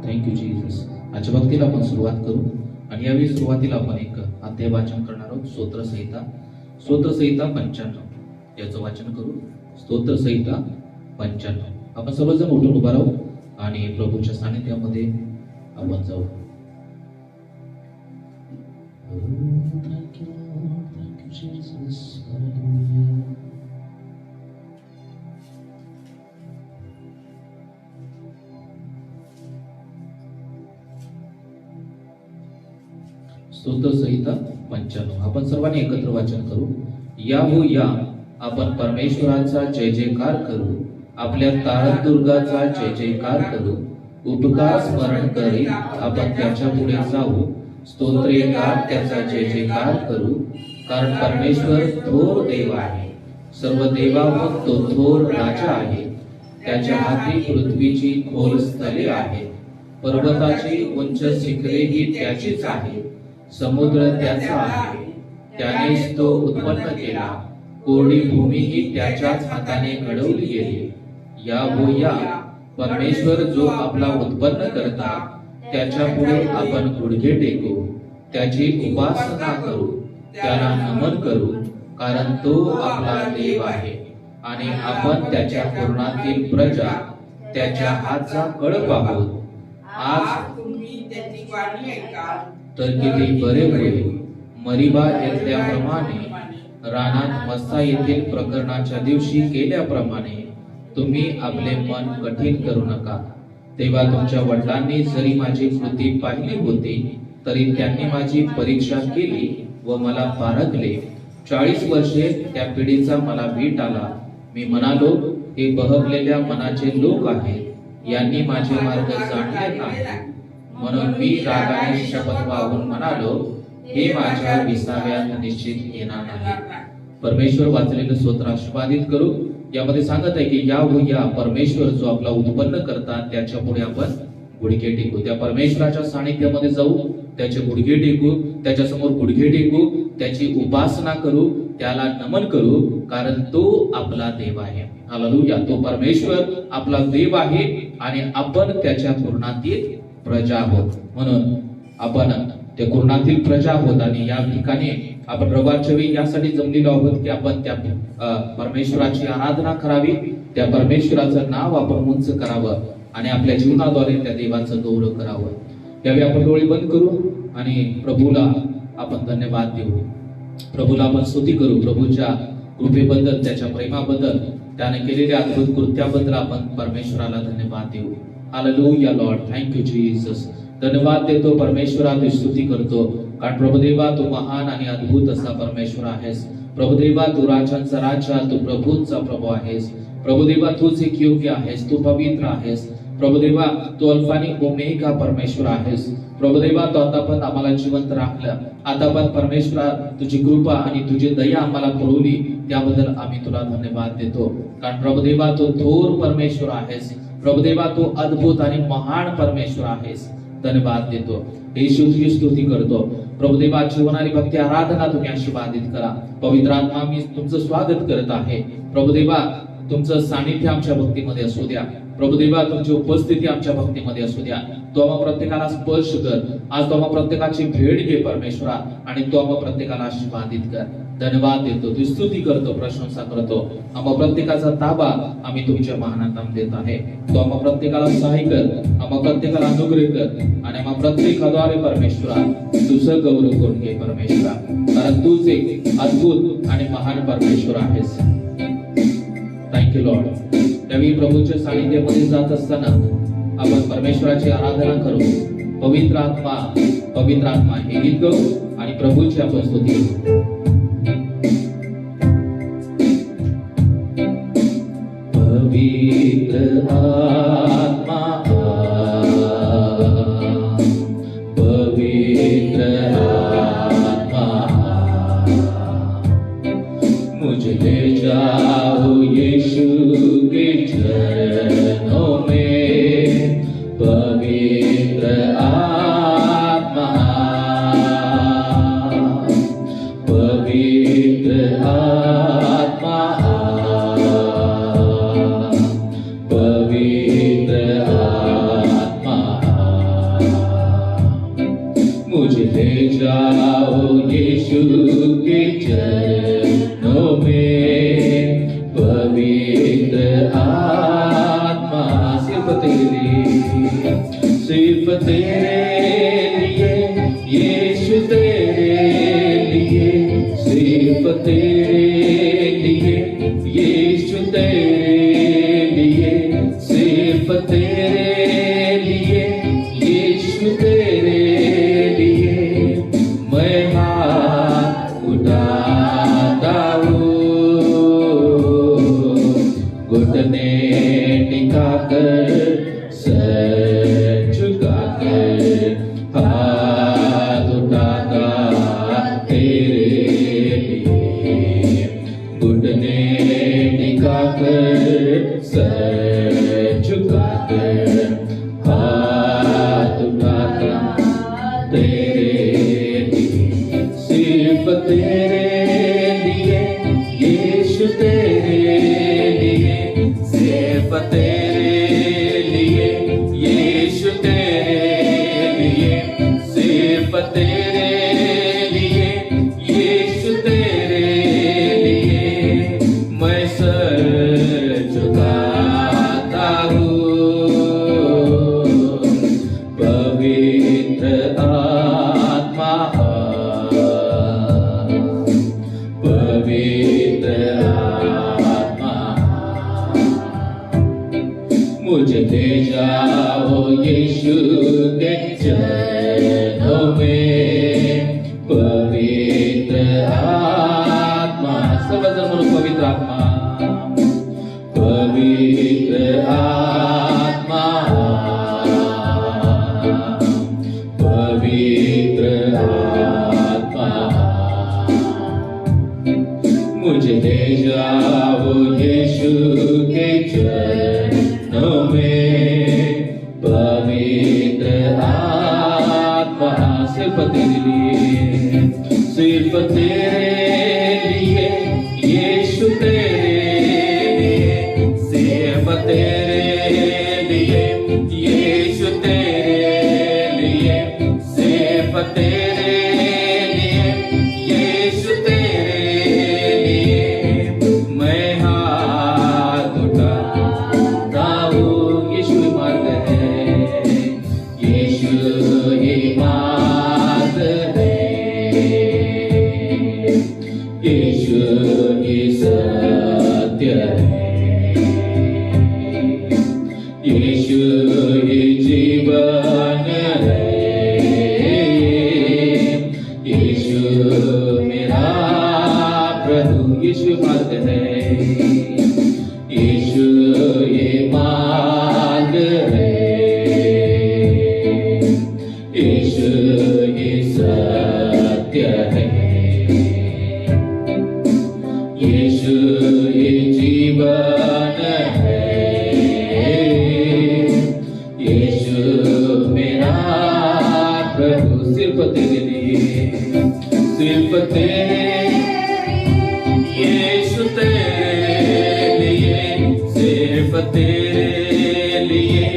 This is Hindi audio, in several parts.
Thank you Jesus. आजच्या भक्तीला आपण सुरुवात करू आणि यावेळी सुरुवातीला आपण एक अध्याय वाचन करणार आहोत. स्तोत्रसंहिता 95 याचं वाचन करू. स्तोत्रसंहिता 95. आपण सर्वजण उठून उभा राहू आणि प्रभूच्या सानिध्यामध्ये आपण जाऊ. स्तोत्रसंहिता 95 आपण सर्वांनी एकत्र वाचन करू. या हो या, आपण परमेश्वराचा जय जयकार करू. आपल्या तारकदुर्गाचा जय जयकार करू. उपकार स्मरण करी आपण त्याच्या पुढे जाऊ. स्तोत्रे गात त्याचा जय जयकार करू. कारण परमेश्वर थोर देव आहे. सर्व देवावर तो थोर राजा आहे. त्याच्या हाती पृथ्वीची खोल स्थले आहे. पर्वताची उंच शिखरेही त्याचीच आहे. समुद्र त्याचा आहे. त्यानेच तो उत्पन्न केला. कोरडी भूमीही त्याच्याच हाताने घडवली गेली. या हो या, परमेश्वर जो आपला उत्पन्न करता, त्याच्या पुढे आपण गुडघे टेकू. त्याची उपासना करू, त्याला नमन करू. कारण तो आपला देव आहे आणि आपण त्याच्या कुरणातील प्रजा, त्याच्या हातचा कळप आहोत. आज तुम्ही त्याची वाणी ऐकाल तर किती बरे होईल. मरिबा येथल्याप्रमाणे, रानात मस्सा येथील प्रकरणाच्या दिवशी केल्याप्रमाणे तुम्ही आपले मन कठीण करू नका. तेव्हा तुमच्या वडिलांनी जरी माझी कृती पाहिली होती, तरी त्यांनी माझी परीक्षा केली व मला पारखले. 40 वर्षे त्या पिढीचा मला वीट आला. मी म्हणालो, हे बहरलेल्या मनाचे लोक आहेत. यांनी माझे मार्ग जाणले नाही. म्हणून मी रागाने शपथ वाहून म्हणालो, हे माझ्या विसाव्यात निश्चित येणार नाही. परमेश्वर वाचलेलं स्तोत्र आशीर्वादित करू. यामध्ये सांगत आहे की या हो या, परमेश्वर जो आपला उत्पन्न करतात, त्याच्या पुढे आपण गुडघे टेकू. त्या परमेश्वराच्या सानिध्यामध्ये जाऊ, त्याचे गुडघे टेकू, त्याच्या समोर गुडघे टेकू, त्याची उपासना करू, त्याला नमन करू. कारण तो आपला देव आहे. हालेलुया. तो परमेश्वर आपला देव आहे आणि आपण त्याच्या कुरणातील प्रजा आहोत. म्हणून आपण त्या कुरणातील प्रजा आहोत आणि या ठिकाणी आपण रविवारच्या वेळी यासाठी जमलेलो आहोत की आपण त्या परमेश्वराची आराधना करावी, त्या परमेश्वराचं नाव आपण उंच करावं आणि आपल्या जीवनाद्वारे त्या देवाचं गौरव करावं. यावेळी आपण डोळे बंद करू आणि प्रभूला आपण धन्यवाद देऊ. प्रभूला आपण स्तुती करू. प्रभूच्या कृपेबद्दल, त्याच्या प्रेमाबद्दल, त्याने केलेल्या अद्भुत कृत्याबद्दल आपण परमेश्वराला धन्यवाद देऊ. Hallelujah Lord, thank you Jesus. धन्यवाद देतो परमेश्वरा, तुझी स्तुती करतो. कारण प्रभुदेवा, तू महान आणि अद्भुत असा परमेश्वर आहेस. प्रभुदेवा, तू राजांचा राजा, तू प्रभूंचा प्रभू आहेस. प्रभुदेवा, तूच एक योग्य आहेस, तू पवित्र आहेस. प्रभुदेवा, तू अल्फा आणि ओमेगा परमेश्वर आहेस. प्रभुदेवा, तू आता पण आम्हाला जिवंत राखलं. आता पण परमेश्वरा, तुझी कृपा आणि तुझी दया आम्हाला पुरवली, त्याबद्दल आम्ही तुला धन्यवाद देतो. कारण प्रभुदेवा, तू थोर परमेश्वर आहेस. प्रभुदेवा, तू अद्भुत आणि महान परमेश्वर आहेस. धन्यवाद देतो. येशू तुझी स्तुती करतो. प्रभुदेवा, जीवनारी भक्ती आराधना तुम्ही आशीर्वादित करा. पवित्र आत्मा, मी तुमचं स्वागत करत आहे. प्रभुदेवा, तुमचं सानिध्य आमच्या भक्तीमध्ये असू द्या. प्रभुदेवा, तुमची उपस्थिती आमच्या भक्तीमध्ये असू द्या. तो आम्हा प्रत्येकाला स्पर्श कर. आज तो आम्हा प्रत्येकाची भेट घे परमेश्वरा आणि तो आम्हा प्रत्येकाला आशीर्वादित कर. धन्यवाद देतो, तुझी स्तुती करतो, प्रशंसा करतो. आम्हा प्रत्येकाचा ताबा आम्ही तुमच्या महानात देत आहे. तो आम्हा प्रत्येकाला सहाय्य कर, आम्हा प्रत्येकाला अनुग्रह कर आणि आम्हा प्रत्येकाद्वारे परमेश्वरा तुझं गौरव करून घे परमेश्वरा. कारण तूच एक अद्भुत आणि महान परमेश्वर आहेस. Thank you Lord. त्यावेळी प्रभूच्या सानिध्यामध्ये जात असताना आपण परमेश्वराची आराधना करू. पवित्र आत्मा हे गीत गाऊ आणि प्रभूची आपण स्तुती करू. पवित्र आत्मा, पवित्र आत्मा, मुझे ले जाओ यीशु के चरणों में. पवित्र आत्मा, पवित्र आत्मा, पवित्र आत्मा, झुकाकर सर झुकाकर हाथ उठाता तेरे लिए घुटने टिकाकर सर झुकाकर हाथ उठाता तेरे लिए सिर्फ तेरे लिए यीशु तेरे लिए सिर्फ तेरे लिए यीशु तेरे लिए सिर्फ तेरे लिए यीशु तेरे लिए मैं सर झुकाता हूँ पवित्र आत्मा पवित्र आत्मा मुझे ले जाओ यीशु के चरणों में पवित्र आत्मा सब बोलो पवित्र आत्मा पवित्र आत्मा पवित्र आत्मा मुझे ले जाओ यीशु के चरणों में पवित्र आत्मा सिर्फ तेरे लिए सिर्फ तेरे लिए यीशु तेरे लिए सिर्फ तेरे लिए यीशु तेरे लिए सिर्फ तेरे लिए यीशु तेरे लिए मैं हाथ उठाता हूँ यीशु ही मार्ग है यीशु ही मार्ग है यीशु ही सत्य है यीशु ही जीवन है यीशु मेरा प्रभु यीशु मार्ग है यीशु ये मार्ग है यीशु ये सत्य है यीशु ये जीवन है यीशु मेरा प्रभु सिर्फ तेरे लिए सिर्फ तेरे यीशु तेरे लिए सिर्फ तेरे लिए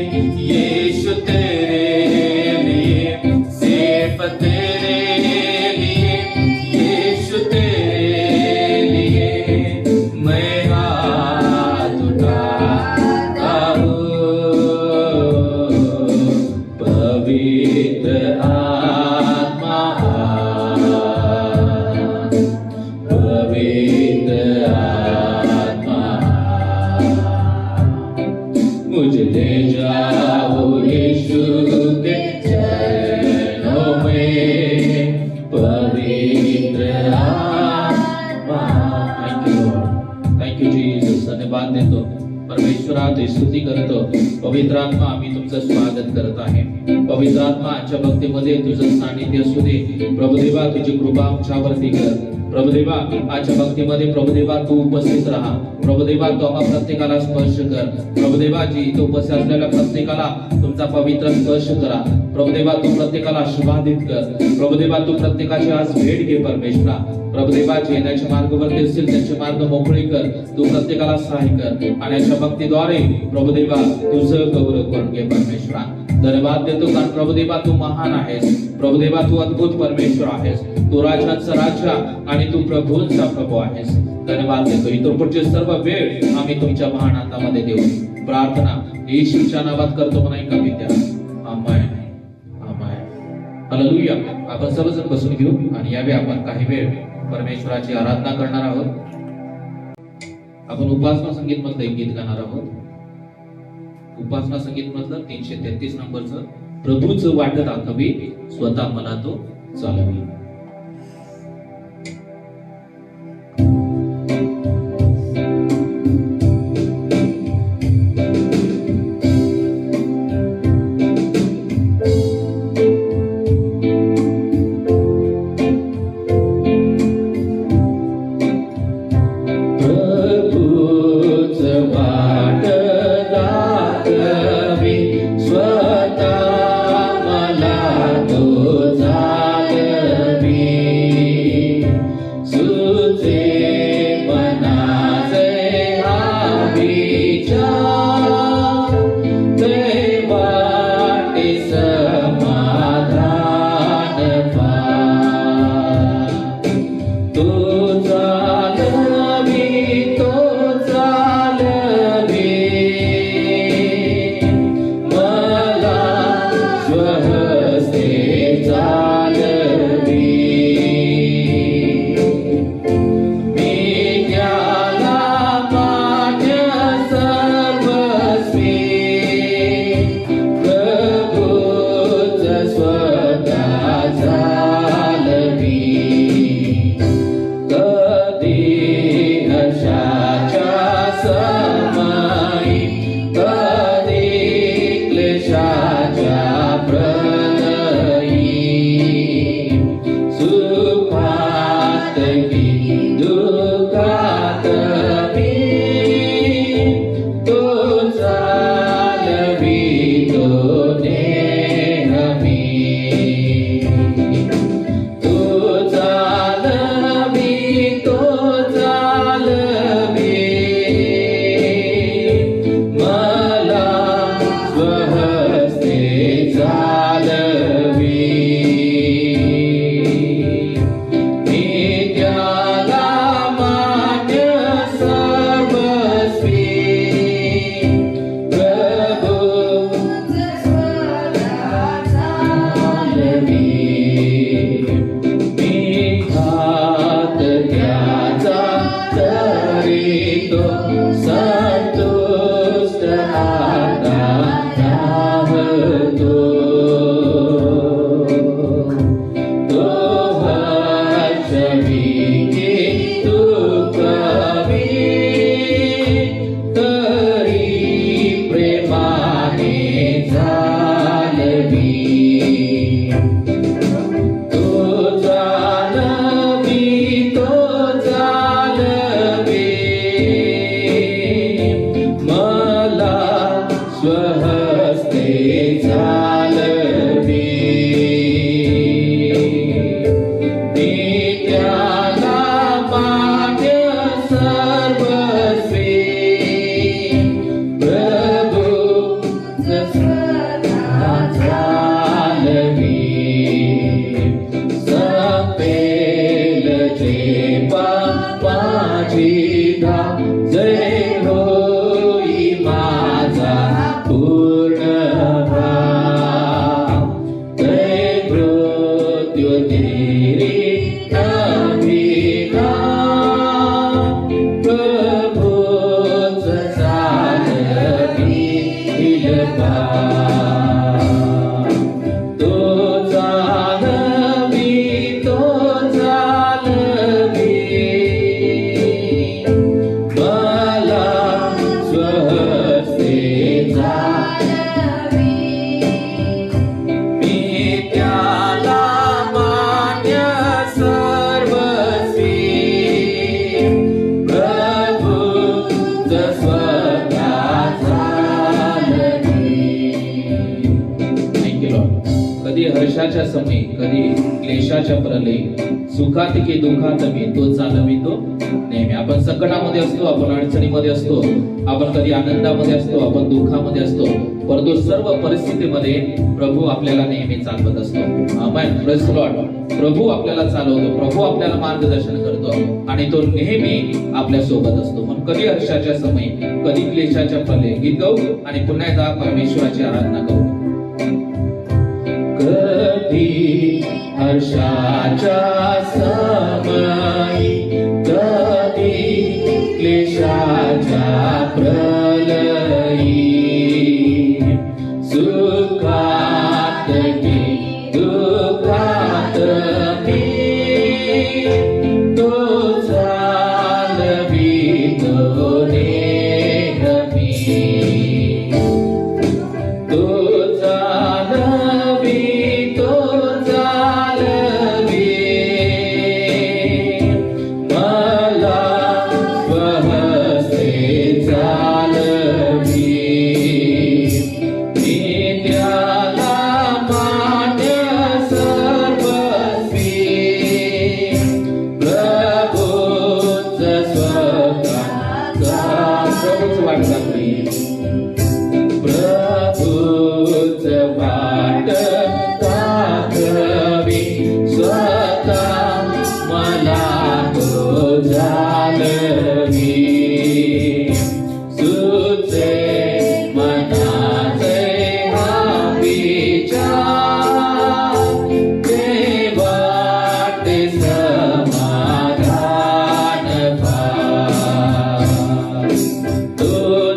यीशु तेरे लिए सिर्फ तेरे लिए यीशु तेरे लिए मैं हाथ उठाता हूँ पवित्र आत्मा पवित्र आत्मा मुझे ले जाओ यीशु के चरणों में पवित्र आत्मा थैंक यू जीसस धन्यवाद देतो परमेश्वरात स्तुती करतो पवित्र आत्मा आम्ही तुमचं स्वागत करत आहे पवित्र आत्मा आजच्या भक्तीमध्ये तुझं सानिध्य असू दे प्रभुदेवा तुझी कृपा आमच्यावरती कर प्रभुदेवा आजच्या भक्तीमध्ये प्रभुदेवा तू उपस्थित राहा प्रभुदेवा तू आम्हा प्रत्येकाला स्पर्श कर प्रभुदेवा जी इथे उपस्थित असलेल्या प्रत्येकाला तुमचा पवित्र स्पर्श करा प्रभुदेवा तू प्रत्येकाला आशीर्वादित कर प्रभुदेवा तू प्रत्येकाची आज भेट घे परमेश्वरा प्रभुदेवा जे येण्याच्या मार्गावरती असतील त्यांचे मार्ग मोकळे कर तू प्रत्येकाला सहाय कर आणि अशा भक्तीद्वारे प्रभुदेवा तुझं गौरव करून घे परमेश्वरा धन्यवाद देतो कारण प्रभुदेवा तू महान आहेस प्रभुदेवा तू अद्भुत परमेश्वर आहेस तू राजाचा राजा आणि तू प्रभूंचा प्रभू आहेस धन्यवाद देतो इतर पुढचे सर्व वेळ आम्ही तुमच्या महान हातामध्ये देऊ प्रार्थना येशूच्या नावात करतो म्हणा एका विद्या आमेन आमेन हालेलुया आपण सर्वजण बसून घेऊ आणि यावेळी आपण काही वेळ परमेश्वराची आराधना करणार आहोत आपण उपासना संगीत मधलं एक गीत गाणार आहोत उपासना संगीत मधलं 333 नंबरचं प्रभूच वाट दाखवी स्वतः मला तो चालवी स्वतः झालवी. Thank you, Lord. कधी हर्षाच्या समयी, कधी क्लेशाच्या प्रलयी, सुखात की दुःखात मी तो चालवितो नेहमी. आपण संकटामध्ये असतो, आपण अडचणीमध्ये असतो, आपण कधी आनंदामध्ये असतो, आपण दुःखामध्ये असतो, परंतु सर्व परिस्थितीमध्ये प्रभू आपल्याला नेहमी चालवत असतो. आमेन. Praise the Lord. प्रभू आपल्याला चालवतो, प्रभू आपल्याला मार्गदर्शन करतो आणि तो नेहमी आपल्या सोबत असतो. म्हणून कधी हर्षाच्या समयी, कधी क्लेशाच्या प्रलयी गीत गाऊ आणि पुन्हा एकदा परमेश्वराची आराधना करू. कधी हर्षाच्या समयी, कधी क्लेशाच्या प्रलयी, सुखात की दुःखात मी तो चालवितो नेहमी. प्रभूच वाट दाखवी, स्वतः मला तो झालवी. सुचे मनाचे हा विचार, ते वाटे समाधान पा. तो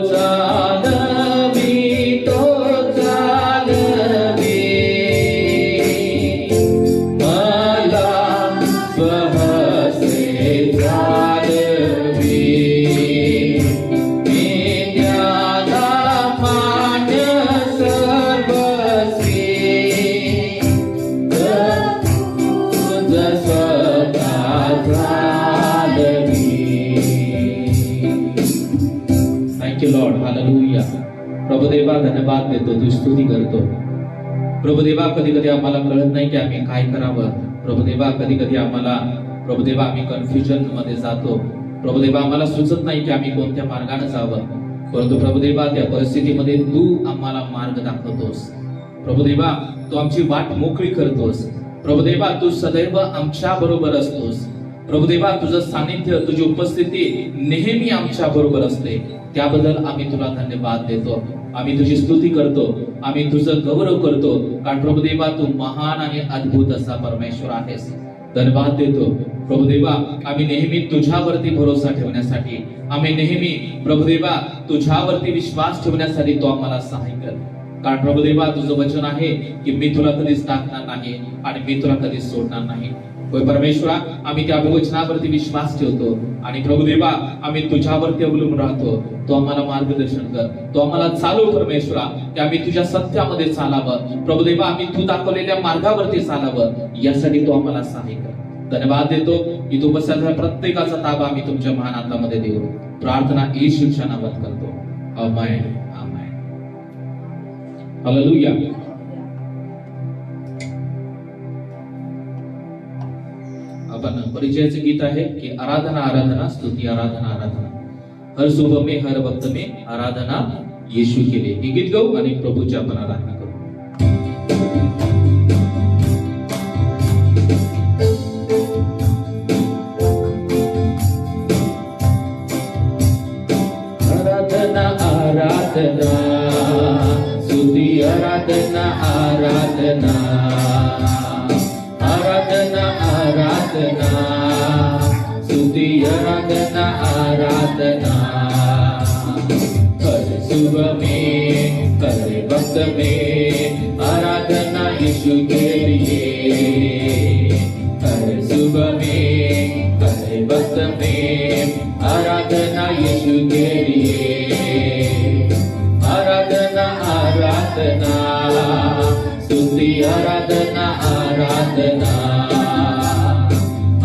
चालवी, तो चालवी, मला स्वहस्ते चालवी. मी त्याला मान्य सर्वस्वी, तुझ स्वतः चालवी. Thank you Lord. हालेलुया. प्रभुदेवा धन्यवाद देतो, तू स्तुती करतो. प्रभुदेवा कधी कधी आम्हाला कळत नाही की आम्ही काय करावं. प्रभुदेवा कधी कधी आम्हाला, प्रभुदेवा आम्ही कन्फ्युजन मध्ये जातो. प्रभुदेवा आम्हाला सुचत नाही की आम्ही कोणत्या मार्गाने जावं. परंतु प्रभुदेवा त्या परिस्थितीमध्ये तू आम्हाला मार्ग दाखवतोस. प्रभुदेवा तू आमची वाट मोकळी करतोस. प्रभुदेवा तू सदैव आमच्या बरोबर असतोस. प्रभुदेवा तुझं सानिध्य, तुझी उपस्थिती नेहमी आमच्या बरोबर असते. त्याबद्दल आम्ही तुला धन्यवाद देतो. आम्ही तुझी स्तुती करतो, आम्ही तुझं गौरव करतो, कारण प्रभुदेवा तू महान आणि अद्भुत असा परमेश्वर आहेस. धन्यवाद देतो प्रभुदेवा. आम्ही नेहमी तुझ्यावरती भरोसा ठेवण्यासाठी, आम्ही नेहमी प्रभुदेवा तुझ्यावरती विश्वास ठेवण्यासाठी तो आम्हाला सहाय्य कर. कारण प्रभुदेवा तुझं वचन आहे की मी तुला कधीच टाकणार नाही आणि मी तुला कधीच सोडणार नाही. होय परमेश्वरा, आम्ही त्या वचनावरती विश्वास ठेवतो आणि प्रभुदेवा आम्ही तुझ्यावरती अवलंबून राहतो. तो आम्हाला मार्गदर्शन कर, तो आम्हाला चालव परमेश्वरा, की आम्ही तुझ्या सत्यामध्ये चालावं. प्रभुदेवा आम्ही तू दाखवलेल्या मार्गावरती चालावं, यासाठी तो आम्हाला सहाय्य कर. धन्यवाद देतो की तू बसल्या प्रत्येकाचा ताबा आम्ही तुमच्या महान हातामध्ये देऊ. प्रार्थना येशूच्या नावात करतो. आमेन. आमेन. हालेलुया. अपन परिचयाचे गीत आहे की आराधना आराधना स्तुती आराधना आराधना, हर सुबह में हर वक्त में आराधना यीशु के लिए. हे गीत गाऊ आणि प्रभूची आपण आराधना करू. आराधना आराधना स्तुती आराधना आराधना, आराधना आराधना स्तुति आराधना आराधना, हर सुबह में हर वक्त में आराधना यीशु के लिए. हर सुबह में हर वक्त में आराधना यीशु के लिए. आराधना आराधना स्तुति आराधना आराधना,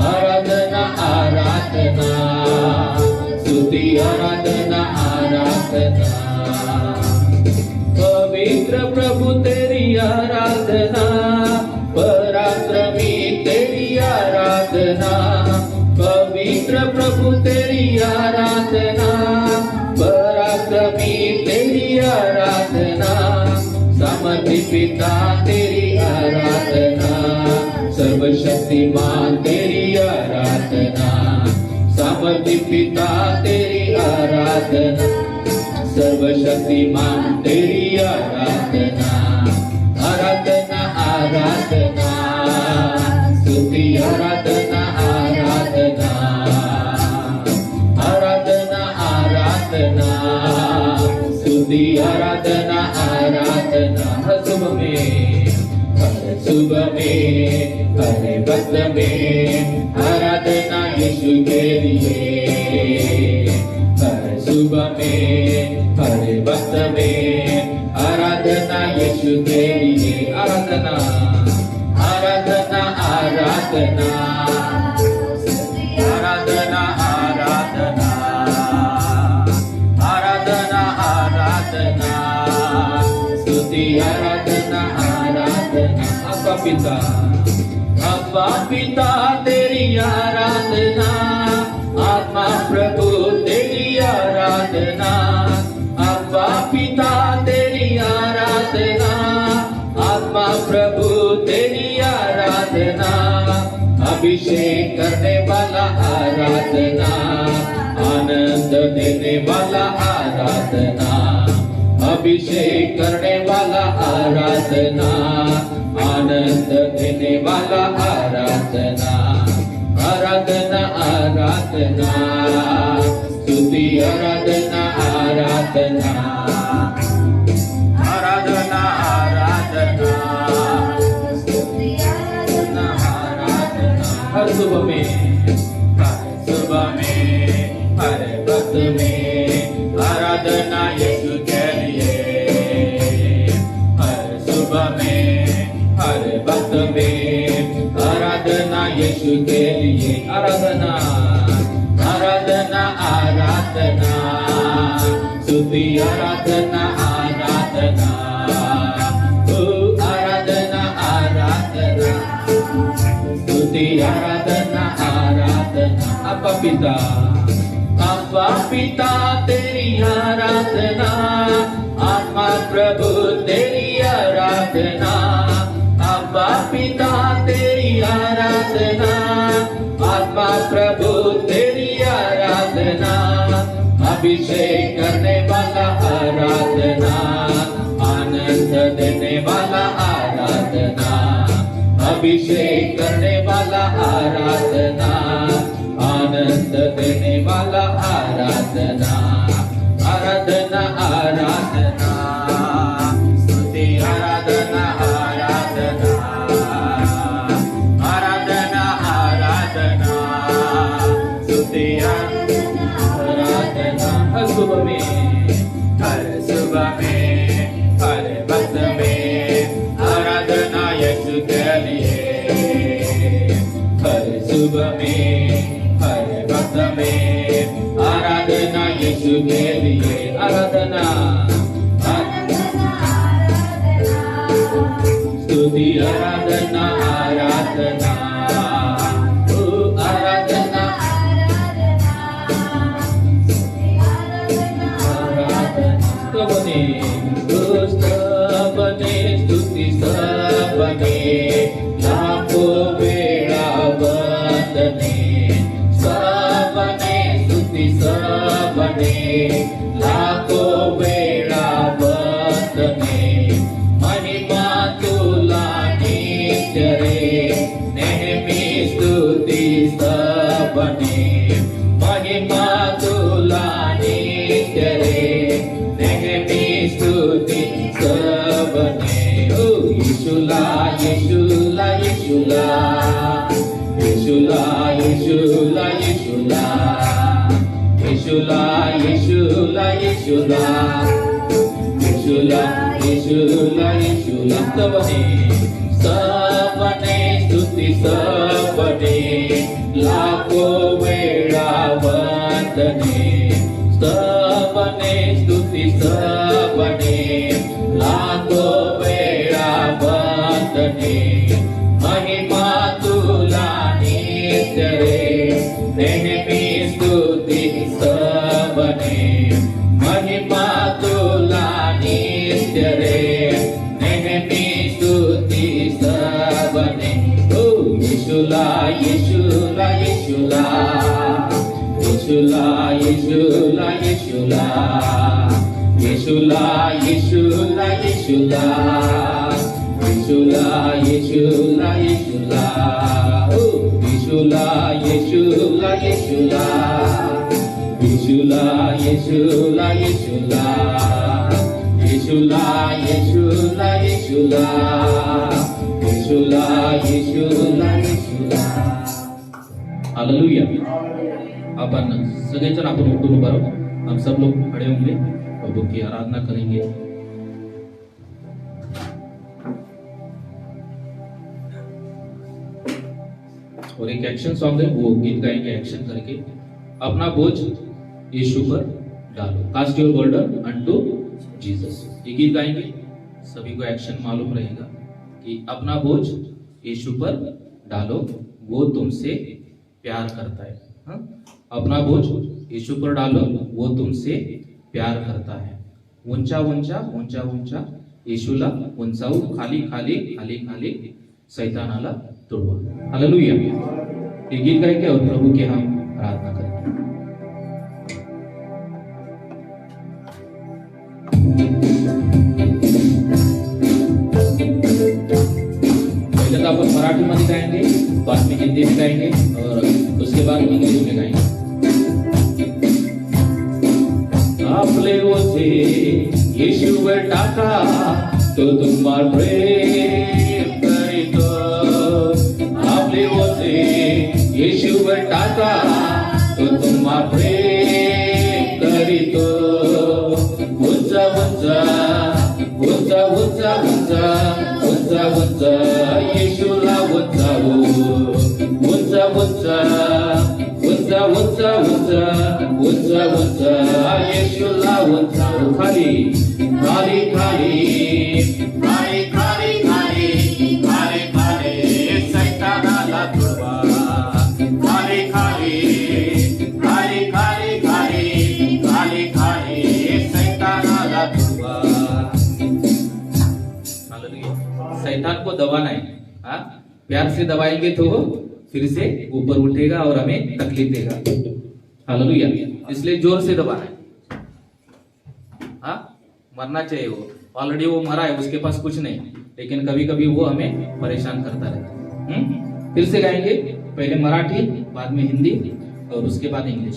आराधना आराधना स्तुति आराधना आराधना. आराधना। पवित्र प्रभु तेरी आराधना, पराक्रमी तेरी आराधना। पवित्र प्रभु तेरी आराधना, पराक्रमी तेरी आराधना। सामर्थी पिता तेरी आराधना, सर्वशक्तिमान तेरी आराधना। सामर्थी पिता तेरी आराधना, सर्वशक्तिमान तेरी आराधना। आराधना आराधना, स्तुति आराधना आराधना। आराधना आराधना, स्तुति आराधना आराधना। हर सुबह में, हर सुबह में, हर वक्त में आराधना यीशु के लिए। हर सुबह में, हर वक्त में आराधना यीशु के लिए। आराधना आराधना आराधना, आराधना आराधना, आराधना आराधना, स्तुति आराधना आराधना। अब्बा पिता, अब्बा पिता तेरी आराधना। आत्मा प्रभु तेरी आराधना। अब्बा पिता तेरी आराधना। आत्मा प्रभु तेरी आराधना। अभिषेक करने वाला आराधना, आनंद देने वाला आराधना। अभिषेक करने वाला आराधना, आनंद देने वाला आराधना। आराधना आराधना, स्तुति आराधना आराधना। आराधना आराधना, स्तुति आराधना आराधना। हर सुबह में, हर सुबह में, हर वक्त में आराधना यीशु के लिए। हर सुबह में, हर वक्त में आराधना यीशु के लिए। आराधना आराधना आराधना, स्तुति आराधना आराधना। ओ आराधना आराधना, स्तुति आराधना आराधना। अब्बा पिता, अब्बा पिता तेरी आराधना। आत्मा प्रभु तेरी आराधना। अब्बा पिता तेरी आराधना। आत्मा प्रभु तेरी आराधना। अभिषेक करने वाला आराधना, आनंद देने वाला आराधना। अभिषेक करने वाला आराधना, आनंद देने वाला आराधना। आराधना आराधना, स्तुति आराधना आराधना। आराधना आराधना, स्तुति आराधना। हर सुबह में, हर सुबह में, हर वक्त में आराधना यीशु के लिए। हर सुबह में, हर वक्त में आराधना यीशु के लिए। आराधना स्तुति आराधना आराधना। ओ आराधना स्तवने, स्तवने, स्तुति स्तवने, लाखों वेळा वंदने। स्तवने, स्तुति स्तवने, लाखों वेळा वंदने। महिमा तुला नित्य रे, नेहमी स्तुति स्तवने। महिमा तुला नित्य रे, नेहमी स्तुति स्तवने। ओ येशूला येशूला येशूला, येशूला येशूला येशूला, येशूला येशूला येशूला, येशूला येशूला येशूला। स्तवने, स्तवने, स्तुति स्तवने, लाखों वेळा वंदने। स्तवने, स्तुतीस बने लाखो वेळा वंदने महिमा तुला नित्य रे नेहमी स्तुतीस बने महिमा तुला नित्य रे नेहमी स्तुतीस बने ओ येशूला येशूला येशूला येशूला येशूला येशूला येशूला येशूला येशूला येशूला येशूला येशूला ओ येशूला येशूला येशूला येशूला येशूला येशूला येशूला येशूला येशूला येशूला येशूला येशूला हालेलुया। अपन सगेजन अपन उठून उभा रहो। हम सब लोग खड़े होंगे प्रभु की आराधना करेंगे। और एक एक्शन सॉन्ग है, वो गीत गाएंगे एक्शन करके। अपना बोझ यीशु पर डालो, cast your burden unto Jesus. ये गीत गाएंगे, सभी को एक्शन मालूम रहेगा कि अपना बोझ यीशु पर डालो, वो तुमसे प्यार करता है। हाँ? अपना बोझ यीशु पर डालो, वो तुमसे प्यार करता है। ऊंचा ऊंचा ऊंचा ऊंचा येशूला उंचावू, खाली खाली खाली खाली शैतानाला तोडवा। हालेलुया। ये गीत गाएंगे और प्रभु की हम आराधना करेंगे। पहले तो अपन मराठी मध्ये गाएंगे, बाद में हिंदी में गाएंगे और उसके बाद इंग्लिश में गाएंगे। आपले ओझे येशूवर टाका, तो तुम्हार प्रेम करीतो। आपले ओझे येशूवर टाका, तो तुम्हार प्रेम करीतो। उंचा उंचा उंचा उंचा उंचा उंचा उंचा येशूला उंचावू, उंचा उंचा उंचा उंचा उंचा उंचा उंचा येशूला उंचावू, खाली खाली खाली खाली खाली खाली खाली खाली शैतानाला तोडवा। खाली खाली खाली खाली खाली खाली खाली शैतानाला तोडवा। शैतान को दबाना है, हाँ? प्यार से दबाएंगे तो वो फिर से ऊपर उठेगा और हमें तकलीफ देगा। हालेलुया। इसलिए जोर से दबाना है। हाँ, मरना चाहिए वो, ऑलरेडी वो मरा है, उसके पास कुछ नहीं, लेकिन कभी कभी वो हमें परेशान करता रहता है। फिर से गाएंगे, पहले मराठी, बाद में हिंदी और उसके बाद इंग्लिश।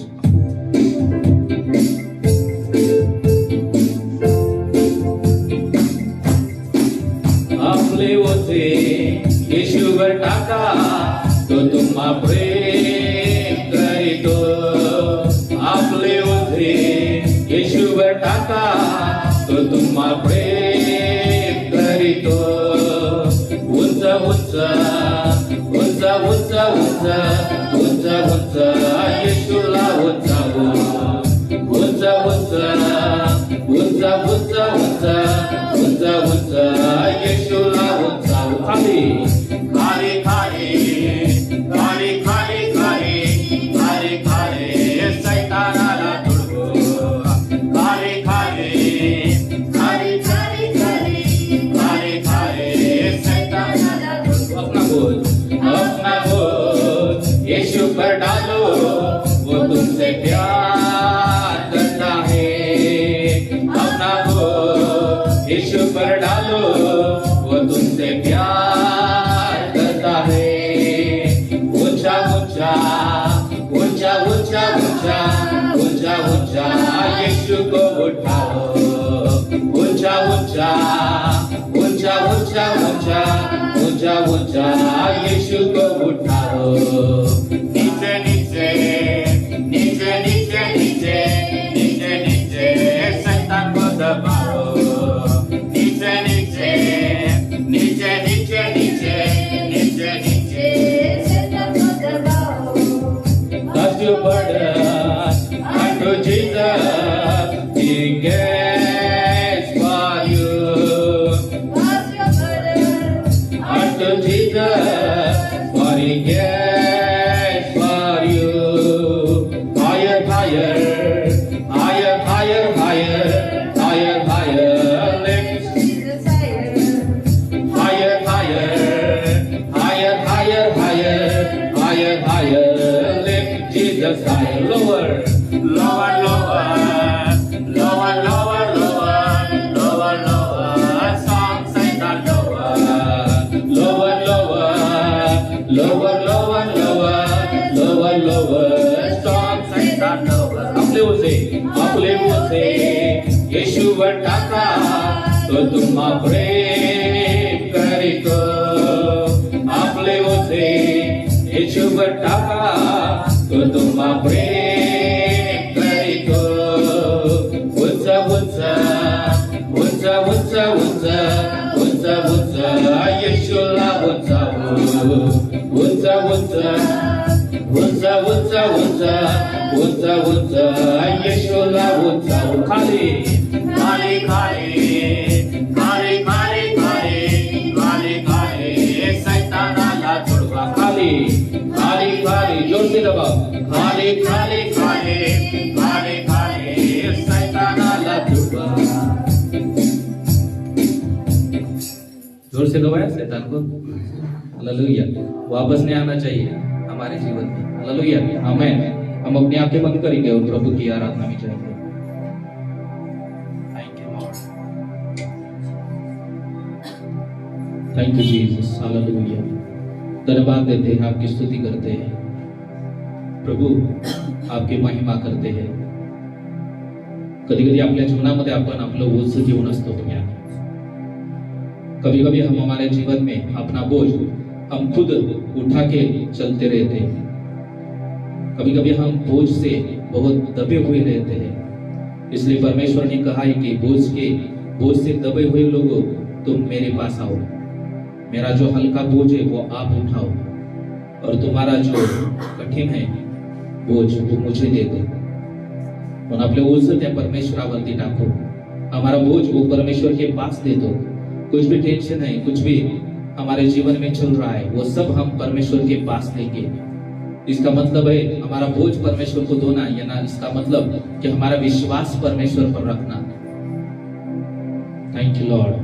आपले ओझे येशूवर टाका, तो तुम्हा प्रेम करीतो। आपले ओझे येशूवर टाका, तो तुम्हा प्रेम करीतो। उंचा उंचा उंचा उंचा उंचा उंचा उंचा येशूला उंचावू, उंचा उंचा उंचा उंचा उंचा उंचा उंचा येशूला उंचावू, खाली खाली खाली खाली खाली खाली खाली खाली शैतानाला तोडवू। खाली खाली खाली खाली खाली खाली खाली शैतानाला तोडवू। अपना बोझ यीशु पर डालो, वो तुमसे प्यार करता है। अपना बोझ यीशु पर डालो, वो तुमसे प्यार करता है। ऊंचा ऊंचा ऊंचा ऊंचा ऊंचा ऊंचा ऊंचा यीशु को उठाओ। ऊंचा ऊंचा ऊंचा ऊंचा ऊंचा ऊंचा ऊंचा यीशु को उठाओ। नीचे नीचे नीचे नीचे नीचे नीचे नीचे शैतान को दबाओ। नीचे नीचे नीचे नीचे नीचे नीचे नीचे शैतान को दबाओ। Cast your burden unto Jesus, He can तो तुम्हा प्रेम करीतो आपले ओझे येशूवर टाका तो तुम्हा प्रेम करीतो उंच उंच उंच उंच उंच उंच उंच येशूला उंचावू उंच उंच उंच उंच उंच उंच उंच येशूला उंचावू खाली खाली खाली खाली खाली खाली खाली खाली सैतानाला तुडवा खाली खाली खाली जोर से दबाओ खाली खाली खाली खाली खाली सैतानाला तुडवा जोर से दबाया शैतान को हालेलुया वापस नहीं आना चाहिए हमारे जीवन में हालेलुया आमेन हम अपनी आंखें बंद करेंगे और प्रभु की आराधना में जाएंगे थैंक यू जीसस हालेलुया धन्यवाद देते हैं आपकी स्तुति करते हैं प्रभु आपकी महिमा करते हैं कधी कधी आपल्या जीवनामध्ये आपण आपलं ओझ घेऊन असतो तुम्ही कभी कभी हम हमारे जीवन में अपना बोझ हम खुद उठा के चलते रहते हैं कभी कभी हम बोझ से बहुत दबे हुए रहते हैं इसलिए परमेश्वर ने कहा है कि बोझ से दबे हुए लोगों तुम मेरे पास आओ मेरा जो हल्का बोझ है वो आप उठाओ और तुम्हारा जो कठिन है बोझ वो मुझे दे दो और आपले ओझ त्या परमेश्वरावरती टाको हमारा बोझ वो परमेश्वर के पास दे दो कुछ भी टेंशन है कुछ भी हमारे जीवन में चल रहा है वो सब हम परमेश्वर के पास लेंगे इसका मतलब है हमारा बोझ परमेश्वर को दोना या ना इसका मतलब कि हमारा विश्वास परमेश्वर पर रखना thank you Lord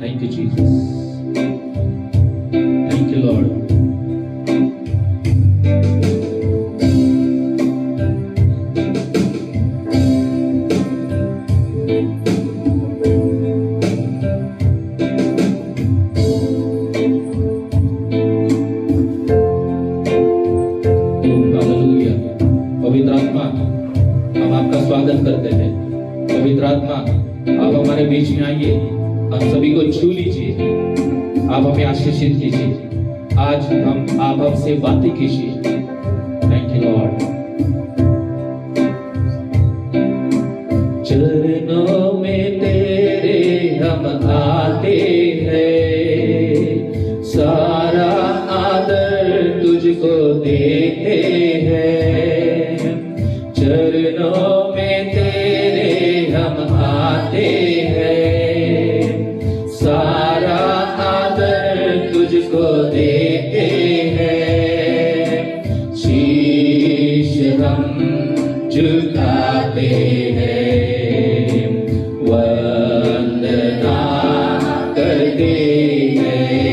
thank you Jesus thank you Lord स्वागत करते हैं पवित्र आत्मा आप हमारे बीच में आइए हम सभी को छू लीजिए आप हमें आशीषित कीजिए आज हम आप हमसे बातें कीजिए थैंक यू लॉर्ड चरणों में तेरे हम आते हैं सारा आदर तुझको देते हैं चरणों में तेरे हम आते हैं सारा आदर तुझको देते हैं शीश हम झुकाते हैं वंदना करते हैं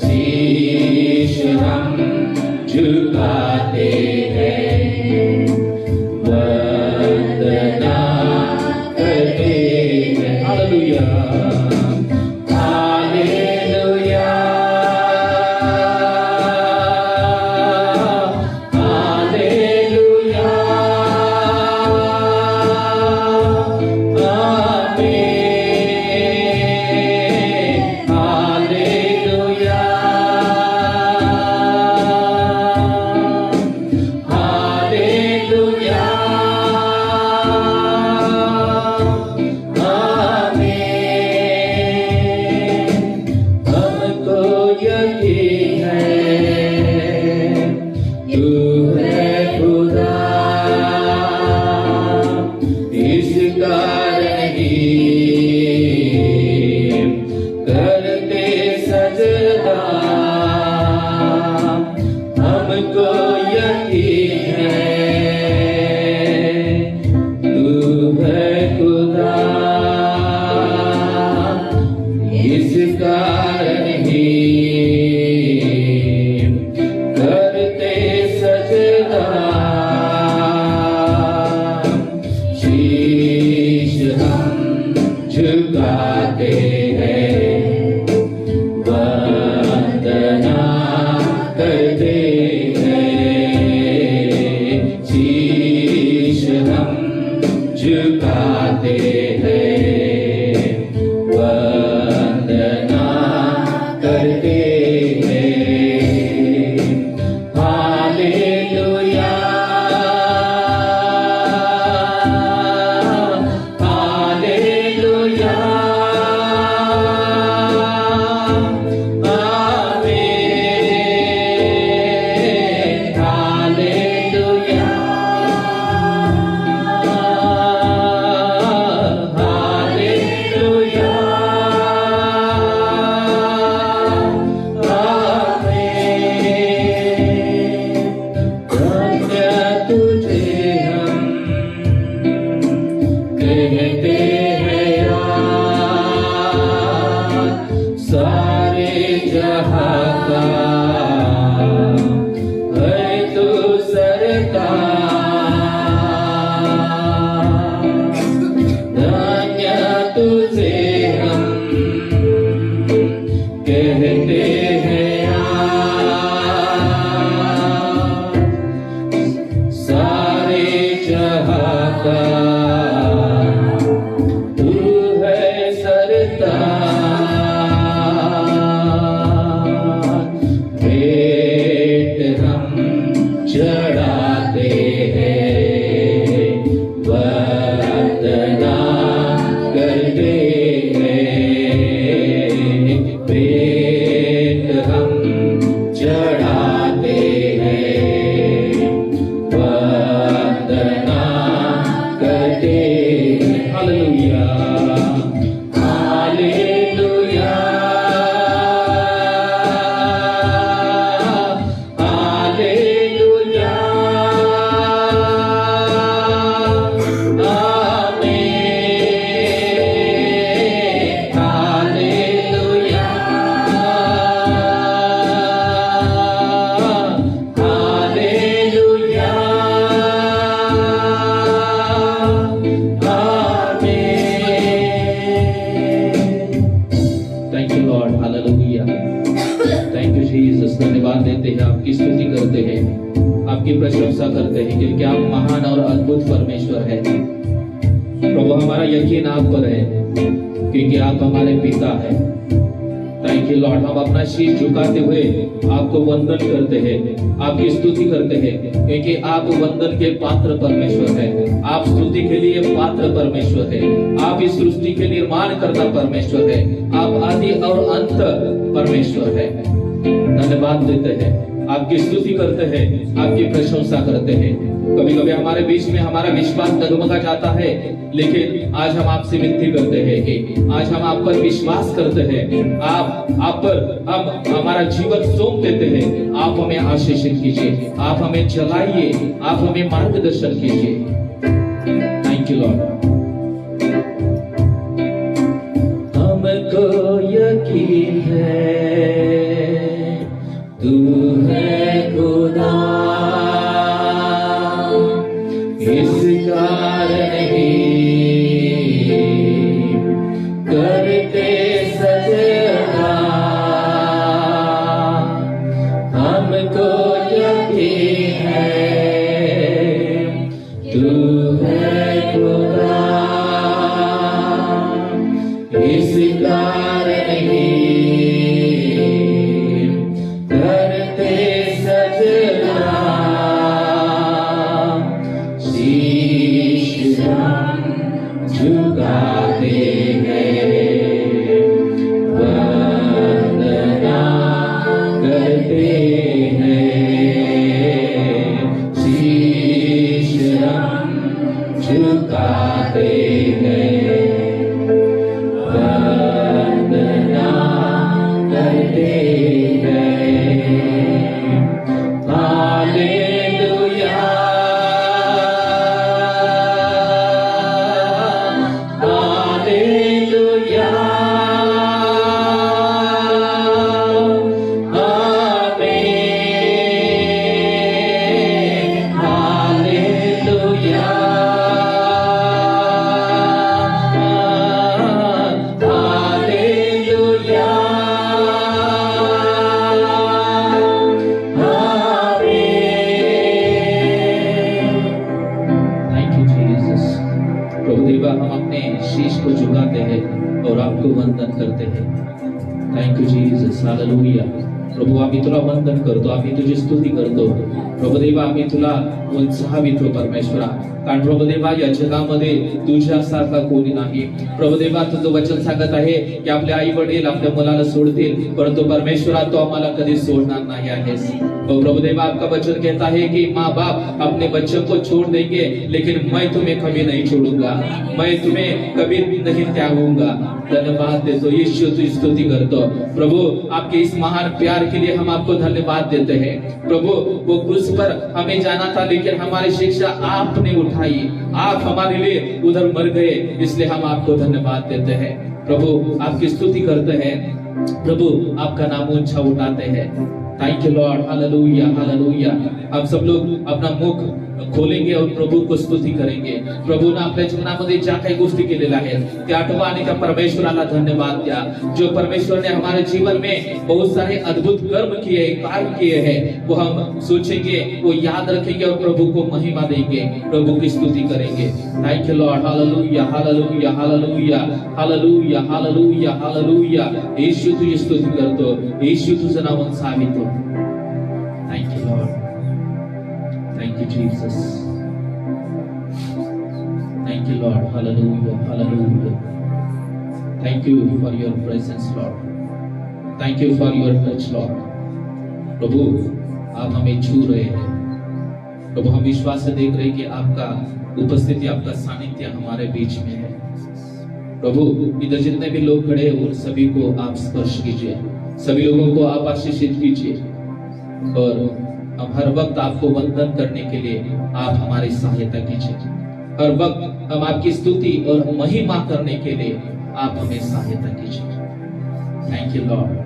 शीश हम झुकाते हैं वंदना करते हैं hallelujah hallelujah hallelujah amen hallelujah hallelujah हमको यकीन है तू है खुदा इस कारण ही करते सजदा हमको यकीन है तू है खुदा इस कारण ही करते सजदा शीश हम झुकाते हैं वंदना करते हैं शीश हम झुकाते हैं hallelujah hallelujah hallelujah amen hallelujah hallelujah thank you Lord hallelujah thank you Jesus धन्यवाद देते हैं आपकी स्तुति करते हैं आपकी प्रशंसा करते हैं क्योंकि आप महान और अद्भुत परमेश्वर हैं प्रभु हमारा यकीन आप पर है क्योंकि आप हमारे पिता हैं थैंक यू लॉर्ड हम अपना शीश झुकाते हुए आपको वंदन करते हैं आपकी स्तुति करते हैं क्योंकि आप वंदन के पात्र परमेश्वर हैं आप स्तुति के लिए पात्र परमेश्वर हैं आप इस सृष्टि के निर्माण करता परमेश्वर है आप आदि और अंत परमेश्वर है धन्यवाद देते हैं आपकी स्तुति करते हैं आपकी प्रशंसा करते हैं कभी कभी हमारे बीच में हमारा विश्वास डगमगा जाता है लेकिन आज हम आपसे विनती करते हैं कि आज हम आप पर विश्वास करते हैं आप पर हम हमारा जीवन सौंप देते हैं आप हमें आशीषित कीजिए आप हमें चलाइए आप हमें मार्गदर्शन कीजिए थैंक यू लॉर्ड हमको यकीन है तू है खुदा इस कारण नहीं करते सजदा हमको यकीन है तू है खुदा इस कारण नहीं करते सजदा शीश हम झुकाते हैं वंदना करते हैं शीश हम झुकाते हैं वंदना करते हैं hallelujah hallelujah amen hallelujah hallelujah thank you Jesus प्रभु देवा हम अपने शीश को झुकाते हैं और आपको वंदन करते हैं थैंक यू जीसस हालेलुया प्रभु आम्ही तुला वंदन करतो आम्ही तुझी स्तुती करतो प्रभु देवा आम्ही तुला उत्साहितो परमेश्वरा कारण प्रभु देवा या जगामध्ये तुझ्यासारखा कोणी नाही प्रभु देवा तुझं वचन सांगत आहे की आपले आई वडील आपल्या मुलाला सोडतील परंतु परमेश्वरा तो आम्हाला कधी सोडणार नाही आहेस और प्रभु देवा आपका वचन कहता है कि माँ बाप अपने बच्चों को छोड़ देंगे लेकिन मैं तुम्हें कभी नहीं छोड़ूंगा मैं तुम्हें कभी नहीं त्यागूंगा धन्यवाद देते यीशु तुझी स्तुति करतो प्रभु आपके इस महान प्यार के लिए हम आपको धन्यवाद देते हैं प्रभु वो क्रूस पर हमें जाना था लेकिन हमारी शिक्षा आपने उठाई आप हमारे लिए उधर मर गए इसलिए हम आपको धन्यवाद देते हैं प्रभु आपकी स्तुति करते हैं प्रभु आपका नाम ऊंचा उठाते हैं thank you Lord hallelujah hallelujah हम सब लोग अपना मुख खोलेंगे और प्रभु को स्तुती करेंगे प्रभु ने आपल्या जीवनामध्ये ज्या काही गोष्टी केलेल्या आहेत त्या आठवा आणि त्या परमेश्वराला धन्यवाद द्या जो परमेश्वर ने हमारे जीवन में बहुत सारे अद्भुत कर्म किए कार्य किए हैं वो हम सोचेंगे वो याद रखेंगे और प्रभु को महिमा देंगे प्रभु की स्तुति करेंगे thank you Lord hallelujah hallelujah hallelujah hallelujah hallelujah hallelujah Yeshu तुझी स्तुती करतो यीशु तुझं नाव सावितो thank you Lord Thank you, Jesus. Thank you, Lord. Hallelujah. Hallelujah. Thank you for your presence, Lord. Thank you for your touch, Lord. प्रभु आप हमें छू रहे हैं प्रभु हम विश्वास से देख रहे हैं कि आपका उपस्थिति, आपका सानिध्य हमारे बीच में है। प्रभु, इधर जितने भी लोग खड़े हैं उन सभी को आप स्पर्श कीजिए, सभी लोगों को आप आशीषित कीजिए, और हम हर वक्त आपको वंदन करने के लिए आप हमारी सहायता कीजिए। हर वक्त हम आपकी स्तुति और महिमा करने के लिए आप हमें सहायता कीजिए। Thank you Lord.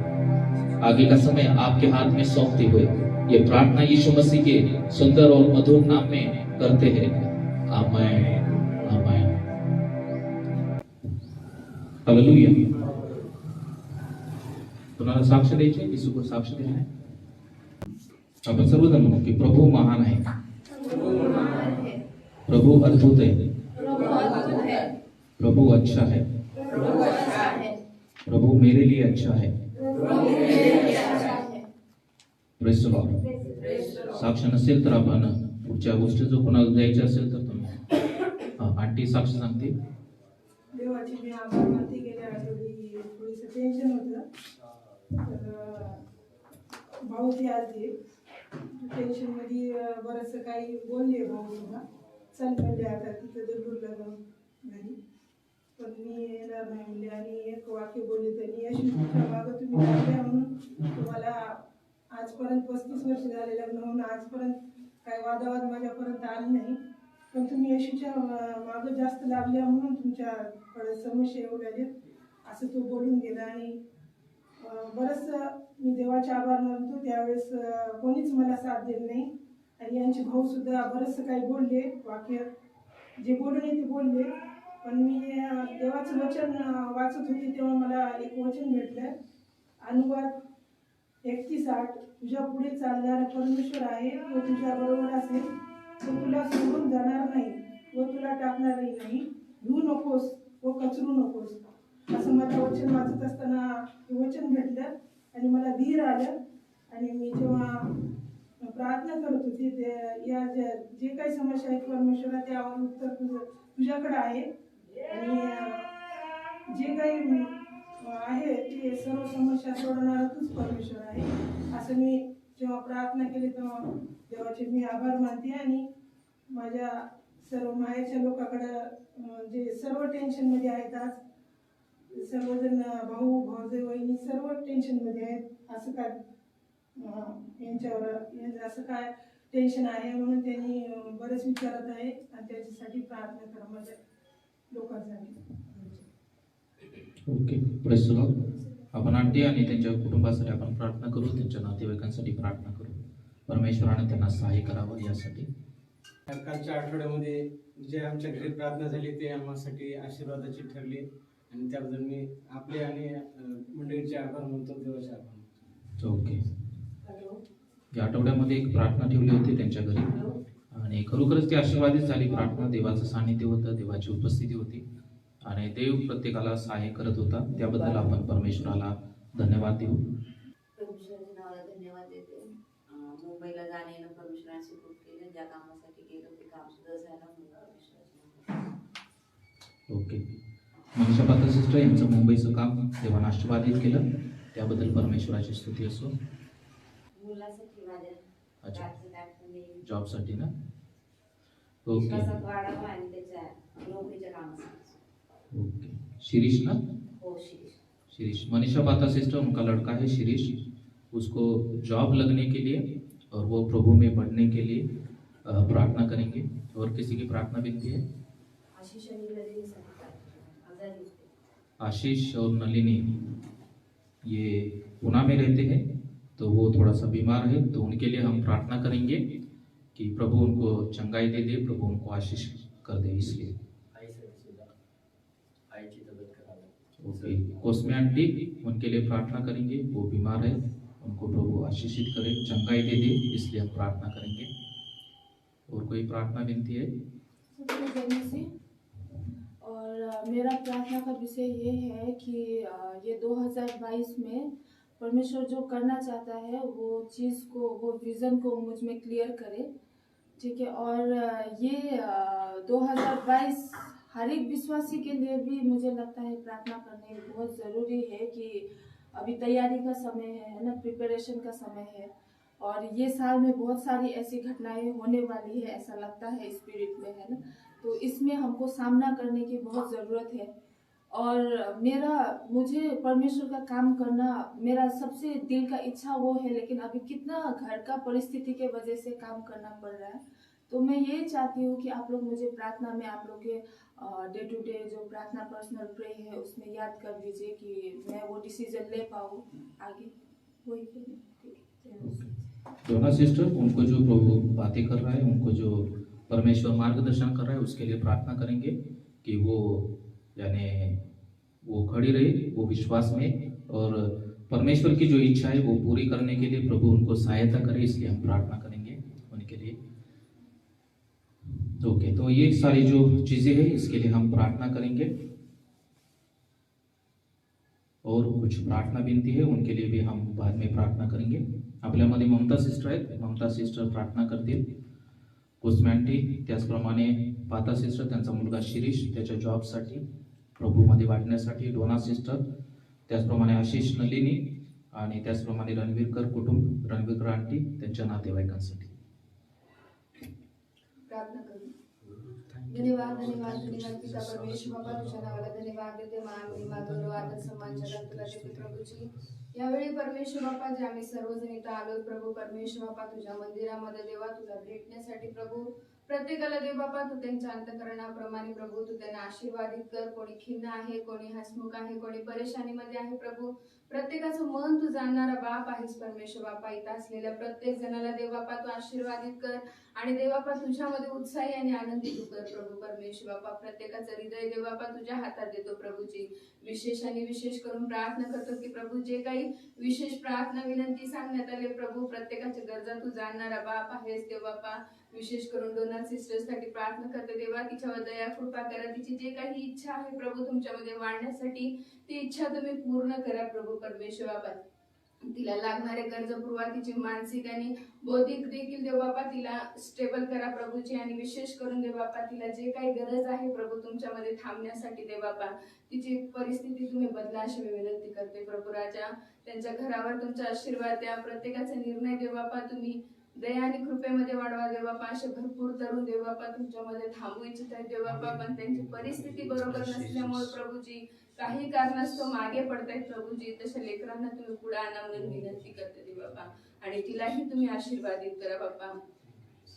आगे का समय आपके हाथ में सौंपते हुए ये प्रार्थना यीशु मसीह के सुंदर और मधुर नाम में करते हैं। आमीन, आमीन, हालेलुया। तुम्हाला साक्ष द्यायचे, यीशु को साक्ष देना है। आपण सर्वजण म्हणू की प्रभू महान आहे, प्रभु अद्भुत है, प्रभु अच्छा है, प्रभु मेरे लिए अच्छा है। Praise the Lord. साक्ष नसेल तर आपण पुढच्या गोष्टी जो कोणाला द्यायची असेल तर तुम्ही आंटी साक्ष सांगते। देवाची मी आभार मानते। गेल्या आठवडी थोडंसं टेन्शन होतं, तर भाऊची आलती टेन्शनमध्ये, बरंचसं काही बोलले भाऊ सुद्धा, चल म्हणले आता तिथं देगलूरला जाऊन घरी, पण मी येणार नाही म्हणले, आणि एक वाक्य बोलले त्यांनी, यशूच्या मागं तुम्ही लागल्या म्हणून तुम्हाला आजपर्यंत 35 वर्ष झाले लग्न होऊन, आजपर्यंत काही वादावाद माझ्यापर्यंत आले नाही, पण तुम्ही येशूच्या मागं जास्त लागल्या म्हणून तुमच्याकडे समस्या येऊ लागल्या, असं तो बोलून गेला। आणि बरंचसं मी देवाचे आभार मानतो। त्यावेळेस कोणीच मला साथ दिली नाही, आणि यांचे भाऊसुद्धा बरंचसं काही बोलले, वाक्य जे बोलू नये ते बोलले, पण मी देवाचं वचन वाचत होते तेव्हा मला एक वचन भेटलं, अनुवाद 31:8, तुझ्या पुढे चालणारा परमेश्वर आहे, तो तुझ्या बरोबर असेल, तो तुला सोडून जाणार नाही व तुला टाकणारही नाही, धू नकोस व कचरू नकोस, असं मला वचन वाचत असताना वचन भेटलं आणि मला धीर आलं। आणि मी जेव्हा प्रार्थना करत होती ते या जे काही समस्या आहेत परमेश्वरा, त्यावर उत्तर तुझ्याकडे आहे, आणि जे काही आहे ते सर्व समस्या सोडवणारा तूच परमेश्वर आहे, असं मी जेव्हा प्रार्थना केली तेव्हा देवाचे मी आभार मानते। आणि माझ्या सर्व मायाच्या लोकांकडं जे सर्व टेन्शनमध्ये आहेत, आज सर्वजण भाऊ भाऊजे वहिनी सर्व टेन्शनमध्ये आहेत, असं काय यांच्यावर असं काय टेन्शन आहे म्हणून त्यांनी बरेच विचारत आहे, आणि त्याच्यासाठी प्रार्थना करा माझ्या लोकांसाठी। Okay, praise the Lord. आपण आंटी आणि त्यांच्या कुटुंबासाठी आपण प्रार्थना करू, त्यांच्या नातेवाईकांसाठी प्रार्थना करू, परमेश्वराने त्यांना सहाय्य करावं यासाठी। कालच्या आठवड्यामध्ये जे आमच्या घरी प्रार्थना झाली ते आम्हासाठी आशीर्वादाची ठरली, आणि त्याबद्दल मी आपले आणि मंडळीचे आभार मानतो, देवाचे आभार मानतो। ओके, या आठवड्यामध्ये एक प्रार्थना ठेवली होती त्यांच्या घरी, आणि खरोखरच ती आशीर्वादित झाली प्रार्थना। देवाचं सानिध्य होतं, देवाची उपस्थिती होती, आणि देव प्रत्येकाला सहाय्य करत होता, त्याबद्दल आपण परमेश्वराला धन्यवाद देऊ। परमेश्वराच्या नावाला धन्यवाद देते। मुंबईला जाणे येणं परमेश्वराने सुखरूप केलं, ज्या कामासाठी गेलो ते काम सुद्धा झालं, म्हणून परमेश्वराचे नाव। ओके, मनीषा पात्र सिस्टर यांचं मुंबईचं काम देवाने आशीर्वादित केलं, त्याबद्दल परमेश्वराची स्तुती असो। मुलासाठी माझ्या अच्छा, घरचं काय पण नाही, जॉबसाठी ना? ओके विश्वासात वाढावं आणि त्याच्या नोकरीच्या कामासाठी। ओके, शिरीष ना? हो, शिरीष। शिरीष, मनीषा पाता सिस्टर, उनका लड़का है शिरीष, उसको जॉब लगने के लिए और वो प्रभु में बढ़ने के लिए प्रार्थना करेंगे। और किसी की प्रार्थना विनती है? आशीष आणि नलिनीसाठी प्रार्थना, आजारी होते। आशीष और नलिनी ये पुणे में रहते हैं, तो वो थोड़ा सा बीमार है, तो उनके लिए हम प्रार्थना करेंगे कि प्रभु उनको चंगाई दे दे, प्रभु उनको आशीष कर दे। इसलिए ओके, कोस्मे आंटी, उनके लिए प्रार्थना करेंगे, वो बीमार है, उनको प्रभु आशीषित करे, चंगाई दे दे, इसलिए हम प्रार्थना करेंगे। और कोई प्रार्थना विनती है? और मेरा प्रार्थना का विषय ये है कि ये 2022 में परमेश्वर जो करना चाहता है वो चीज़ को, वो विज़न को मुझ में क्लियर करे, ठीक है। और ये 2022 हर एक विश्वासी के लिए भी मुझे लगता है प्रार्थना करने बहुत ज़रूरी है, कि अभी तैयारी का समय है ना, प्रिपरेशन का समय है, और ये साल में बहुत सारी ऐसी घटनाएं होने वाली है, ऐसा लगता है स्पिरिट में, है ना। तो इसमें हमको सामना करने की बहुत ज़रूरत है। और मुझे परमेश्वर का काम करना मेरा सबसे दिल का इच्छा वो है, लेकिन अभी कितना घर का परिस्थिति के वजह से काम करना पड़ रहा है। तो मैं ये चाहती हूँ कि आप लोग मुझे प्रार्थना में, आप लोग के डे टू डे जो प्रार्थना पर्सनल प्रे है उसमें याद कर दीजिए कि मैं वो डिसीजन ले पाऊँ आगे। वही ठीक है। दोनों सिस्टर, उनको जो प्रभु बातें कर रहा है, उनको जो परमेश्वर मार्गदर्शन कर रहा है, उसके लिए प्रार्थना करेंगे कि वो यानी वो खड़ी रहे, वो विश्वास में, और परमेश्वर की जो इच्छा है वो पूरी करने के लिए प्रभु उनको सहायता करे। इसलिए हम प्रार्थना करेंगे उनके लिए। ओके, तो ये सारी जो चीजें हैं इसके लिए हम प्रार्थना करेंगे। और कुछ प्रार्थना विनंती है, उनके लिए भी हम बाद में प्रार्थना करेंगे। आपल्यामध्ये ममता सिस्टर आहेत, ममता सिस्टर प्रार्थना करतील। कुसमॅन्टी, त्याचप्रमाणे पाता सिस्टर त्यांचा मुलगा शिरीष त्याच्या जॉबसाठी प्रभूमध्ये वाढण्यासाठी, डोना सिस्टर, त्याचप्रमाणे आशिष नलिनी, आणि त्याचप्रमाणे रणवीरकर कुटुंब, रणवीरकर आंटी त्यांच्या नातेवाईकांसाठी प्रार्थना करू। धन्यवाद धन्यवाद धन्यवाद पिता परमेश्वर बाबा, तुझ्या नावाला धन्यवाद देते। मान महिमा गौरव आदर सन्मान जगत तुला देते प्रभूजी। यावेळी परमेश्वर बाप्पा, जे आम्ही सर्वजण इथं आलो प्रभू परमेश्वर बाप्पा, तुझ्या मंदिरामध्ये देवा तुला भेटण्यासाठी प्रभू, प्रत्येकाला देव बाप्पा तू त्यांच्या अंतःकरणाप्रमाणे प्रभू तू त्यांना आशीर्वादित कर। कोणी खिन्न आहे, कोणी हसमुख आहे, कोणी परेशानीमध्ये आहे प्रभू, प्रत्येकाचं मन तू जाणणारा बाप आहेस परमेश्वर बाप्पा। इथं असलेल्या प्रत्येक जणाला देव बाप्पा तू आशीर्वादित कर आणि देव बाप्पा तुझ्यामध्ये उत्साही आणि आनंदी तू कर प्रभू परमेश्वर बाप्पा। प्रत्येकाचं हृदय देव बाप्पा तुझ्या हातात देतो प्रभूजी। विशेष आणि विशेष करून प्रार्थना करतो की प्रभू, जे काही विशेष प्रार्थना विनंती सांगण्यात आले प्रभू, प्रत्येकाच्या गरजा तू जाणणारा बाप आहेस देव बाप्पा। विशेष करून डोनर सिस्टरसाठी प्रार्थना करते देवा, तिच्यावर दया कृपा करा। तिची जे काही इच्छा आहे प्रभू तुमच्यामध्ये वाढण्यासाठी, ती इच्छा तुम्ही पूर्ण करा प्रभू परमेश्वर बाप्पा। तिला लागणारे कर्ज पुरवा, तिची मानसिक आणि बौद्धिक देखील देव बाप्पा तिला स्टेबल करा प्रभूची। आणि विशेष करून देव बाप्पा तिला जे काही गरज आहे प्रभू तुमच्यामध्ये थांबण्यासाठी देव बाप्पा, तिची परिस्थिती तुम्ही बदला अशी मी विनंती करते प्रभू राजा। त्यांच्या घरावर तुमचा आशीर्वाद द्या। प्रत्येकाचा निर्णय देव बाप्पा तुम्ही दया आणि कृपेमध्ये वाढवा देव बाप्पा। असे भरपूर तरुण देव बाप्पा तुमच्यामध्ये थांबू इच्छित आहेत देव बाप्पा, पण त्यांची परिस्थिती बरोबर नसल्यामुळे प्रभूजी काही कारणास्तव मागे पडतायत प्रभूजी। तशा लेकरांना तुम्ही पुढे आणा म्हणून विनंती करते देव बाप्पा, आणि तिलाही तुम्ही आशीर्वादित करा बाप्पा।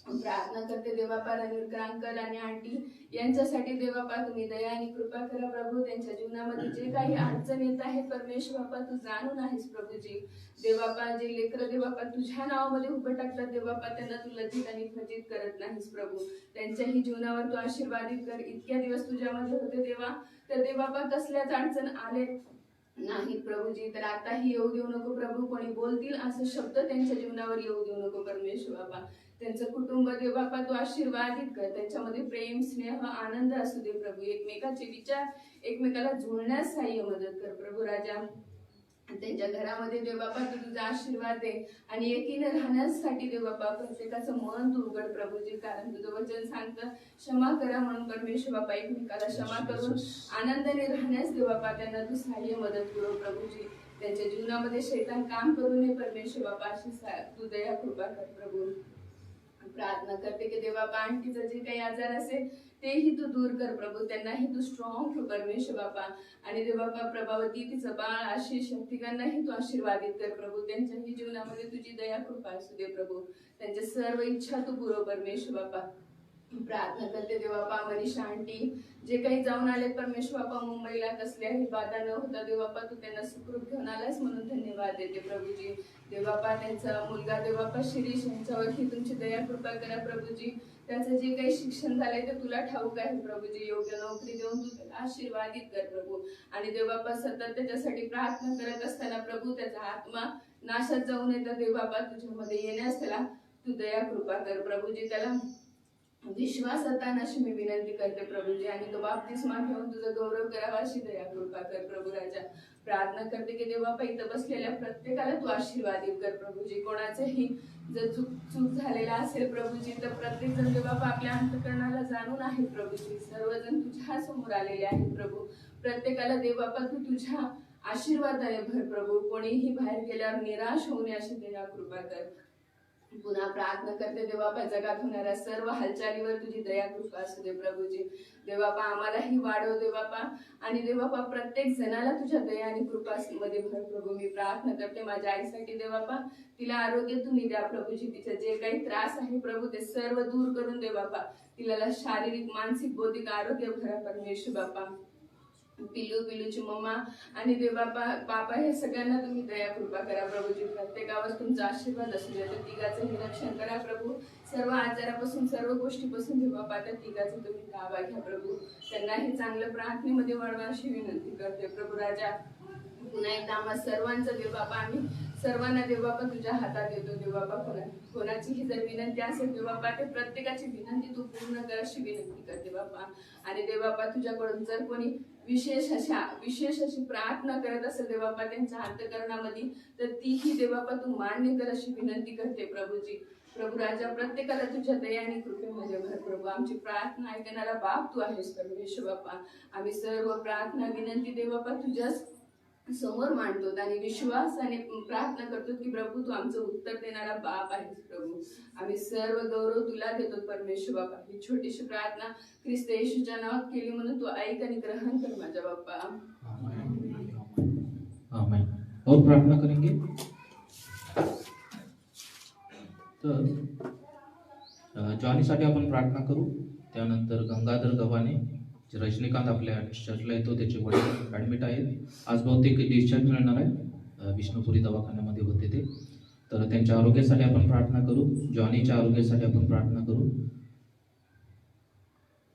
प्रार्थना करते देव बाप्पा, रणवीर अंकल आणि आंटी यांच्यासाठी देव बाप्पा तुम्ही दया आणि कृपा करा प्रभू। त्यांच्या जीवनामध्ये जे काही अडचण येत आहे परमेश्वर बाप्पा तू जाणून आहेस प्रभूजी। देव बाप्पा, जे लेकरं देव बाप्पा तुझ्या नावामध्ये उभं टाकतात देव बाप्पा, त्यांना तू लज्जित आणि फजित करत नाहीस प्रभू। त्यांच्याही जीवनावर तू आशीर्वादित कर। इतक्या दिवस तुझ्यामध्ये होते देवा, तर देव बाप्पा कसल्याच अडचण आले नाही प्रभूजी, तर आताही येऊ देऊ नको प्रभू। कोणी बोलतील असं शब्द त्यांच्या जीवनावर येऊ देऊ नको परमेश्वर बाप्पा। त्यांचं कुटुंब देव बाप्पा तू आशीर्वादित कर। त्यांच्यामध्ये प्रेम, स्नेह, आनंद असू दे प्रभू। एकमेकाचे विचार एकमेकाला जुळण्यास सहाय्य मदत कर प्रभू राजा। त्यांच्या घरामध्ये देव बाप्पा तू तुझा आशीर्वाद दे आणि एकीने राहण्यासाठी देव बाप्पा प्रत्येकाचं मन तू उघड प्रभूजी। कारण तुझं वचन सांगतं क्षमा करा म्हणून परमेश्वर बाप्पा, एकमेकाला क्षमा करून आनंदाने राहण्यास देव बाप्पा त्यांना तू सहाय्य मदत करू प्रभूजी। त्यांच्या जीवनामध्ये शैतान काम करू नये परमेश्वर बाप्पा, अशी तू दया कृपा कर प्रभू। प्रार्थना करते की देव बाप्पा, आंटीचं जे काही आजार असेल तेही तू दूर कर प्रभू। त्यांनाही तू स्ट्रॉंग ठेव परमेश्वर बाप्पा। आणि देव बाप्पा, प्रभावती, तिचं बाळ, आशिष, तिघांनाही तू आशीर्वादित कर प्रभू। त्यांच्याही जीवनामध्ये तुझी दया कृपा असू दे प्रभू। त्यांच्या सर्व इच्छा तू पुरव परमेश्वर बाप्पा। प्रार्थना करते देव बाप्पा, मनीषा आंटी जे काही जाऊन आले परमेश्वर बाप्पा मुंबईला, कसल्याही बाधा न होता देव बाप्पा तू त्यांना सुखरूप घेऊन आलास म्हणून धन्यवाद देते प्रभूजी। देव बाप्पा, त्यांचा मुलगा देव बाप्पा शिरीष यांच्यावरती तुमची दया कृपा करा प्रभूजी। त्याचं जे काही शिक्षण झालंय ते तुला ठाऊक आहे प्रभूजी। योग्य नोकरी देऊन तू त्याला आशीर्वादित कर प्रभू। आणि देव बाप्पा, सतत त्याच्यासाठी प्रार्थना करत असताना प्रभू त्याचा आत्मा नाशात जाऊ नये तर देव बाप्पा तुझ्यामध्ये येण्यास त्याला तू दया कृपा कर प्रभूजी। त्याला विश्वासात आण अशी मी विनंती करते प्रभूजी। आणि तो बाप्तिस्मा घेऊन तुझं गौरव करावा अशी दया कृपा कर प्रभू राजा। प्रार्थना करते की देव बाप्पा, इथं बसलेल्या प्रत्येकाला तू आशीर्वादित कर प्रभूजी। कोणाचंही जर चूक झालेला असेल प्रभूजी, तर प्रत्येक जण देव बाप्पा आपल्या अंतःकरणाला जाणून आहे प्रभूजी। सर्वजण तुझ्या समोर आलेले आहेत प्रभू। प्रत्येकाला देव बाप्पा तू तुझ्या आशीर्वादाने भर प्रभू। कोणीही बाहेर गेल्यावर निराश होऊ नये अशी दया कृपा कर। पुन्हा प्रार्थना करते देवबापा, जगात होणाऱ्या सर्व हालचालीवर तुझी दया कृपा असू दे प्रभूजी. देवबापा आम्हालाही वाढव देवबापा, आणि देवबापा प्रत्येक जणाला तुझ्या दया आणि कृपा मध्ये भर प्रभू. मी प्रार्थना करते माझ्या आईसाठी देवबापा, तिला आरोग्य तुम्ही द्या प्रभूजी. तिचे जे काही त्रास आहे प्रभू ते सर्व दूर करून दे बापा. तिला शारीरिक मानसिक बौद्धिक आरोग्य भरा परमेश्वर बापा. पिलूची मम्मा आणि देवबापा बापा हे सगळ्यांना तुम्ही दया कृपा करा प्रभूजी. प्रत्येकावर तुमचा आशीर्वाद असू द्या. त्या तिघाचंही रक्षण करा प्रभू. सर्व आजारापासून सर्व गोष्टीपासून देवबापा त्या तिघाचं तुम्ही ताबा घ्या प्रभू. त्यांनाही चांगलं प्रार्थनेमध्ये वाढवा अशी विनंती करते प्रभू राजा. पुन्हा एकदा आम्हा सर्वांचं देवबापा, आम्ही सर्वांना देवबापा तुझ्या हातात देतो देवबापा. कोणाचीही जर विनंती असेल देवबापा, ते प्रत्येकाची विनंती तू पूर्ण कर अशी विनंती करते बापा. आणि देवबापा तुझ्याकडून जर कोणी विशेष अशी प्रार्थना करत असेल देवबापा त्यांच्या अंतःकरणामध्ये, तर तीही देवबापा तू मान्य कर अशी विनंती करते प्रभूजी. प्रभू राजा प्रत्येकाला तुझ्या दया आणि कृपेमध्ये भर प्रभू. आमची प्रार्थना ऐकणारा बाप तू आहेस परमेश्वर बापा. आम्ही सर्व प्रार्थना विनंती देवबापा तुझ्याच समोर मांडतो आणि विश्वासाने प्रार्थना करतो की प्रभू तू आमचं उत्तर देणारा बाप आहेस प्रभू. आम्ही सर्व गौरव तुला देतो परमेश्वर बापा. ही छोटीशी प्रार्थना ख्रिस्त येशूच्या नावात केली म्हणून तू ऐक आणि ग्रहण कर माझ्या बाप्पा. आमेन. और प्रार्थना करेंगे. तर जॉनीसाठी आपण प्रार्थना करू. त्यानंतर गंगाधर गव्हाणे, रजनीकांत आपल्या चर्चला येतो, त्याचे वडील ॲडमिट आहेत. आज बहुतेक डिस्चार्ज मिळणार आहे. विष्णुपुरी दवाखान्यामध्ये होते ते. तर त्यांच्या आरोग्यासाठी आपण प्रार्थना करू. जॉनीच्या आरोग्यासाठी आपण प्रार्थना करू.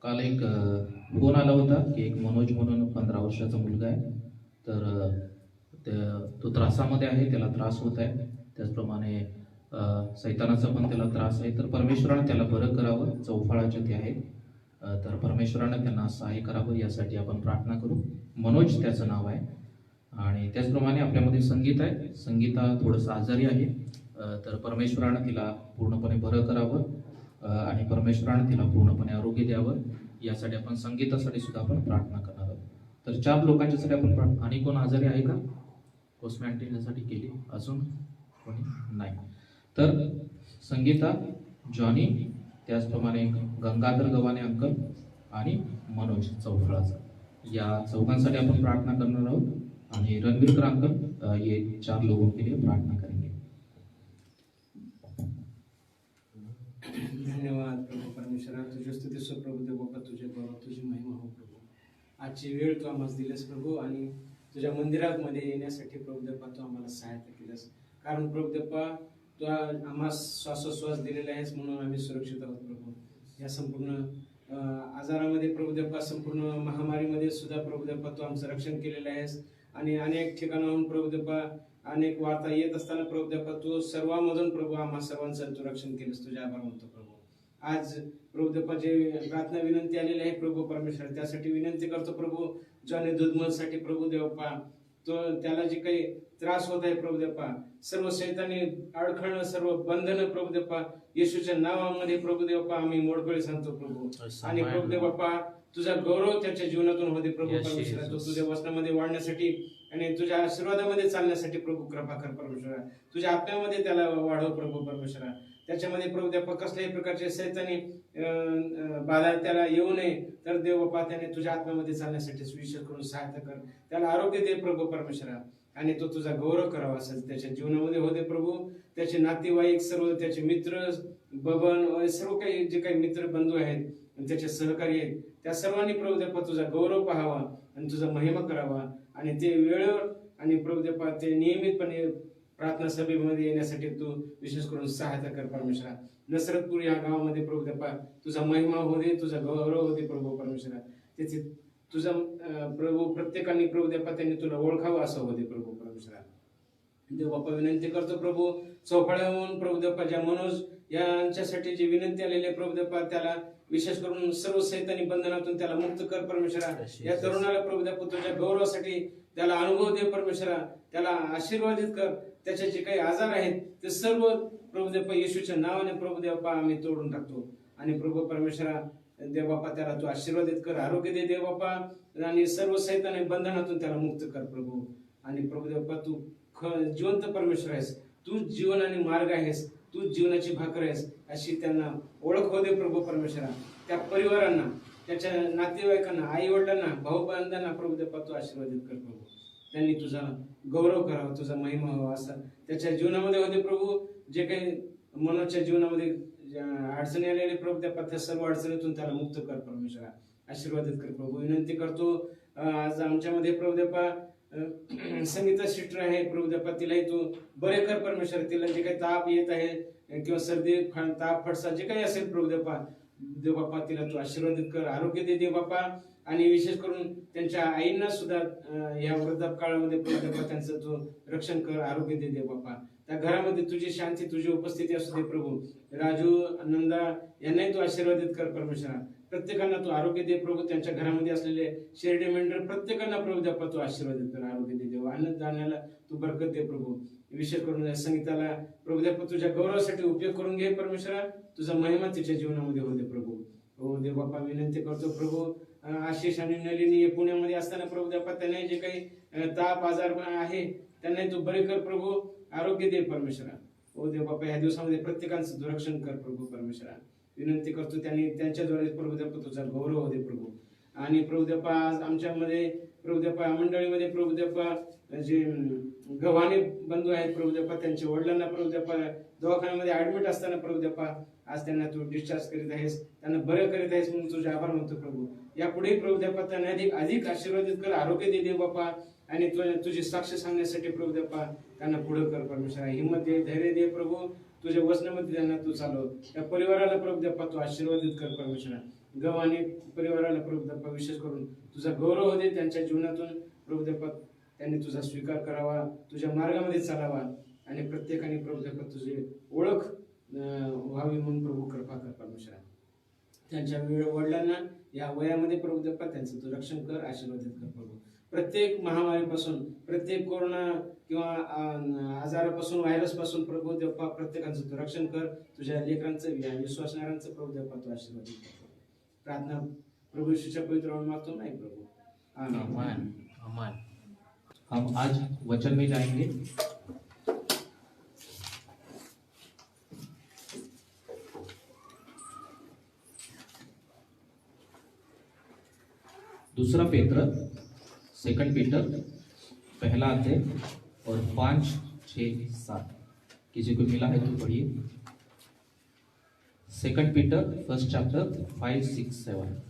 काल एक फोन आला होता की एक मनोज म्हणून 15 वर्षाचा मुलगा आहे, तर तो त्रासामध्ये आहे, त्याला त्रास होत आहे. त्याचप्रमाणे सैतानाचा पण त्याला त्रास आहे. तर परमेश्वरानं त्याला बरं करावं. चौफाळाचे ते आहेत, तर परमेश्वरानं त्यांना सहाय्य करावं यासाठी आपण प्रार्थना करू. मनोज त्याचं नाव आहे. आणि त्याचप्रमाणे आपल्यामध्ये संगीत आहे. संगीता थोडंसं आजारी आहे, तर परमेश्वरानं तिला पूर्णपणे बरं करावं आणि परमेश्वरानं तिला पूर्णपणे आरोग्य द्यावं यासाठी आपण संगीतासाठी सुद्धा आपण प्रार्थना करणार आहोत. तर 4 लोकांच्यासाठी आपण प्रार्थना. आणि कोण आजारी आहे का? पोस्टमॅन्टीसाठी केली, अजून कोणी नाही. तर संगीता, जॉनी, त्याचप्रमाणे गंगाधर गव्हाणे अंकल आणि मनोज चौफळाचा, या चौघांसाठी आपण प्रार्थना करणार आहोत. आणि रणवीरकर अंकल ये 4 लोगों के लिए प्रार्थना करेंगे. धन्यवाद प्रभू परमेश्वरा. तुझे स्तुती सो प्रभू देव बाप्पा, तुझे गौरव तुझी महिमा हो प्रभू. आजची वेळ तू आम्हाला दिलीस प्रभू, आणि तुझ्या मंदिरामध्ये येण्यासाठी प्रभू देप्पा तू आम्हाला सहायता केलीस. कारण प्रभू देप्पा तू आम्हाला श्वासोश्वास दिलेला आहेस म्हणून आम्ही सुरक्षित आहोत प्रभू. या संपूर्ण आजारामध्ये प्रभू देप्पा, संपूर्ण महामारीमध्ये सुद्धा प्रभू देप्पा तू आमचं रक्षण केलेलं आहेस. आणि अनेक ठिकाणाहून प्रभू देप्पा अनेक वार्ता येत असताना प्रभू देप्पा तू सर्वांमधून प्रभू आम्हा सर्वांचं तू रक्षण केलंस. तुझ्या आभार मानतो प्रभू. आज प्रभू देप्पा जे प्रार्थना विनंती आलेली आहे प्रभू परमेश्वर, त्यासाठी विनंती करतो प्रभू. जॉनी दुधमलसाठी प्रभू देप्पा, तो त्याला जे काही त्रास होत आहे प्रभू देप्पा, सर्व शैतानी अडखळणं, सर्व बंधनं प्रभू देप्पा येशूच्या नावामध्ये प्रभू देप्पा आम्ही मोडकळी सांगतो प्रभू. आणि प्रभू देव बाप्पा तुझा गौरव त्याच्या जीवनातून होते प्रभू परमेश्वरा. तो तुझ्या वचनामध्ये वाढण्यासाठी आणि तुझ्या आशीर्वादामध्ये चालण्यासाठी प्रभू कृपा कर परमेश्वरा. तुझ्या आत्म्यामध्ये त्याला वाढव प्रभू परमेश्वरा. त्याच्यामध्ये प्रभू देप्पा कसल्याही प्रकारचे शैतानी बाधा त्याला येऊ नये. तर देव बाप्पा त्याने तुझ्या आत्म्यामध्ये चालण्यासाठी विशेष करून सहायता कर. त्याला आरोग्य दे प्रभू परमेश्वरा, आणि तो तुझा गौरव करावा असेल त्याच्या जीवनामध्ये होते प्रभू. त्याचे नातेवाईक, सर्व त्याचे मित्र, बबन, सर्व काही जे काही मित्र बंधू आहेत, त्याचे सहकारी आहेत, त्या सर्वांनी प्रभू देप्पा तुझा गौरव पाहावा आणि तुझा महिमा करावा. आणि ते वेळेवर आणि प्रभू देप्पा ते नियमितपणे प्रार्थना सभेमध्ये येण्यासाठी तू विशेष करून सहायता कर परमेश्वरा. नसरतपूर या गावामध्ये प्रभू देप्पा तुझा महिमा होते, तुझा गौरव होते प्रभू परमेश्वरा. त्याचे तुझा प्रभू प्रत्येकाने प्रभू देप्पा त्यांनी तुला ओळखावं असं होते प्रभू परमेश्वरा. देव बाप्पा विनंती करतो प्रभू, चौफाळ्याहून प्रभू देप्पा ज्या मनोज यांच्यासाठी जी विनंती आलेली आहे प्रभू देप्पा, त्याला विशेष करून सर्व सैतानी बंधनातून त्याला मुक्त कर परमेश्वरा. या तरुणाला प्रभू देप्पा तुझ्या गौरवासाठी त्याला अनुभव दे परमेश्वरा. त्याला आशीर्वादित कर. त्याचे जे काही आजार आहेत ते सर्व प्रभू देप्पा येशूच्या नावाने प्रभू देप्पा आम्ही तोडून टाकतो. आणि प्रभू परमेश्वरा देव बाप्पा त्याला तू आशीर्वादित कर, आरोग्य दे देव बाप्पा, आणि सर्व सैतानी बंधनातून त्याला मुक्त कर प्रभू. आणि प्रभू देप्पा तू जिवंत परमेश्वर आहेस, तू जीवन आणि मार्ग आहेस, तू जीवनाची भाकर आहेस अशी त्यांना ओळख होऊ दे प्रभू परमेश्वरा. त्या परिवारांना, त्याच्या नातेवाईकांना, आई वडिलांना, भाऊ बंधांना प्रभू देवा तू आशीर्वादित कर प्रभू. त्यांनी तुझा गौरव करावा, तुझा महिमा व्हावा असं त्याच्या जीवनामध्ये होते प्रभू. जे काही मनोच्या जीवनामध्ये अडचणी आलेले प्रभू देवा त्या सर्व अडचणीतून त्याला मुक्त कर परमेश्वरा, आशीर्वादित कर प्रभू. विनंती करतो आज आमच्यामध्ये प्रभू देवा संगीता सिस्टर आहे प्रभू देवा, तिलाही तू बरे कर परमेश्वर. तिला जे काही ताप येत आहे किंवा सर्दी ताप फडसा जे काही असेल प्रभू देवा, देव बाप्पा तिला तू आशीर्वादित कर, आरोग्य दे देव बाप्पा. आणि विशेष करून त्यांच्या आईंना सुद्धा या वृद्धापकाळामध्ये प्रभू देवा त्यांचं तू रक्षण कर, आरोग्य दे देव बाप्पा. त्या घरामध्ये तुझी शांती, तुझी उपस्थिती असू दे प्रभू. राजू, नंदा यांनाही तू आशीर्वादित कर परमेश्वरा. प्रत्येकांना तू आरोग्य दे प्रभू. त्यांच्या घरामध्ये असलेले शेरडी मेंढर प्रत्येकांना प्रभू देवा तू आशीर्वादित कर, आरोग्य दे देव. अन्न धान्याला तू बरकत दे प्रभू. विशेष करून संगीताला प्रभू देवा तुझ्या गौरवासाठी उपयोग करून घे परमेश्वरा. तुझा महिमा तिच्या जीवनामध्ये होते प्रभू. हो देव बाप्पा विनंती करतो प्रभू. आशिष आणि नलिनी पुण्यामध्ये असताना प्रभू देवा त्यांना जे काही ताप आजार आहे त्यांना तू बरे कर प्रभू, आरोग्य दे परमेश्वरा. हो देव बाप्पा या दिवसामध्ये प्रत्येकांचं दुरक्षण कर प्रभू परमेश्वरा. विनंती करतो त्यांनी त्यांच्याद्वारे प्रभू देवा तुझा गौरव होते प्रभू. आणि प्रभू देवा आज आमच्यामध्ये प्रभू देवा मंडळीमध्ये प्रभू देवा जे गव्हाणे बंधू आहेत प्रभू देवा, त्यांच्या वडिलांना प्रभू देवा दवाखान्यामध्ये ऍडमिट असताना प्रभू देवा आज त्यांना तू डिस्चार्ज करीत आहेस, त्यांना बरं करीत आहेस म्हणून तुझे आभार मानतो प्रभू. यापुढे प्रभू देवा त्यांना अधिक आशीर्वादित कर, आरोग्य दे देव बाप्पा. आणि तुझी साक्ष सांगण्यासाठी प्रभू देवा त्यांना पुढे कर परमेश्वरा. हिंमत दे, धैर्य दे प्रभू. तुझ्या वचनामध्ये त्यांना तू चालव. त्या परिवाराला प्रभू देवा तू आशीर्वादित कर परमेश्वरा. गव्हाणे परिवाराला प्रभू देवा विशेष करून तुझा गौरव होते. त्यांच्या जीवनातून प्रभू देवा त्यांनी तुझा स्वीकार करावा, तुझ्या मार्गामध्ये चालावा आणि प्रत्येकाने प्रभू देवा तुझी ओळख व्हावी म्हणून प्रभू कृपा कर परमेश्वरा. त्यांच्या वडिलांना या वयामध्ये प्रभू देवा त्यांचं तू रक्षण कर, आशीर्वादित कर प्रभू. प्रत्येक महामारीपासून, प्रत्येक कोरोना किंवा आजारापासून, व्हायरसपासून प्रभू देवा प्रत्येकाचं तू रक्षण कर. तुझ्या लेकरांचं, विश्वासणाऱ्यांचं प्रभू देवा तू आशीर्वादित कर. प्रार्थना प्रभु यीशुच्या पवित्र नाम में मांगता हूं, नहीं प्रभु, आमीन। आमीन। हम आज वचन में जाएंगे। दूसरा पेत्र, सेकंड पीटर, पहला अध्याय और 5, 6, 7। किसी को मिला है तो पढ़िए। Second Peter first chapter 5, 6, 7।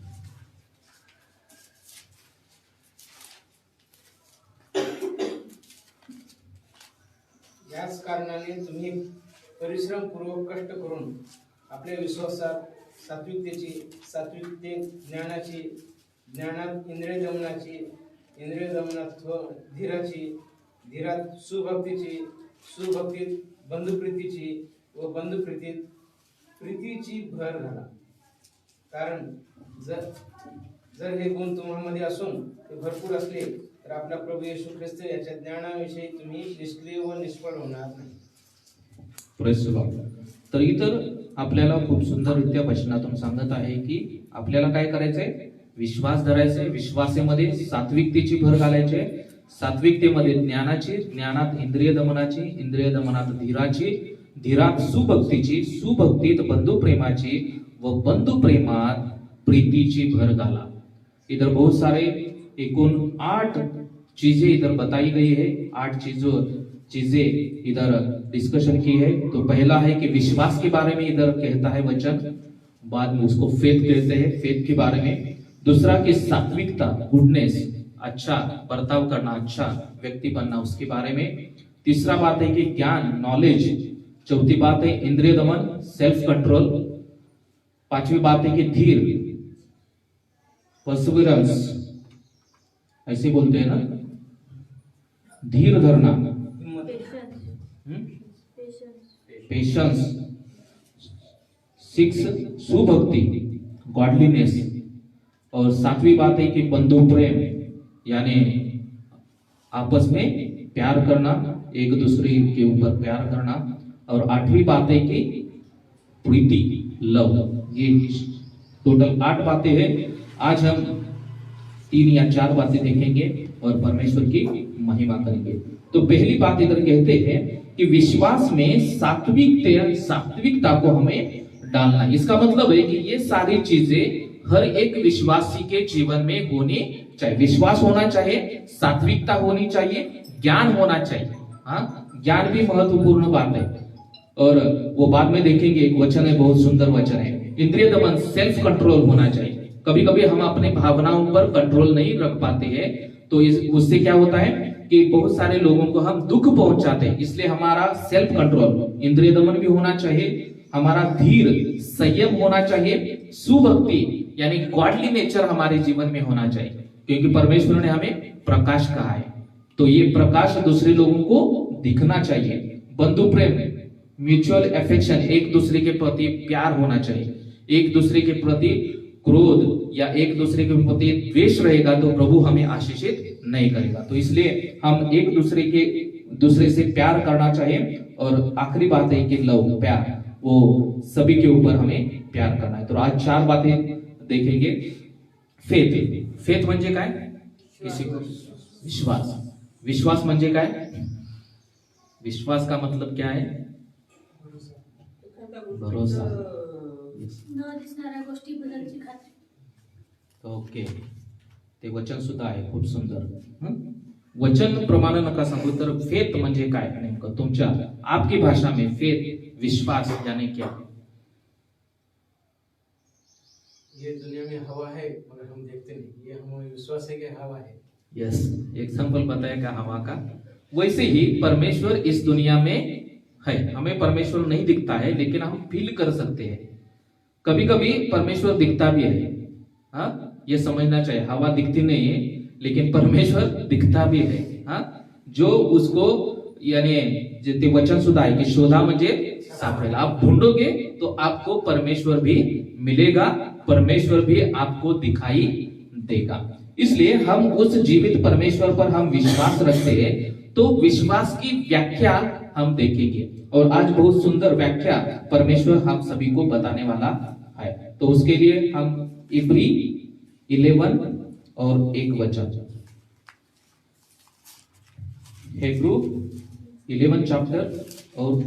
याच कारणाने तुम्ही परिश्रमपूर्वक कष्ट करून आपल्या विश्वासात सात्विकते, ज्ञानाची, ज्ञानात इंद्रिय दमनाची, इंद्रिय दमनात धीराची, धीरात सुभक्तीची, सुभक्तीत बंधुप्रीतीची व बंधुप्रीतीत प्रीतीची भर घाला। कारण जर हे गुण तुम्हामध्ये असून ते भरपूर असले तर आपला प्रभू येशू ख्रिस्त याच्या ज्ञानाविषयी तुम्ही निष्क्रिय व निष्फळ होणार नाही। Praise Lord. तर इतर आपल्याला खूप सुंदररित्या वचनातून सांगत आहे की आपल्याला काय करायचंय, विश्वास धरायचे, विश्वासामध्ये सात्विकतेची भर घालायची, सात्विकतेमध्ये ज्ञानाची, ज्ञानात इंद्रिय दमनाची, इंद्रिय दमनात धीराची, धीरात सुभक्तीची, सुभक्तीत बंधुप्रेमाची व बंधुप्रेमात प्रीतीची भर घाला। इधर बहुत सारे एकूण 8 चीजें इधर बताई गई है, 8 चीजें इधर डिस्कशन की है। तो पहला है कि विश्वास के बारे में इधर कहता है वचन, बाद में उसको फेथ कहते हैं, फेथ के बारे में। दूसरा कि सात्विकता, गुडनेस, अच्छा बर्ताव करना, अच्छा व्यक्ति बनना, उसके बारे में। तीसरा बात है कि ज्ञान, नॉलेज। चौथी बात है इंद्रिय दमन, सेल्फ कंट्रोल। पांचवी बात है कि धीर, परसिवरेंस, ऐसे बोलते हैं ना, धीर धरना, पेशेंस। 6 सुभक्ति, गॉडलीनेस। और 7वीं बात है कि बंधु प्रेम, यानी आपस में प्यार करना, एक दूसरे के ऊपर प्यार करना। और 8वीं बात है कि प्रीति, लव। ये टोटल 8 बातें हैं। आज हम 3 या 4 बातें देखेंगे और परमेश्वर की महिमा करेंगे। तो पहली बात इधर कहते हैं कि विश्वास में सात्विकता को हमें डालना है। इसका मतलब है कि ये सारी चीजें हर एक विश्वासी के जीवन में होनी चाहिए। विश्वास होना चाहिए, सात्विकता होनी चाहिए, ज्ञान होना चाहिए। हाँ, ज्ञान भी महत्वपूर्ण बात है और वो बाद में देखेंगे। एक वचन है, बहुत सुंदर वचन है, इंद्रिय दमन, सेल्फ कंट्रोल होना चाहिए। कभी कभी हम अपने भावनाओं पर कंट्रोल नहीं रख पाते हैं, तो उससे क्या होता है कि बहुत सारे लोगों को हम दुख पहुंचाते हैं। इसलिए हमारा सेल्फ कंट्रोल, इंद्रिय दमन भी होना चाहिए, हमारा धीर, संयम होना चाहिए, सुभक्ति यानी गॉडली नेचर हमारे जीवन में होना चाहिए, क्योंकि परमेश्वर ने हमें प्रकाश कहा है। तो ये प्रकाश दूसरे लोगों को दिखना चाहिए। बंधु प्रेम, म्यूचुअल अफेक्शन, एक दूसरे के प्रति प्यार होना चाहिए। एक दूसरे के प्रति क्रोध या एक दूसरे के प्रति द्वेष रहेगा तो प्रभु हमें आशीषित नहीं करेगा। तो इसलिए हम एक दूसरे से प्यार करना चाहिए। और आखिरी बात है कि लव, प्यार, वो सभी के ऊपर हमें प्यार करना है। तो आज 4 बातें देखेंगे। फेथ म्हणजे काय? किसी को विश्वास। विश्वास म्हणजे काय? विश्वास का मतलब क्या है? भरोसा। न दिसणाऱ्या गोष्टीबद्दलची खात्री. ओके, ते वचन सुद्धा आहे खूप सुंदर. वचन प्रमाणे नका सांगू, तर फेथ म्हणजे काय नेमकं तुमच्या आपकी भाषा में? फेथ, विश्वास यानी क्या? ये दुनिया में हवा है मगर हम देखते नहीं, ये हमें विश्वास है कि हवा है। यस, एग्जाम्पल बताएगा हवा का। वैसे ही परमेश्वर इस दुनिया में है, हमें परमेश्वर नहीं दिखता है लेकिन हम फील कर सकते हैं। कभी कभी परमेश्वर दिखता भी है। हाँ, ये समझना चाहिए, हवा दिखती नहीं है लेकिन परमेश्वर दिखता भी है। हाँ, जो उसको यानी ते वचन सुद्धा आहे की शोधा म्हणजे सापडेल। आप ढूंढोगे तो आपको परमेश्वर भी मिलेगा, परमेश्वर भी आपको दिखाई देगा। इसलिए हम उस जीवित परमेश्वर पर हम विश्वास रखते हैं। तो विश्वास की व्याख्या हम देखेंगे और आज बहुत सुंदर व्याख्या परमेश्वर हम सभी को बताने वाला है। तो उसके लिए हम इब्री 11 और 1 वचन, हिब्रू 11 चैप्टर और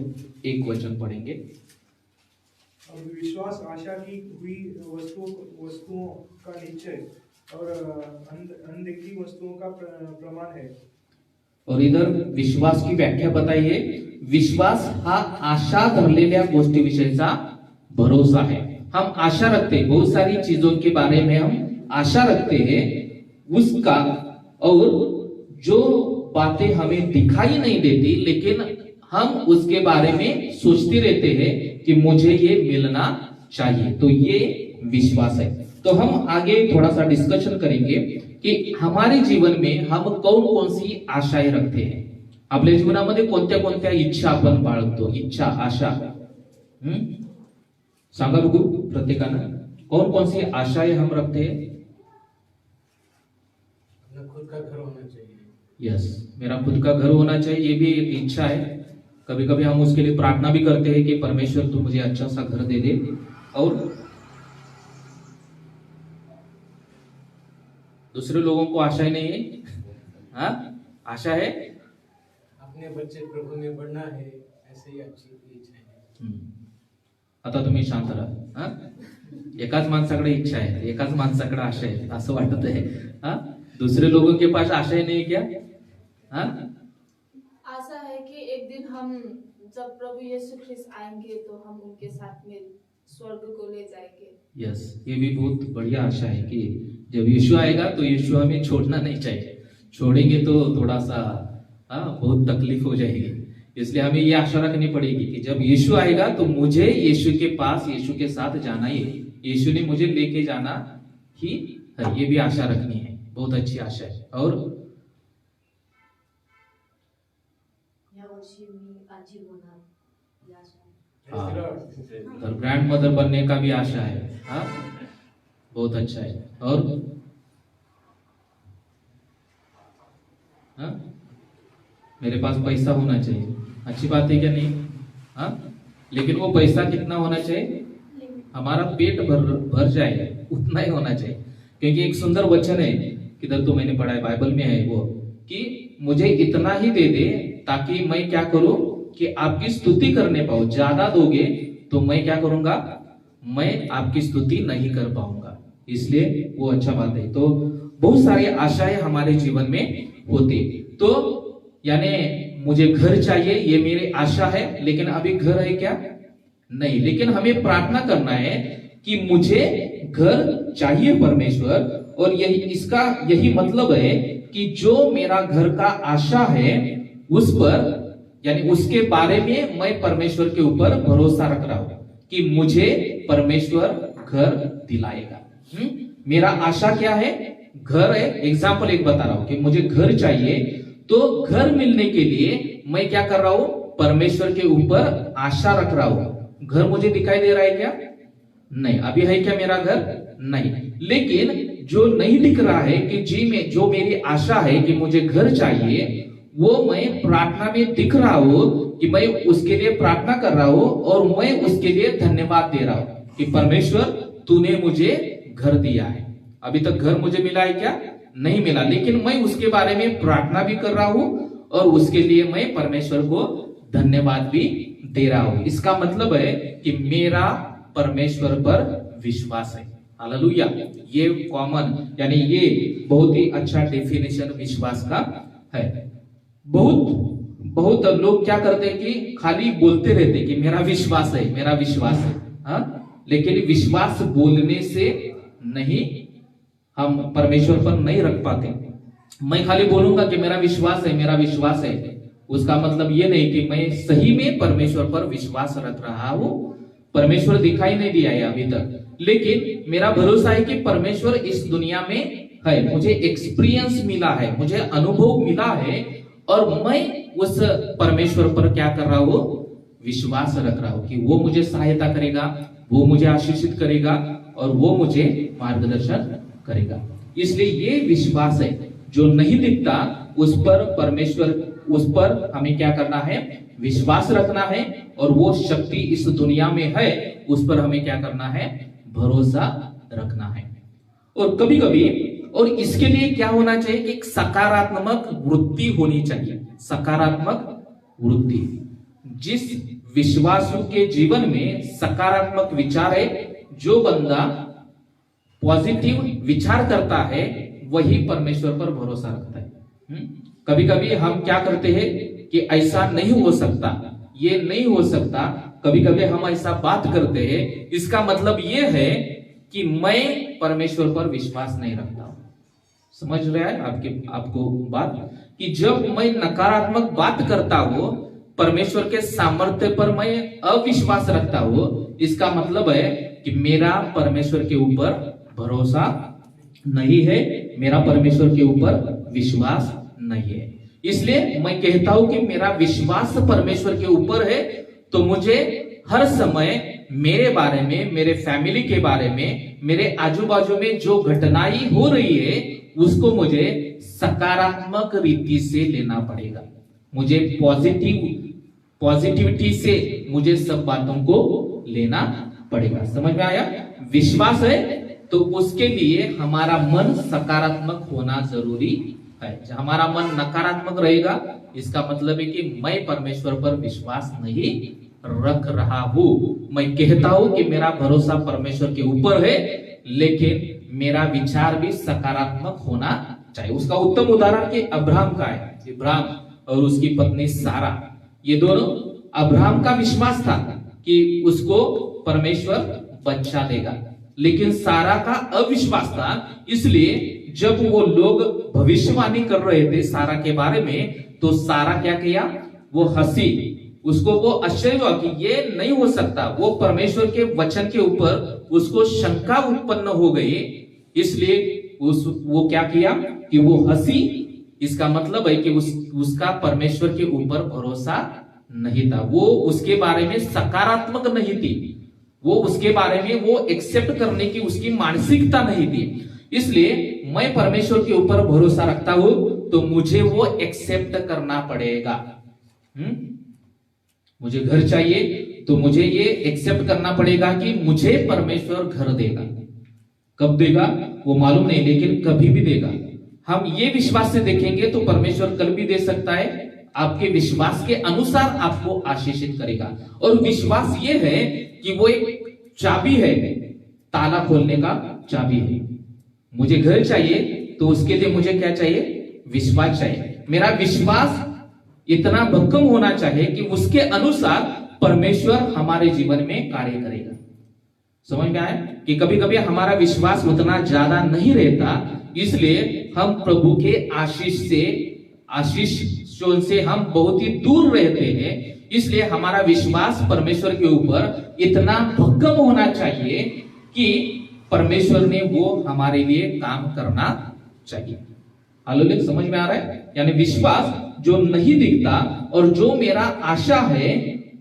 1 वचन पढ़ेंगे। विश्वास आशा की हुई वस्तुओं का निश्चय और अनदेखी वस्तुओं का प्रमाण है। और इधर विश्वास की व्याख्या बताइए। विश्वास हा आशा धरलेल्या गोष्टीविषयीचा भरोसा है। हम आशा रखते हैं, बहुत सारी चीजों के बारे में हम आशा रखते हैं उसका, और जो बातें हमें दिखाई नहीं देती लेकिन हम उसके बारे में सोचते रहते हैं कि मुझे ये मिलना चाहिए, तो ये विश्वास है। तो हम आगे थोड़ा सा डिस्कशन करेंगे कि हमारे जीवन में हम कौन कौन सी आशाएं रखते हैं। आपल्या जीवनामध्ये कोणत्या कोणत्या इच्छा आपण बाळगतो? इच्छा, आशा, सांगा बघू प्रत्येकानं, कौन कौन सी आशाएं हम रखते हैं? अपना खुद का घर होना चाहिए। यस, मेरा खुद का घर होना चाहिए, ये भी एक इच्छा है। कभी कभी हम उसके लिए प्रार्थना भी करते हैं कि परमेश्वर तू मुझे अच्छा सा घर दे दे। और दूसरे लोगों को आशा ही नहीं है। हाँ, आशा है अपने बच्चे प्रभु में बढ़ना है, ऐसे ही अच्छी इच्छा है। आता तुम्ही शांत राहा। हाँ, एकाच माणसाकडे इच्छा आहे, एकाच माणसाकडे आशा आहे असं वाटत आहे। हाँ, दूसरे लोगों के पास आशा ही नहीं क्या? हाँ, आशा है कि एक दिन हम जब प्रभु यीशु ख्रिस्त आएंगे तो हम उनके साथ में स्वर्ग को ले जाएंगे। यस, ये भी बहुत बढ़िया आशा है कि जब यीशु आएगा तो यीशु हमें छोड़ना नहीं चाहिए। छोड़ेंगे तो थोड़ा सा बहुत तकलीफ हो जाएगी। इसलिए हमें ये आशा रखनी पड़ेगी कि जब यीशु आएगा तो मुझे यीशु के पास, यीशु के साथ जाना ही है, यीशु ने मुझे लेके जाना ही है। ये भी आशा रखनी है, बहुत अच्छी आशा है। और यावर्षी मी आजी होणार ही आशा आहे। और ग्रैंड मदर बनने का भी आशा है। हाँ, बहुत अच्छा है। और हाँ, मेरे पास पैसा होना चाहिए, अच्छी बात है क्या नहीं? हाँ, लेकिन वो पैसा कितना होना चाहिए? हमारा पेट भर जाए उतना ही होना चाहिए। क्योंकि एक सुंदर वचन है, किधर तो मैंने पढ़ा है, बाइबल में है वो, कि मुझे इतना ही दे दे ताकि मैं क्या करूं? कि आपकी स्तुति करने पाऊं। ज्यादा दोगे तो मैं क्या करूंगा, मैं आपकी स्तुति नहीं कर पाऊंगा, इसलिए वो अच्छा बात है। तो बहुत सारी आशाएं हमारे जीवन में होती, तो यानी मुझे घर चाहिए, ये मेरी आशा है, लेकिन अभी घर है क्या, नहीं। लेकिन हमें प्रार्थना करना है कि मुझे घर चाहिए परमेश्वर, और यही मतलब है कि जो मेरा घर का आशा है उस पर, यानी उसके बारे में मैं परमेश्वर के ऊपर भरोसा रख रहा हूं कि मुझे परमेश्वर घर दिलाएगा। मेरा आशा क्या है, घर है। एग्जाम्पल एक बता रहा हूं कि मुझे घर चाहिए, तो घर मिलने के लिए मैं क्या कर रहा हूं, परमेश्वर के ऊपर आशा रख रहा हूं। घर मुझे दिखाई दे रहा है क्या, नहीं। अभी है क्या मेरा घर, नहीं। लेकिन जो नहीं दिख रहा है कि जी में जो मेरी आशा है कि मुझे घर चाहिए, वो मैं प्रार्थना में दिख रहा हूं कि मैं उसके लिए प्रार्थना कर रहा हूं, और मैं उसके लिए धन्यवाद दे रहा हूं कि परमेश्वर तूने मुझे घर दिया है। अभी तक घर मुझे मिला है क्या, नहीं मिला, लेकिन मैं उसके बारे में प्रार्थना भी कर रहा हूं और उसके लिए मैं परमेश्वर को धन्यवाद भी दे रहा हूं। इसका मतलब है कि मेरा परमेश्वर पर विश्वास है। हालेलुया। ये कॉमन, यानी ये बहुत ही अच्छा डेफिनेशन विश्वास का है। बहुत लोग क्या करते हैं कि खाली बोलते रहते कि मेरा विश्वास है, मेरा विश्वास है, हाँ? लेकिन विश्वास बोलने से नहीं, हम परमेश्वर पर नहीं रख पाते। मैं खाली बोलूंगा कि मेरा विश्वास है, मेरा विश्वास है, उसका मतलब ये नहीं कि मैं सही में परमेश्वर पर विश्वास रख रहा हूं। परमेश्वर दिखाई नहीं दिया है अभी तक, लेकिन मेरा भरोसा है कि परमेश्वर इस दुनिया में है। मुझे एक्सपीरियंस मिला है, मुझे अनुभव मिला है, और मैं उस परमेश्वर पर क्या कर रहा हूं, विश्वास रख रहा हूं कि वो मुझे सहायता करेगा, वो मुझे आशीषित करेगा, और वो मुझे मार्गदर्शन करेगा। इसलिए ये विश्वास है जो नहीं दिखता, उस पर परमेश्वर, उस पर हमें क्या करना है, विश्वास रखना है, और वो शक्ति इस दुनिया में है, उस पर हमें क्या करना है, भरोसा रखना है। और कभी कभी, और इसके लिए क्या होना चाहिए कि एक सकारात्मक वृत्ति होनी चाहिए। सकारात्मक वृत्ति, जिस विश्वासु के जीवन में सकारात्मक विचार है, जो बंदा पॉजिटिव विचार करता है, वही परमेश्वर पर भरोसा रखता है। कभी कभी हम क्या करते हैं कि ऐसा नहीं हो सकता, ये नहीं हो सकता, कभी कभी हम ऐसा बात करते हैं, इसका मतलब ये है कि मैं परमेश्वर पर विश्वास नहीं रखता। समझ रहा है आपको बात, कि जब मैं नकारात्मक बात करता हूं, परमेश्वर के सामर्थ्य पर मैं अविश्वास रखता हूं, इसका मतलब है कि मेरा परमेश्वर के ऊपर भरोसा नहीं है, मेरा परमेश्वर के ऊपर विश्वास नहीं है। इसलिए मैं कहता हूं कि मेरा विश्वास परमेश्वर के ऊपर है, तो मुझे हर समय मेरे बारे में, मेरे फैमिली के बारे में, मेरे आजू बाजू में जो घटनाएं हो रही है, उसको मुझे सकारात्मक रीति से लेना पड़ेगा। मुझे पॉजिटिविटी से मुझे सब बातों को लेना पड़ेगा। समझ में आया? विश्वास है तो उसके लिए हमारा मन सकारात्मक होना जरूरी है। हमारा मन नकारात्मक रहेगा, इसका मतलब है कि मैं परमेश्वर पर विश्वास नहीं रख रहा हूं। मैं कहता हूं कि मेरा भरोसा परमेश्वर के ऊपर है, लेकिन मेरा विचार भी सकारात्मक होना चाहिए। उसका उत्तम उदाहरण कि अब्राहम का है। अब्राहम और उसकी पत्नी सारा, ये दोनों, अब्राहम का विश्वास था कि उसको परमेश्वर बच्चा देगा, लेकिन सारा का अविश्वास था। इसलिए जब वो लोग भविष्यवाणी कर रहे थे सारा के बारे में, तो सारा क्या किया, वो हंसी। उसको वो आश्चर्य हुआ कि ये नहीं हो सकता। वो परमेश्वर के वचन के ऊपर उसको शंका उत्पन्न हो गई, इसलिए वो क्या किया कि वो हंसी। इसका मतलब है कि उसका परमेश्वर के ऊपर भरोसा नहीं था, वो उसके बारे में सकारात्मक नहीं थी, वो उसके बारे में वो एक्सेप्ट करने की उसकी मानसिकता नहीं थी। इसलिए मैं परमेश्वर के ऊपर भरोसा रखता हूं, तो मुझे वो एक्सेप्ट करना पड़ेगा। मुझे घर चाहिए तो मुझे ये एक्सेप्ट करना पड़ेगा कि मुझे परमेश्वर घर देगा। कब देगा वो मालूम नहीं, लेकिन कभी भी देगा। हम ये विश्वास से देखेंगे तो परमेश्वर कल भी दे सकता है, आपके विश्वास के अनुसार आपको आशीषित करेगा। और विश्वास ये है कि वो एक चाबी है, ताला खोलने का चाबी है। मुझे घर चाहिए तो उसके लिए मुझे क्या चाहिए? विश्वास चाहिए। मेरा विश्वास इतना भक्कम होना चाहिए कि उसके अनुसार परमेश्वर हमारे जीवन में कार्य करेगा। समझ में आया कि कभी कभी हमारा विश्वास उतना ज्यादा नहीं रहता, इसलिए हम प्रभु के आशीषों से हम बहुत ही दूर रहते हैं। इसलिए हमारा विश्वास परमेश्वर के ऊपर इतना भक्कम होना चाहिए कि परमेश्वर ने वो हमारे लिए काम करना चाहिए। हालेलुया, समझ में आ रहा है? यानी विश्वास जो नहीं दिखता और जो मेरा आशा है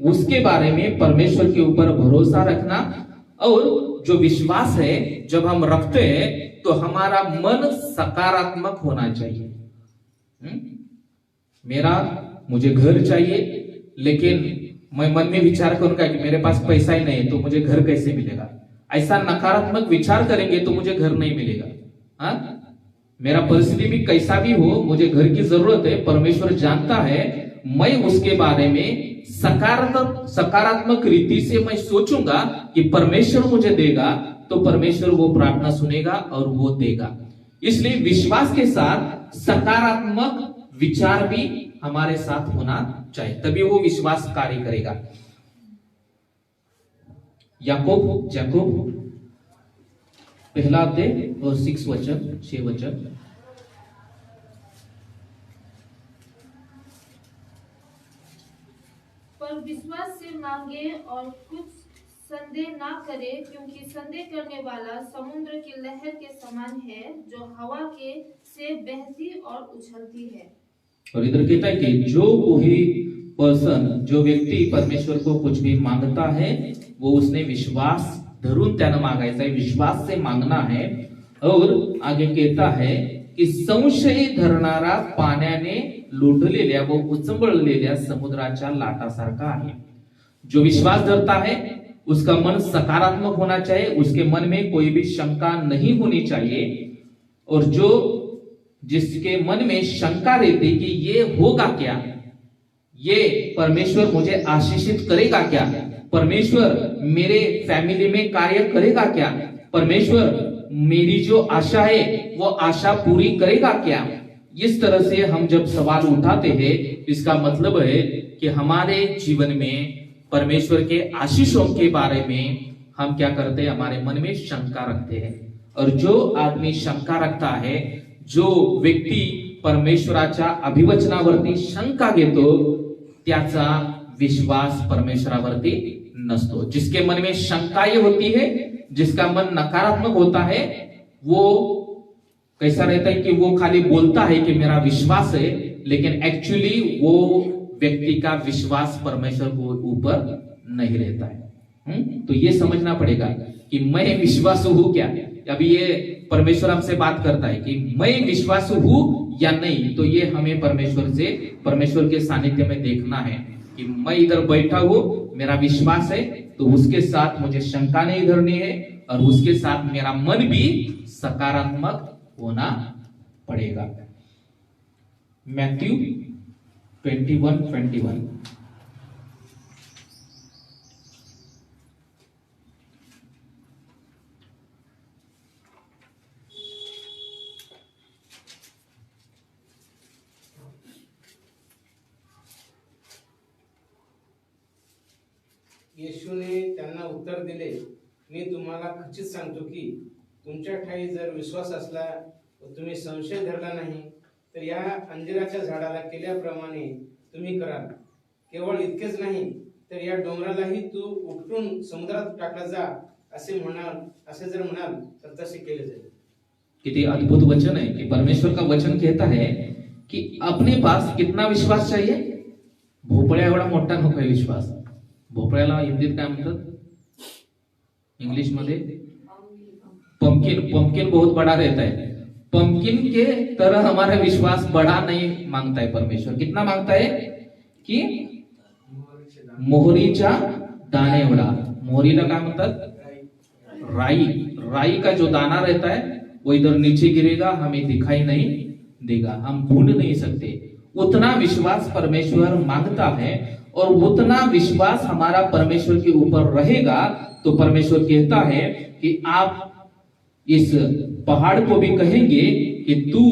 उसके बारे में परमेश्वर के ऊपर भरोसा रखना। और जो विश्वास है जब हम रखते हैं तो हमारा मन सकारात्मक होना चाहिए। मुझे घर चाहिए, लेकिन मैं मन में विचार करूंगा कि मेरे पास पैसा ही नहीं तो मुझे घर कैसे मिलेगा। ऐसा नकारात्मक विचार करेंगे तो मुझे घर नहीं मिलेगा। हाँ, मेरा परिस्थिति भी कैसा भी हो, मुझे घर की जरूरत है। परमेश्वर जानता है, मैं उसके बारे में सकारात्मक रीति से मैं सोचूंगा कि परमेश्वर मुझे देगा, तो परमेश्वर वो प्रार्थना सुनेगा और वो देगा। इसलिए विश्वास के साथ सकारात्मक विचार भी हमारे साथ होना चाहिए, तभी वो विश्वास कार्य करेगा। याकूब पहला अध्याय और 6 वचन। पर विश्वास से मांगे और कुछ संदेह ना करे, क्योंकि संदेह करने वाला समुद्र की लहर के समान है, जो हवा के से बहती और उछलती है। और इधर कहता है कि जो व्यक्ती परमेश्वर को कुछ भी मांगता है वो उसने विश्वास धरून त्यानं मागायचा है, विश्वास से मांगना है। और आगे कहता है की संशय धरणारा पाण्याने लोटलेल्या व उचंबळलेल्या समुद्राच्या लाटासारखा आहे। जो विश्वास धरता है उसका मन सकारात्मक होना चाहिए, उसके मन में कोई भी शंका नहीं होनी चाहिए। और जिसके मन में शंका रहती कि ये होगा क्या, ये परमेश्वर मुझे आशीषित करेगा क्या, परमेश्वर मेरे फैमिली में कार्य करेगा क्या, परमेश्वर मेरी जो आशा है वो आशा पूरी करेगा क्या, इस तरह से हम जब सवाल उठाते हैं इसका मतलब है कि हमारे जीवन में परमेश्वर के आशीषों के बारे में हम क्या करते हैं, हमारे मन में शंका रखते हैं। और जो आदमी शंका रखता है, जो व्यक्ती परमेश्वराच्या अभिवचनावरती शंका घेतो, त्याचा विश्वास परमेश्वरावरती नसतो। जिसके मन में शंकाएं होती है, जिसका मन नकारात्मक होता है, वो कैसा रहता है कि वो खाली बोलता है कि मेरा विश्वास है, लेकिन एक्चुअली वो व्यक्ति का विश्वास परमेश्वर के ऊपर नहीं रहता है। तो ये समझना पड़ेगा कि मैं विश्वासु हूं क्या। अभी ये परमेश्वर हमसे बात करता है कि मैं विश्वासु हूं या नहीं, तो ये हमें परमेश्वर के सानिध्य में देखना है कि मैं इधर बैठा हूं, मेरा विश्वास है, तो उसके साथ मुझे शंका नहीं धरनी है और उसके साथ मेरा मन भी सकारात्मक होना पड़ेगा। मैथ्यू 21:21। येशूने त्यांना उत्तर दिले, मी तुम्हाला खचित सांगतो की तुमच्या ठाई जर विश्वास असला व तुम्ही संशय धरला नाही, तर या अंजिराच्या झाडाला केल्याप्रमाणे तुम्ही कराल। केवळ इतकेच नाही, तर या डोंगरालाही तू उपटून समुद्रात टाकला जा असे जर म्हणाल तर तसे केले जाईल। कितनी अद्भुत वचन है कि परमेश्वर का वचन कहता है कि अपने पास कितना विश्वास चाहिए। भोपळ्या एवढा मोठा नको आहे विश्वास। भोपळ्याला हिंदीत काय म्हणतात, इंग्लिश मध्ये पंपकिन बहुत बड़ा रहता है। पंपकिन के तरह हमारा विश्वास बड़ा नहीं मांगता है परमेश्वर। कितना मांगता है कि मोहरीच्या दाणे एवढा। मोहरीला काय म्हणतात, राई का जो दाना रहता है वो इधर नीचे गिरेगा, हमें दिखाई नहीं देगा, हम ढूंढ नहीं सकते। उतना विश्वास परमेश्वर मांगता है और उतना विश्वास हमारा परमेश्वर के ऊपर रहेगा तो परमेश्वर कहता है कि आप इस पहाड़ को भी कहेंगे कि तू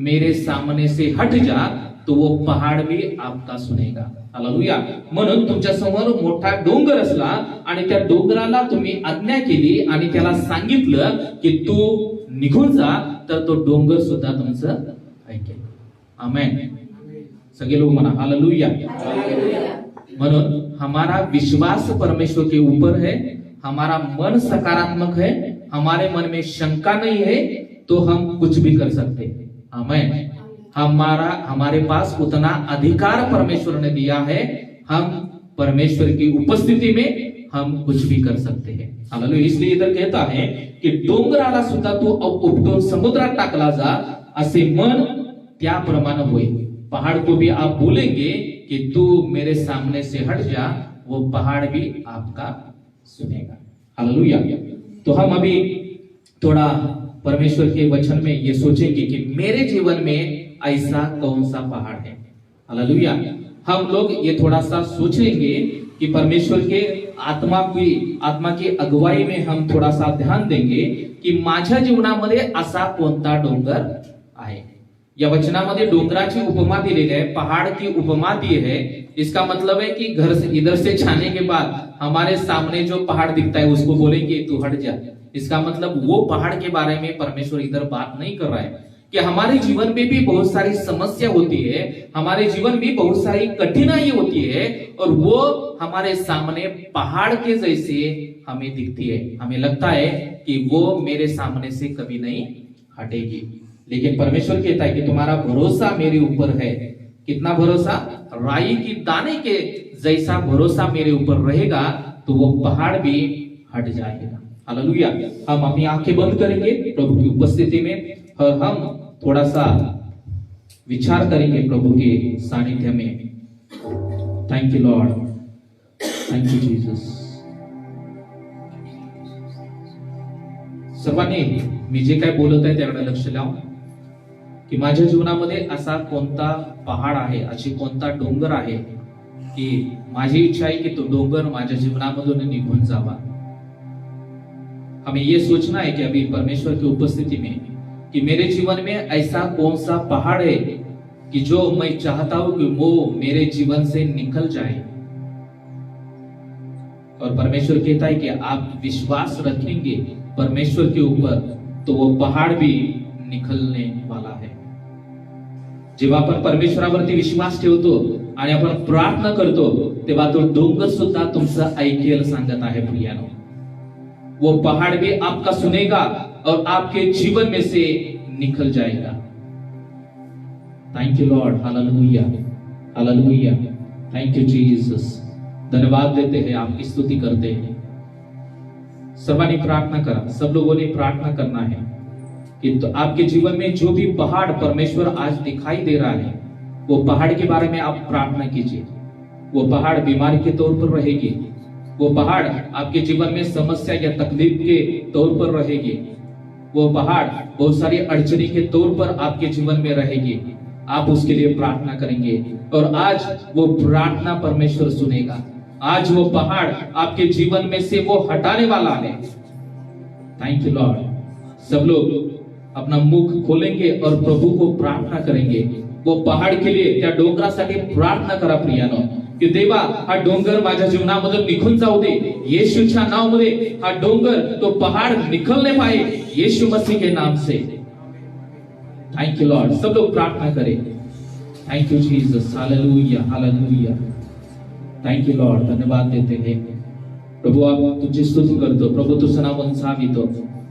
मेरे सामने से हट जा, तो वो पहाड़ भी आपका सुनेगा. हालेलुया. म्हणून तुमच्या समोर मोठा डोंगर असला आणि त्या डोंगराला तुम्ही आज्ञा केली आणि त्याला सांगितलं की तू निघून जा, तर तो डोंगर सुद्धा तुमचं ऐकेल. आमेन. सगळे लोग म्हणा हालेलुया. म्हणून हमारा विश्वास परमेश्वर के ऊपर है, हमारा मन सकारात्मक है, हमारे मन में शंका नहीं है, तो हम कुछ भी कर सकते हैं. आमेन. हमारे पास उतना अधिकार परमेश्वर ने दिया है, हम परमेश्वर की उपस्थिति में हम कुछ भी कर सकते हैं. हालेलुया. इसलिए इधर कहता है की डोंगराला सुद्धा तू उपटून समुद्रात टाकला जा, असे मन त्याप्रमाणे होईल. पहाड़ को भी आप बोलेंगे कि तू मेरे सामने से हट जा, वो पहाड़ भी आपका सुनेगा. हालेलुया. तो हम अभी थोड़ा परमेश्वर के वचन में ये सोचेंगे कि मेरे जीवन में ऐसा कौन सा पहाड़ है. हालेलुया. हम लोग ये थोड़ा सा सोचेंगे कि परमेश्वर के आत्मा की अगुवाई में हम थोड़ा सा ध्यान देंगे की माझ्या जीवनामध्ये असा कोणता डोंगर आहे. या वचनामध्ये डोंगराची उपमा दिलेली आहे, पहाड़ की उपमा दी है. इसका मतलब है कि घर से इधर से जाने के बाद हमारे सामने जो पहाड़ दिखता है उसको बोलेंगे तू हट जा. इसका मतलब वो पहाड़ के बारे में परमेश्वर इधर बात नहीं कर रहा है कि हमारे जीवन में भी बहुत सारी समस्या होती है, हमारे जीवन में बहुत सारी कठिनाई होती है और वो हमारे सामने पहाड़ के जैसे हमें दिखती है. हमें लगता है कि वो मेरे सामने से कभी नहीं हटेगी, लेकिन परमेश्वर कहता है कि तुम्हारा भरोसा मेरे ऊपर है. कितना भरोसा? राई की दाने के जैसा भरोसा मेरे ऊपर रहेगा तो वो पहाड़ भी हट जाएगा. हालेलुया. हम अपनी आंखें बंद करेंगे प्रभु की उपस्थिति में और हम थोड़ा सा विचार करेंगे प्रभु के सानिध्य में. Thank you Lord, thank you Jesus. सर्वांनी मी जे काय बोलत आहे त्याकडे लक्ष लावा की माझ्या जीवनामध्ये असा कोणता पहाड़ आहे, अशी कोणता डोंगर आहे की माझी इच्छा आहे की तो डोंगर माझ्या जीवनामधून निघून जावा. हमें ये सोचना है कि अभी परमेश्वर की उपस्थिति में कि मेरे जीवन में ऐसा कौन सा पहाड़ है कि जो मैं चाहता हूं कि वो मेरे जीवन से निकल जाए. और परमेश्वर कहता है कि आप विश्वास रखेंगे परमेश्वर के ऊपर तो वो पहाड़ भी निकलने वाला है. जेव्हा आपण परमेश्वरावरती विश्वास ठेवतो आणि आपण प्रार्थना करतो तेव्हा तो डोंगर सुद्धा तुमचं ऐकेल सांगत आहे प्रियानो. वो पहाड़ भी आपका सुनेगा और आपके जीवन में से निकल जाएगा. Thank you Lord. Hallelujah, hallelujah. Thank you Jesus. धन्यवाद देते हैं, आपकी स्तुति करते हैं. सर्वांनी प्रार्थना करा. सब लोगों ने प्रार्थना करना है कि तो आपके जीवन में जो भी पहाड़ परमेश्वर आज दिखाई दे रहा है वो पहाड़ के बारे में आप प्रार्थना कीजिए. वो पहाड़ बीमारी के तौर पर रहेगी, वो पहाड़ आपके जीवन में समस्या या तकलीफ के तौर पर रहेगी, वो पहाड़ बहुत सारी अड़चनी के तौर पर आपके जीवन में रहेगी. आप उसके लिए प्रार्थना करेंगे और आज वो प्रार्थना परमेश्वर सुनेगा. आज वो पहाड़ आपके जीवन में से वो हटाने वाला है. Thank you Lord. सब लोग अपना मुख खोलेंगे और प्रभु को प्रार्थना करेंगे. वो पहाड़ के लिए त्या डोंगरासाठी प्रार्थना करा प्रियानो की देवा हा डोंगर माझ्या जीवनामधून निघून जाऊ दे. येशूच्या नावामध्ये हा डोंगर तो पहाड़ निकलने पाए यीशु मसीह के नाम से. Thank you Lord. सब लोग प्रार्थना करें. Thank you Jesus. Hallelujah, hallelujah. Thank you Lord. धन्यवाद देते हैं प्रभू. आप तुझी स्तुती करतो प्रभू. तुझं नाव उंचावितो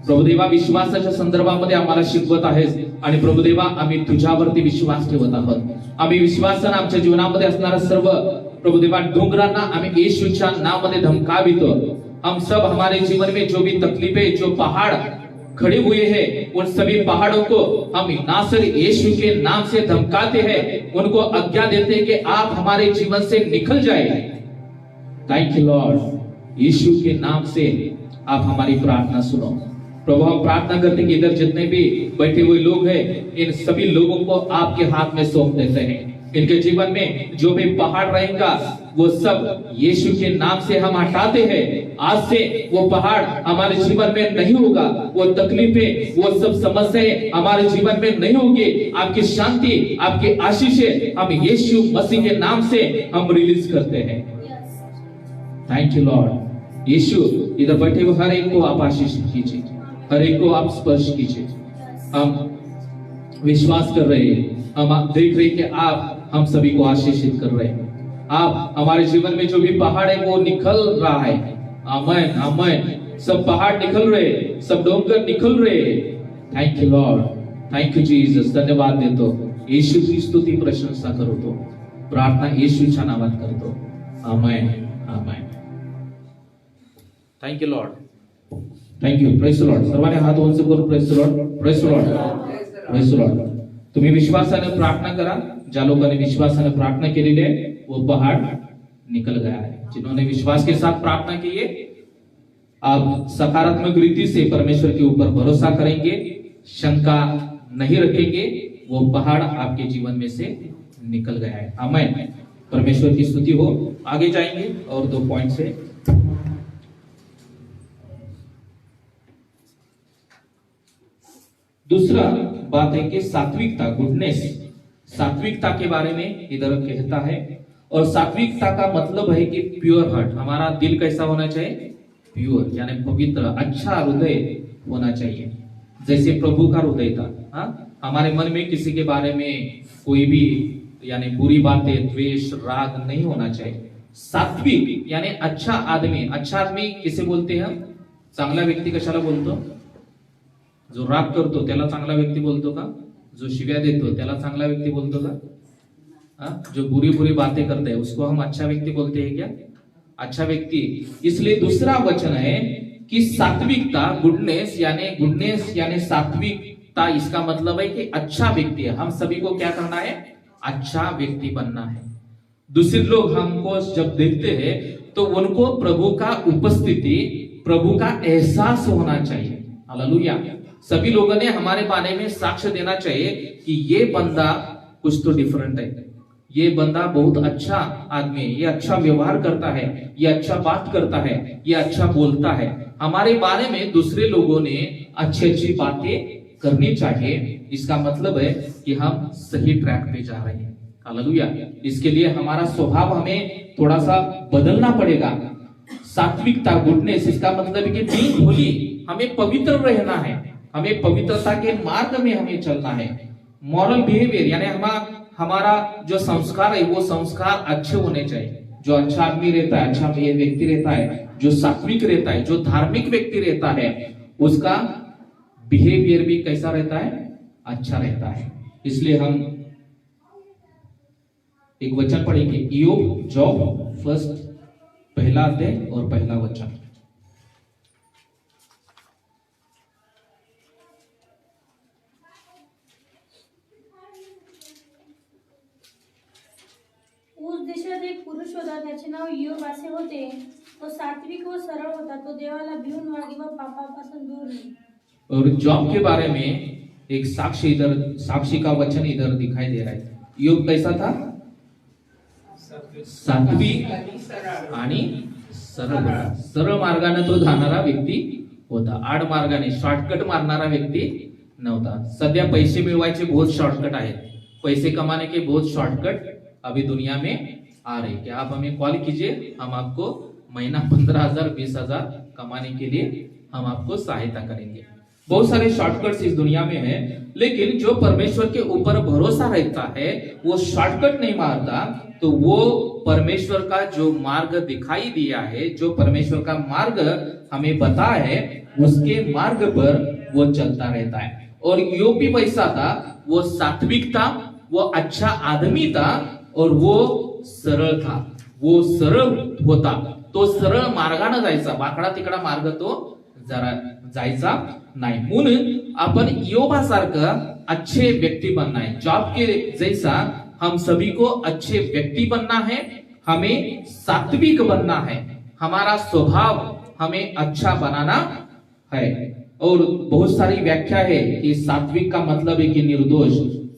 प्रभुदेवा. विश्वासाच्या संदर्भामध्ये आम्हाला शिकवत आहेस आणि प्रभुदेवा आम्ही तुझ्यावरती विश्वास ठेवत आहोत. आम्ही विश्वासाने आमच्या जीवनामध्ये असणारा सर्व प्रभुदेवा डोंगरांना आम्ही येशूच्या नावामध्ये धमकावितो. हम सब हमारे जीवन में जो भी तकलीफें, जो पहाड़ खड़े हुए हैं, उन सभी पहाड़ों को हम नासर यीशु के नाम से धमकाते हैं. उनको आज्ञा देते हैं कि आप हमारे जीवन से निकल जाए. Thank you Lord. यीशु के नाम से आप हमारी प्रार्थना सुनो प्रभु. हम प्रार्थना करते हैं कि इधर जितने भी बैठे हुए लोग हैं इन सभी लोगों को आपके हाथ में सौंप देते हैं. इनके जीवन में जो भी पहाड़ रहेगा वो सब यीशु के नाम से हम हटाते हैं। आज से वो पहाड़ हमारे जीवन में नहीं होगा, वो तकलीफें, वो सब समस्याएं हमारे जीवन में नहीं होगी। आपकी शांति, आपकी आशीषें हम यीशु मसीह के नाम से हम रिलीज करते हैं। Thank you Lord. यीशु इधर बैठे हुए हर एक को आप आशीष कीजिए, हर एक को आप स्पर्श कीजिए। हम विश्वास कर रहे हैं, हम देख रहे कि आप हम सभी को आशीषित कर रहे हैं। आप हमारे जीवन में जो भी पहाड़ है वो निकल रहा है। आमीन आमीन। सब पहाड़ निकल रहे, सब डोंगर निकल रहे। Thank you Lord, thank you Jesus. धन्यवाद देतो, यीशु की स्तुती प्रशंसा करो तो, प्रार्थना येशूच्या नावात करतो। आमीन आमीन। Thank you Lord, thank you. Praise the Lord. सर्वांनी हात उंच करून praise the Lord, praise the Lord, praise the Lord. तुम्ही विश्वासाने प्रार्थना करा। ज्या लोकांनी विश्वासाने प्रार्थना केलेली आहे वो पहाड़ निकल गया है। जिन्होंने विश्वास के साथ प्रार्थना की है, आप सकारात्मक रीति से परमेश्वर के ऊपर भरोसा करेंगे, शंका नहीं रखेंगे, वो पहाड़ आपके जीवन में से निकल गया है। आमीन। परमेश्वर की स्तुति हो। आगे जाएंगे और 2 पॉइंट से। दूसरा बात है कि सात्विकता, गुडनेस, सात्विकता के बारे में इधर कहता है। और सात्विकता का मतलब है कि प्योर हार्ट, हमारा दिल कैसा होना चाहिए? प्योर, यानी पवित्र, अच्छा हृदय होना चाहिए, जैसे प्रभु का हृदय था। हाँ, हमारे मन में किसी के बारे में कोई भी यानी बुरी बातें, द्वेष, राग नहीं होना चाहिए। सात्विक यानी अच्छा आदमी। अच्छा आदमी किसे बोलते हैं हम? चांगला व्यक्ती कशाला बोलतो? जो राग करतो त्याला चांगला व्यक्ती बोलतो का? जो शिव्या देतो त्याला चांगला व्यक्ती बोलतो का? जो बुरी बुरी बातें करते हैं उसको हम अच्छा व्यक्ति बोलते हैं क्या? अच्छा व्यक्ति। इसलिए दूसरा वचन है कि सात्विकता, गुडनेस यानी सात्विकता, इसका मतलब है कि अच्छा व्यक्ति है। हम सभी को क्या करना है? अच्छा व्यक्ति बनना है। दूसरे लोग हमको जब देखते हैं तो उनको प्रभु का उपस्थिति, प्रभु का एहसास होना चाहिए। हालेलुया। सभी लोगों ने हमारे बारे में साक्ष्य देना चाहिए कि ये बंदा कुछ तो डिफरेंट है, ये बंदा बहुत अच्छा आदमी है, ये अच्छा व्यवहार करता है, ये अच्छा बात करता है, ये अच्छा बोलता है। हमारे बारे में दूसरे लोगों ने अच्छी अच्छी बातें करनी चाहिए। इसका मतलब है कि हम सही ट्रैक पे जा रहे हैं। हालेलुया। इसके लिए हमारा स्वभाव हमें थोड़ा सा बदलना पड़ेगा। सात्विकता, गुडनेस, इसका मतलब है कि बीइंग होली, हमें पवित्र रहना है, हमें पवित्रता के मार्ग में हमें चलना है। मॉरल बिहेवियर यानी हमारा जो संस्कार है वो संस्कार अच्छे होने चाहिए। जो अच्छा आदमी रहता है, अच्छा व्यक्ति रहता है, जो सात्विक रहता है, जो धार्मिक व्यक्ति रहता है, उसका बिहेवियर भी कैसा रहता है? अच्छा रहता है। इसलिए हम एक वचन पढ़ेंगे, इयोब, जॉब फर्स्ट, पहला अध्याय और पहला वचन। उस देशात एक पुरुष होता, त्याचे नाव इयोब असे होते। तो सात्विक व सरळ होता, तो देवाला भिवून वागे व पापापासून दूर रहे। और जॉब के बारे में एक साक्षी का वचन इधर दिखाई दे रहा है। इयोब कैसा था? सात्विक आणि सरळ, सरळ मार्गाने तो जाणारा व्यक्ती होता। आड मार्गाने, शॉर्टकट मारणारा व्यक्ती नव्हता। सध्या पैसे मिळवायचे बहुत शॉर्टकट आहेत, पैसे कमाने के बहुत शॉर्टकट अभी दुनिया में आ रहे कि आप हमें कॉल कीजिए, हम आपको महीना 15,000 20,000 कमाने के लिए हम आपको सहायता करेंगे। बहुत सारे शॉर्टकट्स इस दुनिया में है, लेकिन जो परमेश्वर के ऊपर भरोसा रहता है वो शॉर्टकट नहीं मारता। तो वो परमेश्वर का जो मार्ग दिखाई दिया है, जो परमेश्वर का मार्ग हमें बता है, उसके मार्ग पर वो चलता रहता है। और इयोब भी वैसा था, वो सात्विक था, वो अच्छा आदमी था और वो सरळ था, वो सरळ होता। तो सरळ मार्गाने जायचा, वाकडा तिकडा मार्ग तो जरा जायचा नाही। म्हणून आपण इयोबासारखं अच्छे व्यक्ति बनना है। जॉब के जैसा हम सभी को अच्छे व्यक्ति बनना है, हमें सात्विक बनना है, हमारा स्वभाव हमें अच्छा बनाना है। और बहुत सारी व्याख्या है कि सात्विक का मतलब है कि निर्दोष,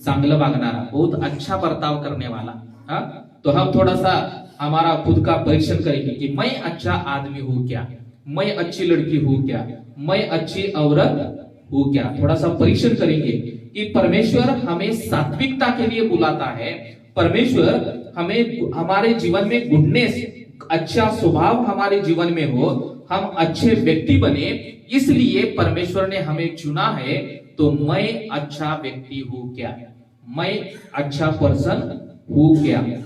चांगलं वागणारा, बहुत अच्छा बर्ताव करने वाला। हाँ, तो हम थोड़ा सा हमारा खुद का परीक्षण करेंगे कि मैं अच्छा आदमी हूँ क्या, मैं अच्छी लड़की हूँ क्या, मैं अच्छी औरत हूँ क्या। थोड़ा सा परीक्षण करेंगे कि परमेश्वर हमें सात्विकता के लिए बुलाता है। परमेश्वर हमें हमारे जीवन में गुडनेस, अच्छा स्वभाव हमारे जीवन में हो, हम अच्छे व्यक्ति बने, इसलिए परमेश्वर ने हमें चुना है। तो मैं अच्छा व्यक्ति हूँ क्या, मैं अच्छा पर्सन हूँ क्या।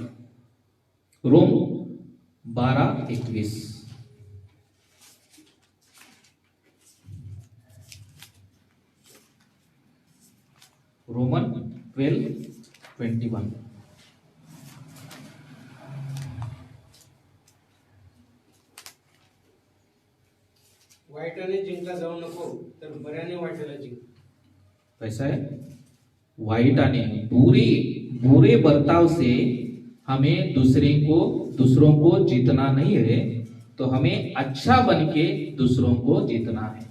रोम 12:21। रोमन 12:21। वाईटाने जिंकला जाऊ नको, तर बऱ्याने वाटेला जिंक। कैसा है? वाइटाने, बुरे बर्ताव से हमें दूसरों को जीतना नहीं है, तो हमें अच्छा बन के दूसरों को जीतना है।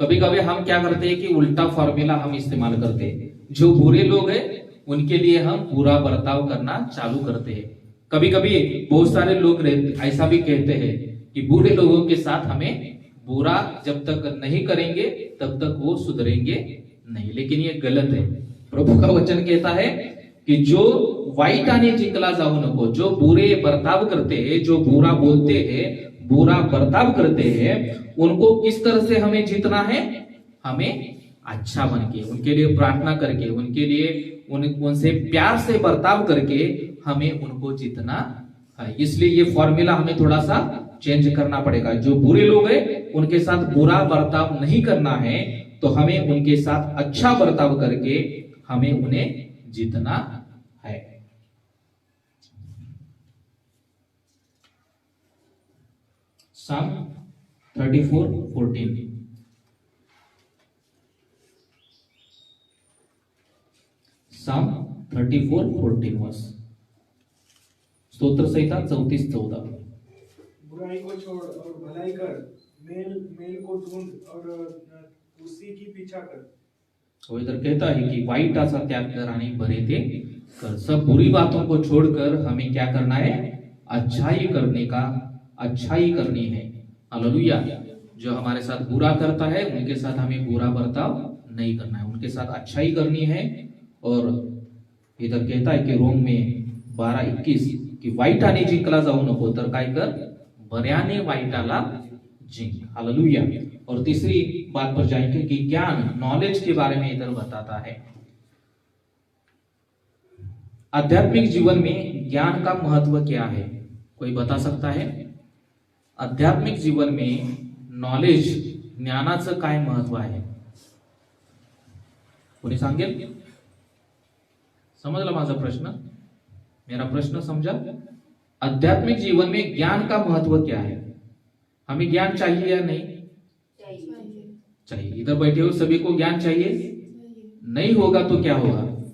कभी कभी हम क्या करते हैं कि उल्टा फॉर्मूला हम इस्तेमाल करते हैं। जो बुरे लोग हैं उनके लिए हम बुरा बर्ताव करना चालू करते हैं। कभी कभी बहुत सारे लोग ऐसा भी कहते हैं कि बुरे लोगों के साथ हमें बुरा जब तक नहीं करेंगे तब तक वो सुधरेंगे नहीं, लेकिन ये गलत है। प्रभु का वचन कहता है कि जो वाईटाने जिंकला जाऊ नको, जो बुरे बर्ताव करते हैं, जो बुरा बोलते हैं, बुरा बर्ताव करते हैं, उनको किस तरह से हमें जीतना है? हमें अच्छा बन के, उनके लिए प्रार्थना करके, उनके लिए उनसे प्यार से बर्ताव करके हमें उनको जीतना है। इसलिए ये फॉर्मूला हमें थोड़ा सा चेंज करना पड़ेगा। जो बुरे लोग हैं उनके साथ बुरा बर्ताव नहीं करना है, तो हमें उनके साथ अच्छा बर्ताव करके हमें उन्हें जीतना है। Psalm 34:14। Psalm 34:14 वर्ष। स्तोत्र संहिता 34:14। बुराई को छोड़ और भलाई कर, मेल को ढूंढ और उसी की पीछा कर। वो इधर कहता है कि वाइट आशा त्याग कर आणि बरे ते कर। सब बुरी बातों को छोड़कर हमें क्या करना है? अच्छाई करनी है। हालेलुया। जो हमारे साथ बुरा करता है उनके साथ हमें बुरा बर्ताव नहीं करना है, उनके साथ अच्छाई करनी है। और इधर कहता है कि रोम में 12:21 की वाईटाने जिंकला जाऊ नको, तर काय कर? बऱ्याने वाईटाला जिंक। हालेलुया। और तीसरी बात पर जाएंगे कि ज्ञान, नॉलेज के बारे में इधर बताता है। आध्यात्मिक जीवन में ज्ञान का महत्व क्या है? कोई बता सकता है? आध्यात्मिक जीवन में नॉलेज, ज्ञानाचं काय महत्व आहे? कोणी सांगेल? समजला माझा प्रश्न? मेरा प्रश्न समझा? आध्यात्मिक जीवन में ज्ञान का महत्व क्या है? हमें ज्ञान चाहिए या नहीं? चाहिए। इधर बैठे हो सभी को ज्ञान चाहिए? नहीं होगा तो क्या होगा? तो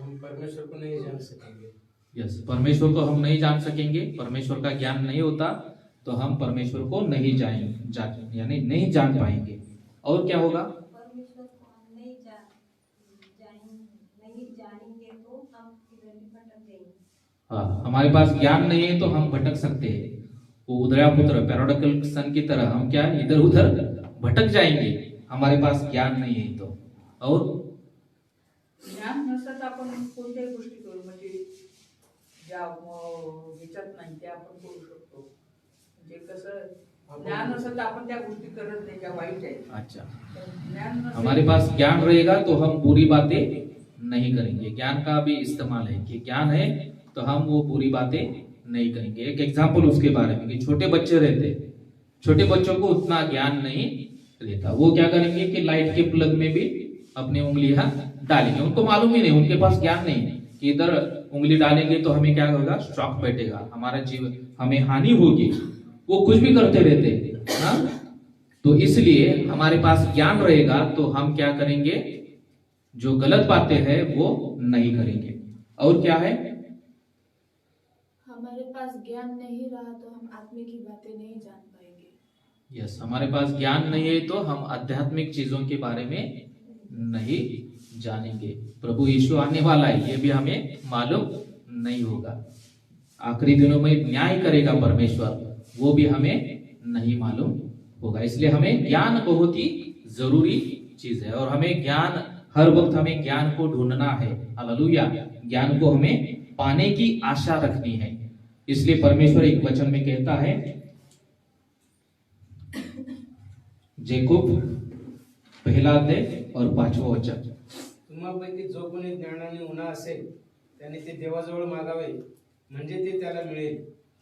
हम परमेश्वर को नहीं जान सकेंगे। यस, परमेश्वर को हम नहीं जान सकेंगे। परमेश्वर का ज्ञान नहीं होता तो हम परमेश्वर को नहीं यानी नहीं जान पाएंगे। और क्या होगा? परमेश्वर को हम नहीं जानेंगे तो हम किधर भी भटक जाएंगे। हाँ, हमारे पास ज्ञान नहीं है तो हम भटक सकते हैं। वो उदया पुत्र पैराडोक्सल सन की तरह हम क्या इधर उधर भटक जाएंगे, हमारे पास ज्ञान नाही आहे तो। और ज्ञान नसत आपण कोणत्याही गोष्टी करू, म्हणजे ज्या ह्याच्यात नाही त्या आपण करू शकतो। म्हणजे कसं ज्ञान नसत आपण त्या गोष्टी करत नाही ज्या वाईट आहेत। अच्छा, ज्ञान नसेल- हमारे पास ज्ञान रहेगा तो हम बुरी बातें नहीं करेंगे। ज्ञान का भी इस्तेमाल है कि ज्ञान है तो हम वो बुरी बातें नहीं करेंगे। एक एग्जाम्पल उसके बारे में कि छोटे बच्चे रहते, छोटे बच्चों को उतना ज्ञान नहीं रहता, वो क्या करेंगे कि लाइट के प्लग में भी अपनी उंगलियां डालेंगे। उनको मालूम ही नहीं, उनके पास ज्ञान नहीं कि इधर उंगली डालेंगे तो हमें क्या होगा, शॉक बैठेगा, हमारा जीवन हमें हानि होगी। वो कुछ भी करते रहते हाँ? तो इसलिए हमारे पास ज्ञान रहेगा तो हम क्या करेंगे, जो गलत बातें हैं वो नहीं करेंगे। और क्या है, हमारे पास ज्ञान नहीं रहा तो हम आत्मिक की बातें नहीं जान पाएंगे। यस, हमारे पास ज्ञान नहीं है तो हम आध्यात्मिक चीजों के बारे में नहीं जानेंगे। प्रभु यीशु आने वाला है ये भी हमें मालूम नहीं होगा। आखिरी दिनों में न्याय करेगा परमेश्वर, वो भी हमें नहीं मालूम होगा। इसलिए हमें ज्ञान बहुत ही जरूरी चीज है और हमें ज्ञान हर वक्त हमें ज्ञान को ढूंढना है। हालेलुया। ज्ञान को हमें पाने की आशा रखनी है। इसलिए परमेश्वर एक वचन में कहता है, जेकूब 1 और 5 वचन, तुम्हापैकी जो कोणी ज्ञानाने उन्हा असेल त्याने ते देवाजवळ मागावे, म्हणजे ते त्याला मिळेल,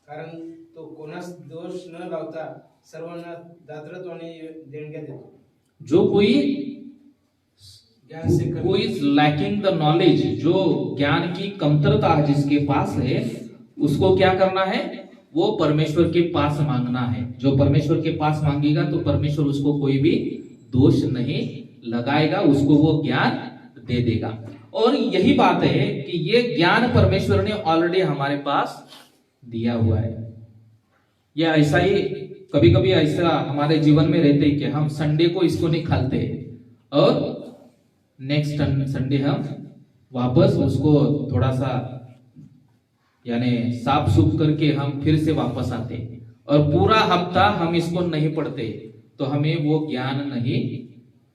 कारण तो कोणास दोष न लावता सर्वांना दातृत्वाने देणग्या देतो। जो कोई ज्ञान से who is lacking the knowledge, जो ज्ञान की कमतरता जिसके पास है, उसको क्या करना है? वो परमेश्वर के पास मांगना है। जो परमेश्वर के पास मांगेगा तो परमेश्वर उसको कोई भी दोष नहीं लगाएगा, उसको वो ज्ञान दे देगा। और यही बात है कि ये ज्ञान परमेश्वर ने ऑलरेडी हमारे पास दिया हुआ है। या ऐसा ही कभी कभी ऐसा हमारे जीवन में रहते ही कि हम संडे को इसको निकालते हैं और नेक्स्ट संडे हम वापस उसको थोड़ा सा यानी साफ सुफ करके हम फिर से वापस आते और पूरा हफ्ता हम इसको नहीं पढ़ते तो हमें वो ज्ञान नहीं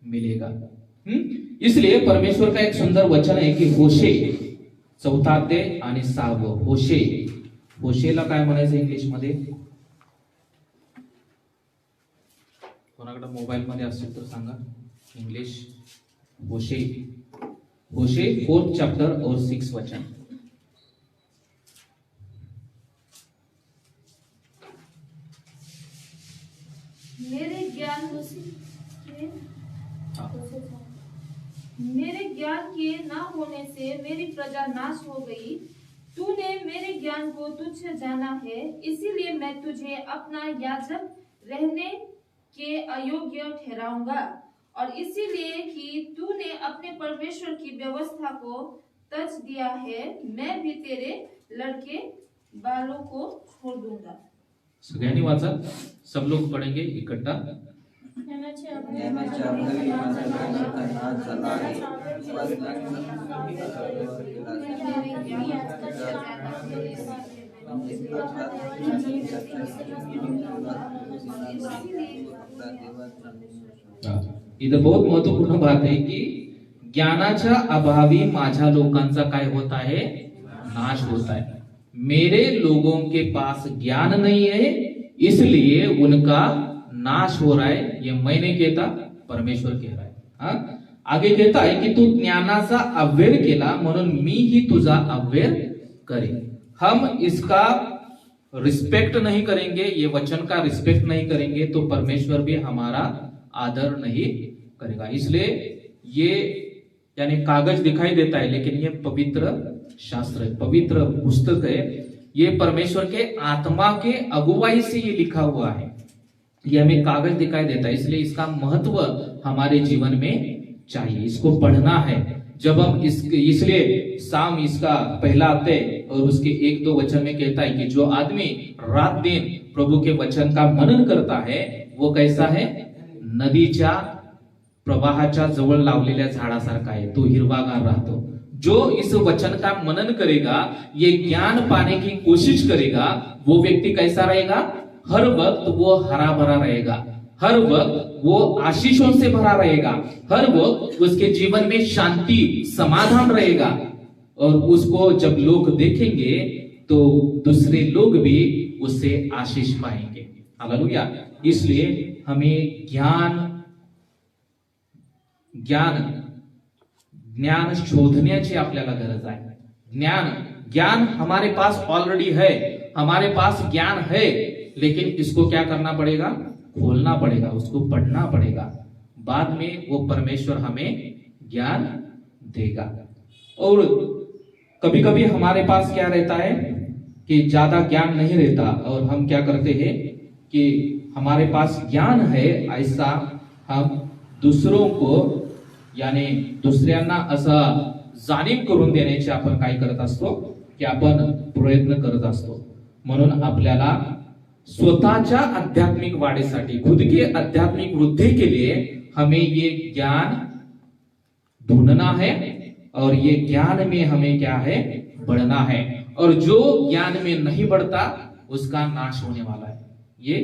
मिलेगा। इसलिए परमेश्वर का एक सुंदर वचन है कि होशे 4 आणि 6 होशे, होशेला काय म्हणायचं इंग्लिश मध्ये? कोणाकडे मोबाईल मध्ये असेल तर सांगा इंग्लिश। होशे 4th chapter और 6 वचन। मेरे ज्ञान के न होने से मेरी प्रजा नाश हो गई। तूने मेरे ज्ञान को तुच्छ जाना है, इसीलिए मैं तुझे अपना याजक रहने के अयोग्य ठहराऊंगा, और इसीलिए कि तूने अपने परमेश्वर की व्यवस्था को तज दिया है, मैं भी तेरे लड़के बालों को छोड़ दूंगा। सगळ्यांनी वाचा, सब लोग पढ़ेंगे इकट्ठा। इधर बहुत महत्वपूर्ण बात है कि ज्ञानाच्या अभावी माझ्या लोकांचा काय होता है? नाश होता है। मेरे लोगों के पास ज्ञान नहीं है, इसलिए उनका नाश हो रहा है। ये मैं नहीं कहता, परमेश्वर कह रहा है। हाँ? आगे कहता है कि तू ज्ञानाचा अव्यय केला म्हणून मी ही तुझा अव्यय करेन। हम इसका रिस्पेक्ट नहीं करेंगे, ये वचन का रिस्पेक्ट नहीं करेंगे तो परमेश्वर भी हमारा आदर नहीं करेगा। इसलिए ये यानी कागज दिखाई देता है लेकिन ये पवित्र शास्त्र है, पवित्र पुस्तक है। ये परमेश्वर के आत्मा के अगुवाई से ये लिखा हुआ है। ये हमें कागज दिखाई देता है, इसलिए इसका महत्व हमारे जीवन में चाहिए, इसको पढ़ना है। जब हम इसलिए साम इसका पहला अध्याय और उसके 1-2 वचन में कहता है कि जो आदमी रात दिन प्रभु के वचन का मनन करता है वो कैसा है? नदीच्या प्रवाहाच्या जवळ लावलेल्या झाडासारखा है, तो हिरवागार रहतो। जो इस वचन का मनन करेगा, ये ज्ञान पाने की कोशिश करेगा, वो व्यक्ति कैसा रहेगा? हर वक्त वो हरा भरा रहेगा, हर वक्त वो आशीषों से भरा रहेगा, हर वक्त उसके जीवन में शांति समाधान रहेगा। और उसको जब लोग देखेंगे तो दूसरे लोग भी उससे आशीष पाएंगे। हालेलुया। इसलिए हमें ज्ञान शोधण्याची आपल्याला गरज आहे। ज्ञान हमारे पास ऑलरेडी है, हमारे पास ज्ञान है, लेकिन इसको क्या करना पड़ेगा? खोलना पड़ेगा, उसको पढ़ना पड़ेगा। बाद में वो परमेश्वर हमें ज्ञान देगा। और कभी कभी हमारे पास क्या रहता है कि ज्यादा ज्ञान नहीं रहता और हम क्या करते हैं कि हमारे पास ज्ञान है ऐसा हम दूसरों को यानी दुसऱ्यांना असं जाणीव करून देण्याचे आपण काय करत असतो की आपण प्रयत्न करत असतो। म्हणून आपल्याला स्वतःच्या आध्यात्मिक वाढीसाठी, खुद के आध्यात्मिक वृद्धि के लिए हमें ये ज्ञान ढूंढना है और ये ज्ञान में हमें क्या है, बढ़ना है। और जो ज्ञान में नहीं बढ़ता उसका नाश होने वाला है। ये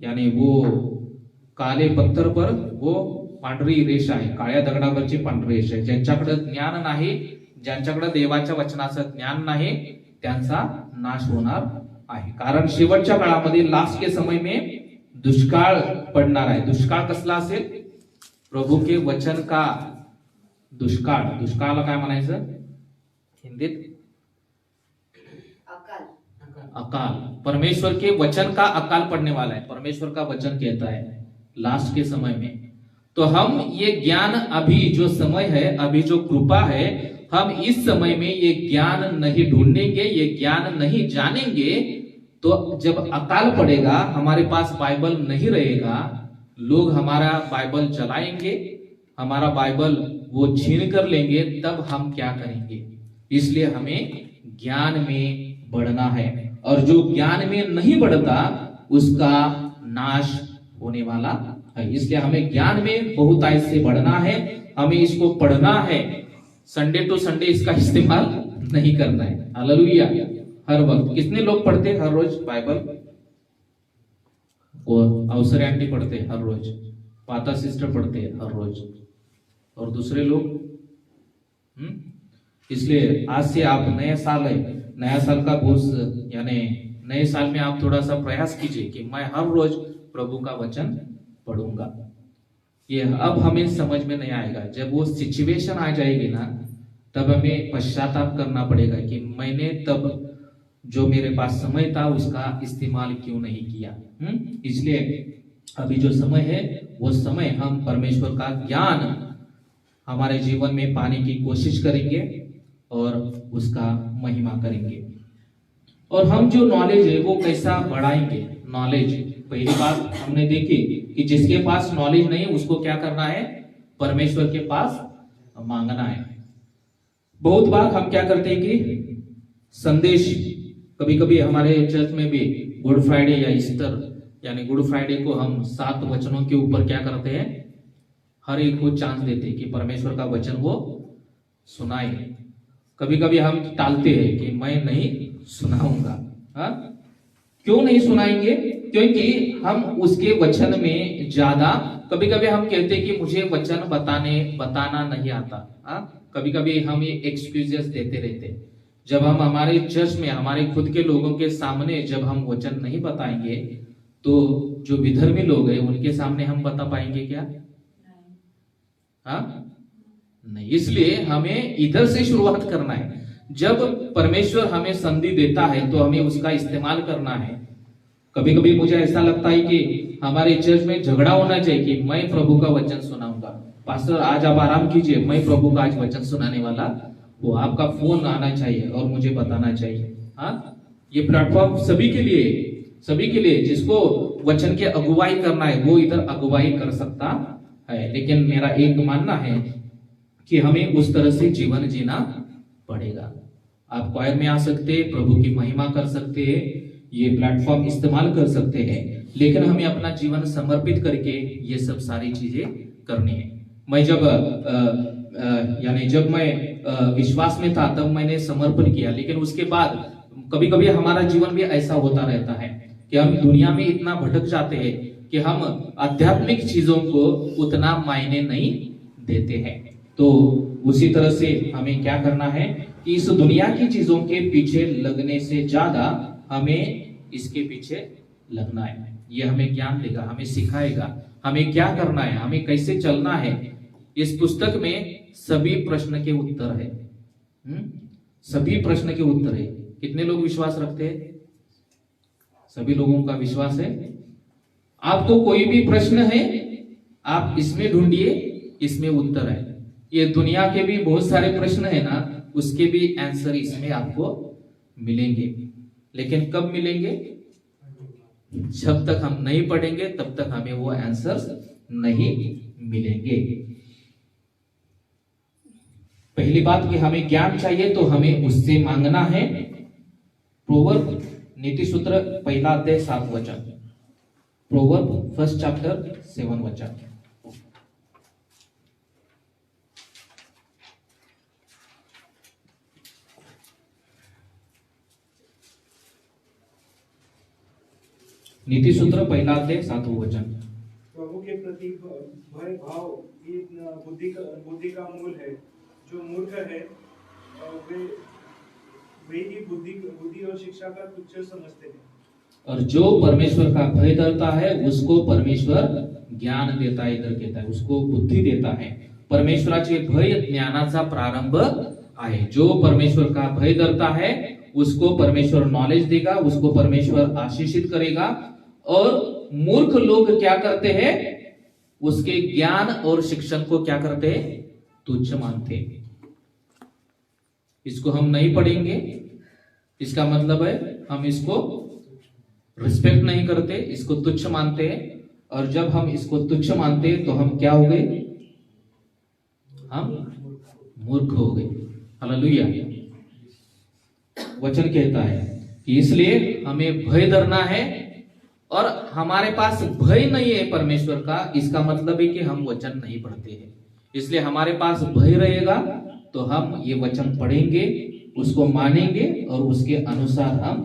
यानी वो काले पत्थर पर वो पांढरी रेष आहे, काळ्या दगडावरची पांढरी रेष आहे। ज्यांच्याकडे ज्ञान नाही, ज्यांच्याकडे देवाच्या वचनाचं ज्ञान नाही, त्यांचा नाश होणार आहे। कारण शेवटच्या काळामध्ये लास्ट के समय में दुष्काळ पडणार आहे। दुष्काळ कसला असेल? प्रभु के वचन का दुष्काळ। दुष्काळाला काय म्हणायचं हिंदीत? अकाल। परमेश्वर के वचन का अकाल पड़ने वाला है। परमेश्वर का वचन कहता है लास्ट के समय में। तो हम ये ज्ञान, अभी जो समय है, अभी जो कृपा है, हम इस समय में ये ज्ञान नहीं ढूंढेंगे, ये ज्ञान नहीं जानेंगे, तो जब अकाल पड़ेगा, हमारे पास बाइबल नहीं रहेगा, लोग हमारा बाइबल जलाएंगे, हमारा बाइबल वो छीन कर लेंगे, तब हम क्या करेंगे? इसलिए हमें ज्ञान में बढ़ना है। और जो ज्ञान में नहीं बढ़ता उसका नाश होने वाला है। इसलिए हमें ज्ञान में बहुतायत से बढ़ना है, हमें इसको पढ़ना है। संडे टू संडे इसका इस्तेमाल नहीं करना है। हालेलुया। हर वक्त कितने लोग पढ़ते हर रोज बाइबल? वो अवसर आंटी पढ़ते हर रोज, पाता सिस्टर पढ़ते हर रोज, और दूसरे लोग इसलिए आज से आप नया साल है, नया साल का बोझ यानी नए साल में आप थोड़ा सा प्रयास कीजिए कि मैं हर रोज प्रभु का वचन पढ़ूंगा। ये अब हमें समझ में नहीं आएगा, जब वो सिचुएशन आ जाएगी ना, तब हमें पश्चाताप करना पड़ेगा कि मैंने तब जो मेरे पास समय था उसका इस्तेमाल क्यों नहीं किया। इसलिए अभी जो समय है वो समय हम परमेश्वर का ज्ञान हमारे जीवन में पाने की कोशिश करेंगे और उसका महिमा करेंगे। और हम जो नॉलेज है वो कैसा बढ़ाएंगे? नॉलेज, पहली बात हमने देखी कि जिसके पास नॉलेज नहीं उसको क्या करना है? परमेश्वर के पास मांगना है। बहुत बार हम क्या करते हैं कि संदेश, कभी कभी हमारे चर्च में भी गुड फ्राइडे या ईस्टर यानी गुड फ्राइडे को हम 7 वचनों के ऊपर क्या करते हैं? हर एक को चांस देते हैं कि परमेश्वर का वचन वो सुनाए। कभी कभी हम टालते हैं कि मैं नहीं सुनाऊंगा। हाँ, क्यों नहीं सुनाएंगे? क्योंकि हम उसके वचन में ज्यादा, कभी कभी हम कहते हैं कि मुझे वचन बताना नहीं आता। हाँ, कभी कभी हम ये एक्सक्यूजेस देते रहते हैं। जब हम हमारे चर्च में हमारे खुद के लोगों के सामने जब हम वचन नहीं बताएंगे तो जो विधर्मी लोग हैं उनके सामने हम बता पाएंगे क्या? हाँ नहीं। इसलिए हमें इधर से शुरुआत करना है। जब परमेश्वर हमें संधि देता है तो हमें उसका इस्तेमाल करना है। कभी कभी मुझे ऐसा लगता है कि हमारे चर्च में झगड़ा होना चाहिए कि मैं प्रभु का वचन सुनाऊंगा। पास्टर आज आप आराम कीजिए, मैं प्रभु का आज वचन सुनाने वाला वो आपका फोन आना चाहिए और मुझे बताना चाहिए। हाँ, ये प्लेटफॉर्म सभी के लिए जिसको वचन के अगुवाई करना है वो इधर अगुवाई कर सकता है। लेकिन मेरा एक मानना है कि हमें उस तरह से जीवन जीना पड़ेगा। आप क्वायर में आ सकते हैं, प्रभु की महिमा कर सकते हैं, ये प्लेटफॉर्म इस्तेमाल कर सकते हैं, लेकिन हमें अपना जीवन समर्पित करके ये सब सारी चीजें करनी है। मैं जब मैं विश्वास में था तब मैंने समर्पण किया, लेकिन उसके बाद कभी कभी हमारा जीवन भी ऐसा होता रहता है कि हम दुनिया में इतना भटक जाते हैं कि हम आध्यात्मिक चीजों को उतना मायने नहीं देते हैं। तो उसी तरह से हमें क्या करना है कि इस दुनिया की चीजों के पीछे लगने से ज्यादा हमें इसके पीछे लगना है। ये हमें ज्ञान देगा, हमें सिखाएगा हमें क्या करना है, हमें कैसे चलना है। इस पुस्तक में सभी प्रश्न के उत्तर है। सभी प्रश्न के उत्तर है। कितने लोग विश्वास रखते हैं? सभी लोगों का विश्वास है। आपको कोई भी प्रश्न है आप इसमें ढूंढिए, इसमें उत्तर है। ये दुनिया के भी बहुत सारे प्रश्न है ना, उसके भी आंसर इसमें आपको मिलेंगे। लेकिन कब मिलेंगे? जब तक हम नहीं पढ़ेंगे तब तक हमें वो आंसर्स नहीं मिलेंगे। पहली बात कि हमें ज्ञान चाहिए तो हमें उससे मांगना है। प्रोवर्ब नीति सूत्र 1 अध्याय 7 वचन। प्रोवर्ब 1 चैप्टर 7 वचन। नीतिसूत्र 1:7 प्रभु के प्रति भय भाव ही बुद्धि का मूल है। जो मूर्ख है वे ही बुद्धि और शिक्षा का तुच्छ समझते हैं। और जो परमेश्वर का भय डरता है उसको परमेश्वर ज्ञान देता है, इधर कहता है उसको बुद्धी देता है। परमेश्वराचे भय ज्ञानाचा प्रारंभ आहे। जो परमेश्वर का भय डरता है उसको परमेश्वर नॉलेज देगा, उसको परमेश्वर आशीषित करेगा। और मूर्ख लोग क्या करते हैं, उसके ज्ञान और शिक्षण को क्या करते हैं, तुच्छ मानते हैं। इसको हम नहीं पढ़ेंगे, इसका मतलब है हम इसको रिस्पेक्ट नहीं करते, इसको तुच्छ मानते हैं। और जब हम इसको तुच्छ मानते हैं तो हम क्या हो गए, हम मूर्ख हो गए। हालेलुया। वचन कहता है कि इसलिए हमें भय डरना है। और हमारे पास भय नहीं है परमेश्वर का, इसका मतलब है कि हम वचन नहीं पढ़ते हैं। इसलिए हमारे पास भय रहेगा तो हम ये वचन पढ़ेंगे, उसको मानेंगे और उसके अनुसार हम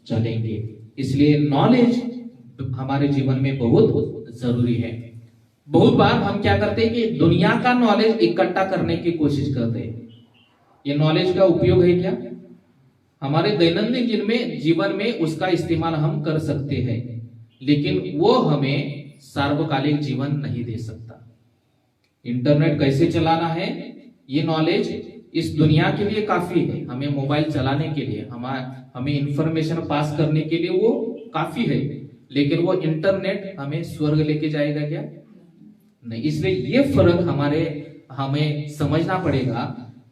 चलेंगे। इसलिए नॉलेज हमारे जीवन में बहुत जरूरी है। बहुत बार हम क्या करते हैं कि दुनिया का नॉलेज इकट्ठा करने की कोशिश करते हैं। ये नॉलेज का उपयोग है क्या? हमारे दैनंदिन जीवन में उसका इस्तेमाल हम कर सकते हैं, लेकिन वो हमें सार्वकालिक जीवन नहीं दे सकता। इंटरनेट कैसे चलाना है, ये नॉलेज इस दुनिया के लिए काफी है। हमें मोबाइल चलाने के लिए, हमें इंफॉर्मेशन पास करने के लिए वो काफी है, लेकिन वो इंटरनेट हमें स्वर्ग लेके जाएगा क्या? नहीं। इसलिए ये फर्क हमें समझना पड़ेगा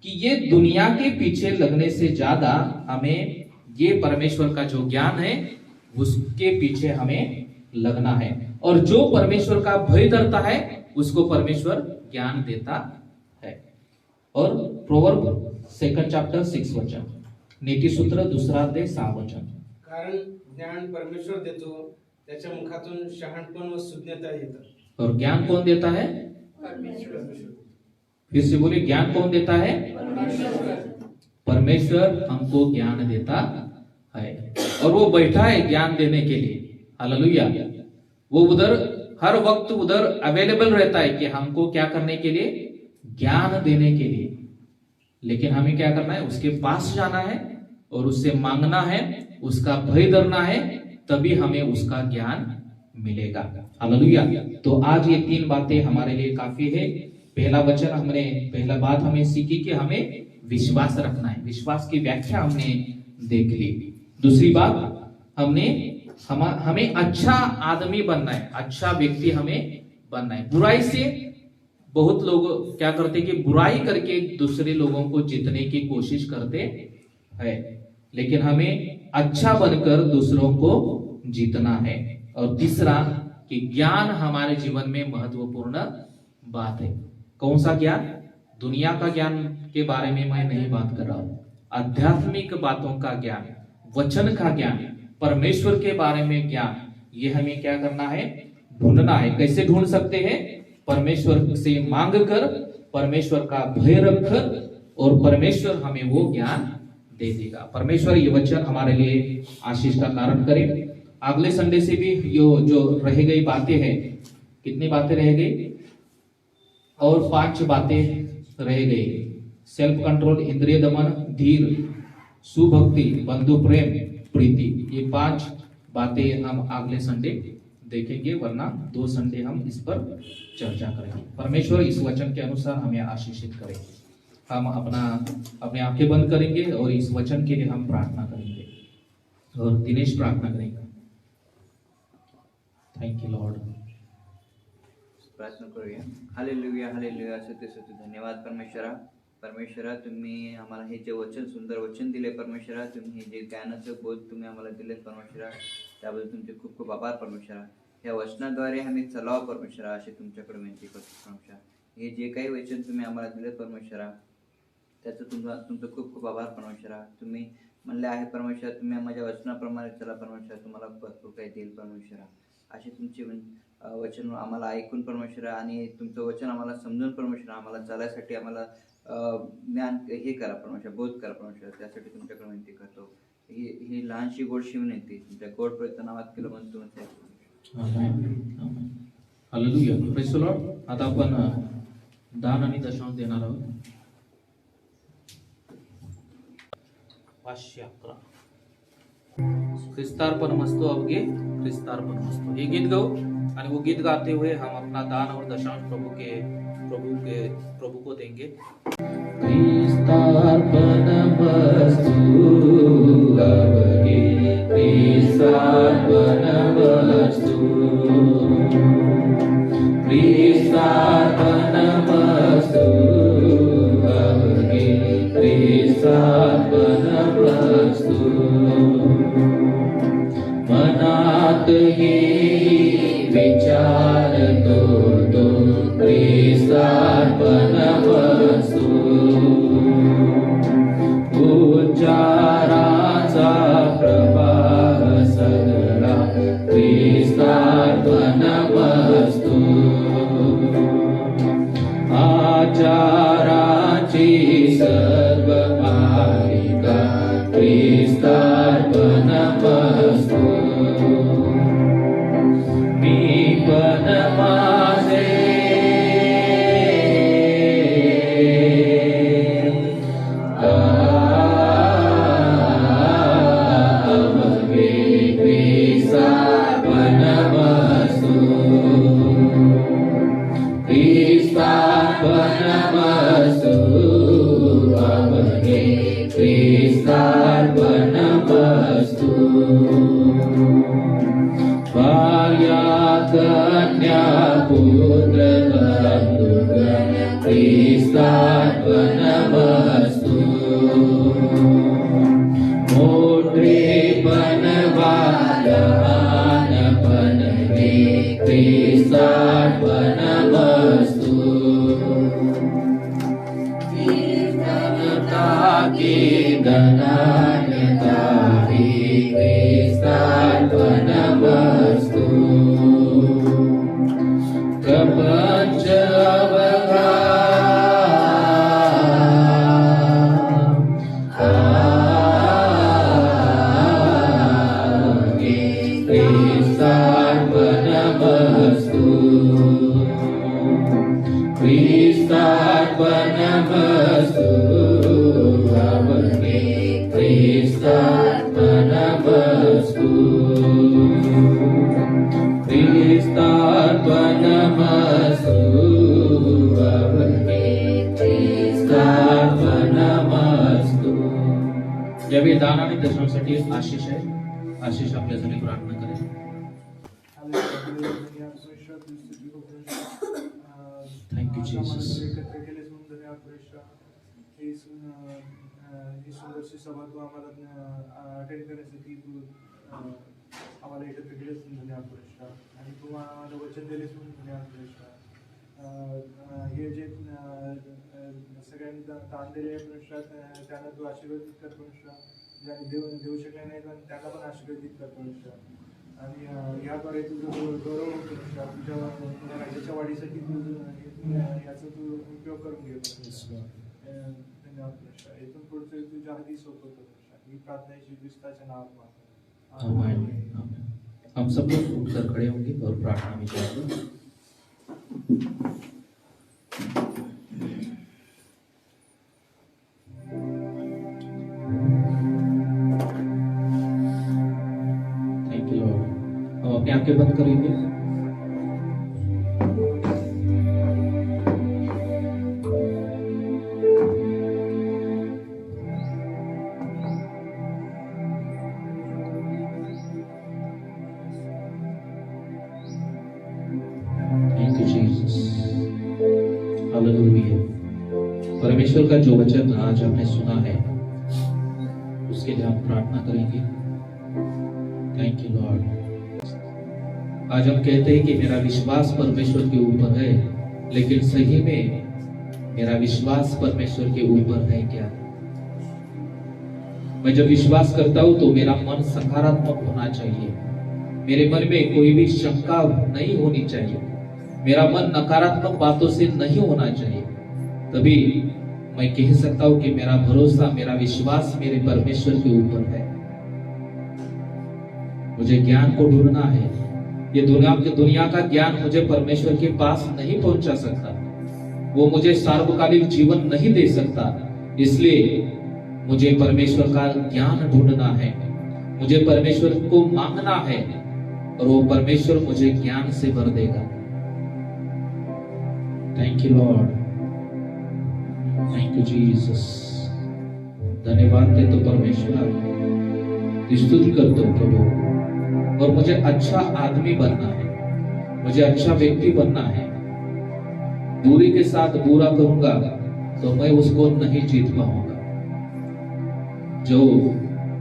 कि ये दुनिया के पीछे लगने से ज्यादा हमें ये परमेश्वर का जो ज्ञान है उसके पीछे हमें लगना है। और जो परमेश्वर का भय डरता है उसको परमेश्वर ज्ञान देता है। और प्रोवर्ब 2 चैप्टर 6 वचन, नीतिसूत्र 2:6 कारण ज्ञान परमेश्वर देतो, त्याच्या मुखातून शहाणपण व सुज्ञता येतं। और ज्ञान कौन देता है? परमेश्वर। फिर से बोले, ज्ञान कौन देता है? परमेश्वर हमको ज्ञान देता है। और वो बैठा है ज्ञान देने के लिए। हालेलुया। वो उधर हर वक्त उधर अवेलेबल रहता है कि हमको क्या करने के लिए, ज्ञान देने के लिए। लेकिन हमें क्या करना है, उसके पास जाना है और उससे मांगना है, उसका भय डरना है, तभी हमें उसका ज्ञान मिलेगा। हालेलुया। तो आज ये 3 बातें हमारे लिए काफी है। पहला बात हमें सीखी कि हमें विश्वास रखना है। विश्वास की व्याख्या हमने देख ली। दूसरी बात, हमें अच्छा आदमी बनना है, अच्छा व्यक्ति हमें बनना है। बुराई से बहुत लोग क्या करते हैं कि बुराई करके दूसरे लोगों को जीतने की कोशिश करते हैं, लेकिन हमें अच्छा बनकर दूसरों को जीतना है। और तीसरा कि ज्ञान हमारे जीवन में महत्वपूर्ण बात है। कौन सा ज्ञान? दुनिया का ज्ञान के बारे में मैं नहीं बात कर रहा हूं। आध्यात्मिक बातों का ज्ञान, वचन का ज्ञान, परमेश्वर के बारे में ज्ञान, ये हमें क्या करना है, ढूंढना है। कैसे ढूंढ सकते हैं? परमेश्वर से मांग कर, परमेश्वर का भय रखकर, और परमेश्वर हमें वो ज्ञान दे देगा। परमेश्वर ये वचन हमारे लिए आशीष का कारण करे। अगले संडे से भी जो रह गई बातें हैं, कितनी बातें रह गई? और 5 बातें रह गई। सेल्फ कंट्रोल, इंद्रिय दमन, धीर, सुभक्ति, बंधु प्रेम, प्रीति। ये 5 बातें हम अगले संडे देखेंगे, वरना 2 संडे हम इस पर चर्चा करेंगे। परमेश्वर इस वचन के अनुसार हमें आशीषित करे। हम अपने आंखें बंद करेंगे और इस वचन के लिए हम प्रार्थना करेंगे। और दिनेश प्रार्थना करेंगे। Thank you Lord. प्रार्थना करूया। हालेलुया, हालेलुया, सत्य धन्यवाद परमेश्वरा, तुम्ही आम्हाला हे जे वचन, सुंदर वचन दिले परमेश्वरा, तुम्ही हे जे ज्ञानाचं बोध तुम्ही आम्हाला दिले परमेश्वरा, त्याबद्दल तुमचे खूप खूप आभार परमेश्वरा। या वचनाद्वारे आम्ही चलावं परमेश्वरा, असे तुमच्याकडे विनंती करतो परमेश्वरा। हे जे काही वचन तुम्ही आम्हाला दिले परमेश्वरा, त्याचं तुमचं खूप खूप आभार परमेश्वरा। तुम्ही म्हणले आहे परमेश्वरा, तुम्ही माझ्या वचनाप्रमाणे चला परमेश्वरा, तुम्हाला भरपूर काही देईल परमेश्वरा। असे तुमचे वचन आम्हाला ऐकून परमेश्वरा, आणि तुमचं वचन आम्हाला समजून परमेश्वरा, आम्हाला चालायसाठी आम्हाला ज्ञान हे करा परमेश्वरा, बोध करा परमेश्वरा, त्यासाठी तुमच्याकडे विनंती करतो। ही लहानशी गोड शिवनेती त्या गोड प्रयत्नावाद केलं म्हणून तुम्ही हालेलुया. Praise the Lord. आता आपण दान आणि दशांश देणार आहोत. 511 ख्रिस्तार्पणमस्तु अवगे ख्रिस्तार्पणमस्तु. ये गीत गाओ और वो गीत गाते हुए हम अपना दान और दशांश प्रभु को देंगे. ख्रिस्तार्पणमस्तु अवगे ख्रिस्तार्पणमस्तु. ख्रिस्तार्पणमस्तु अवगे ख्रिस्तार्पणमस्तु. मनात हे विचार तो ख्रिस्तार्पणमस्तु. उच्चाराचा प्रवाह सगळा ख्रिस्तार्पणमस्तु. आचाराची सर्व मालिका ख्रिस्तार्पणमस्तु. मी पण माझे अवगे ख्रिस्तार्पणमस्तु. ख्रिस्तार्पणमस्तु अवगे ख्रिस्तार्पणमस्तु. भार्या कन्या पुत्र बंधुगण ख्रिस्तार्पणमस्तु. मोठेपण वा लहानपण हे ख्रिस्तार्पणमस्तु. कीर्तनता की धनान्यता ही ख्रिस्तार्पणमस्तु. प्रपंच अवघा अवगे ख्रिस्तार्पणमस्तु. ख्रिस्तार्पणमस्तु अवगे ख्रिस्तार्पणमस्तु. ख्रिस्तार्पणमस्तु अवगे ख्रिस्तार्पणमस्तु. यावेळी दान आणि दशांसाठी आशिष आहे. आशिष आपल्यासाठी प्रार्थना करेल. Thank you, Jesus. ही सुंदरशी सभा तू आम्हाला अटेंड करण्यासाठी तू आम्हाला एकत्र केलेस धन्यवाद पुरेशा. आणि तू आम्हाला वचन दिलेस म्हणून धन्यवाद पुरेशा. हे जे सगळ्यांनी दान दिले पुरेशा त्यांना तू आशीर्वादित कर पुरेशा. ज्यांनी देऊ शकले नाही त्यांना पण आशीर्वादित कर पुरेशा. आणि याद्वारे तुझं गौरव पुरेशा. तुझ्या राज्याच्या वाढीसाठी तू याचा तू उपयोग करून घे पुरेशा. धन्यवाद पुरेशा. इथून पुढचं तुझ्या हाती सोपवतो पुरेशा. ही प्रार्थना येशू ख्रिस्ताच्या नावात मागतो. आमीन. आमीन. हम सब लोग उठकर खड़े होंगे और प्रार्थना में जाएंगे. Thank you Lord. हम अपनी आंखें बंद करेंगे. परमेश्वर का जो वचन आज हमने सुना है उसके लिए हम प्रार्थना करेंगे. Thank you Lord. आज हम कहते हैं कि मेरा विश्वास परमेश्वर के ऊपर है, लेकिन सही में मेरा विश्वास परमेश्वर के ऊपर है क्या? मैं जब विश्वास करता हूं तो मेरा मन सकारात्मक होना चाहिए. मेरे मन में कोई भी शंका नहीं होनी चाहिए. मेरा मन नकारात्मक बातों से नहीं होना चाहिए. तभी मैं कह सकता हूं कि मेरा भरोसा, मेरा विश्वास मेरे परमेश्वर के ऊपर है. मुझे ज्ञान को ढूंढना है। ये दुनिया का ज्ञान मुझे परमेश्वर के पास नहीं पहुंचा सकता, वो मुझे सार्वकालिक जीवन नहीं दे सकता। इसलिए मुझे परमेश्वर का ज्ञान ढूंढना है, मुझे परमेश्वर को मांगना है और वो परमेश्वर मुझे ज्ञान से भर देगा। Thank you Lord, thank you Jesus. धन्यवाद देते परमेश्वर, स्तुति करते प्रभु। और मुझे अच्छा आदमी बनना है, मुझे अच्छा व्यक्ति बनना है। बुरे के साथ बुरा करूंगा तो मैं उसको नहीं जीत पाऊंगा। जो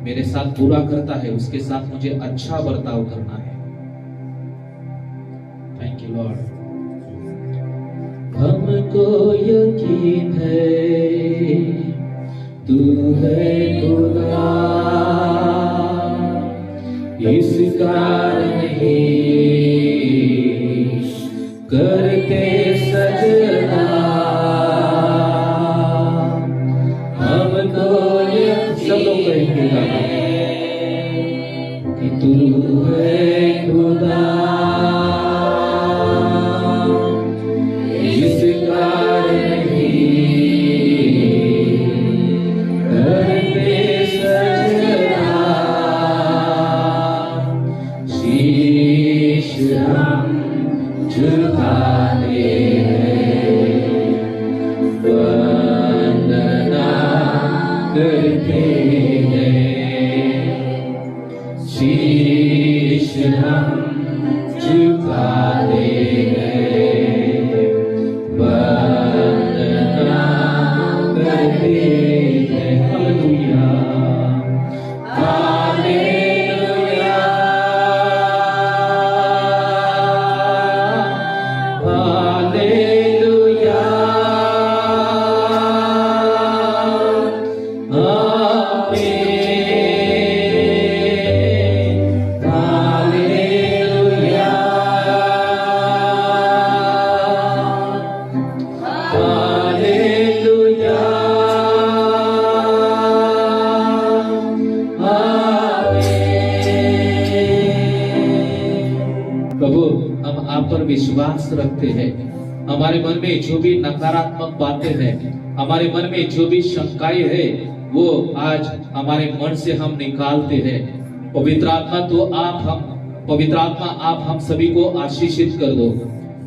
मेरे साथ बुरा करता है उसके साथ मुझे अच्छा बर्ताव करना है। Thank you Lord. हमको यकीन है तू है खुदा, इस कारण ही करते सजना। हमको सब लोग कहेंगे कि तू है खुदा, इस कारण ही करते सजना। शीश हम झुकाते हैं, वंदना करते हैं। शीश हम झुकाते हैं, वंदना करते हैं। Hallelujah, hallelujah, hallelujah, amen, hallelujah, hallelujah, आमीन। प्रभु, हम आप पर विश्वास रखते हैं। हमारे मन में जो भी नकारात्मक बातें हैं, हमारे मन में जो भी शंकाएं हैं, वो आज हमारे मन से हम निकालते हैं। पवित्र आत्मा आप हम सभी को आशीषित कर दो।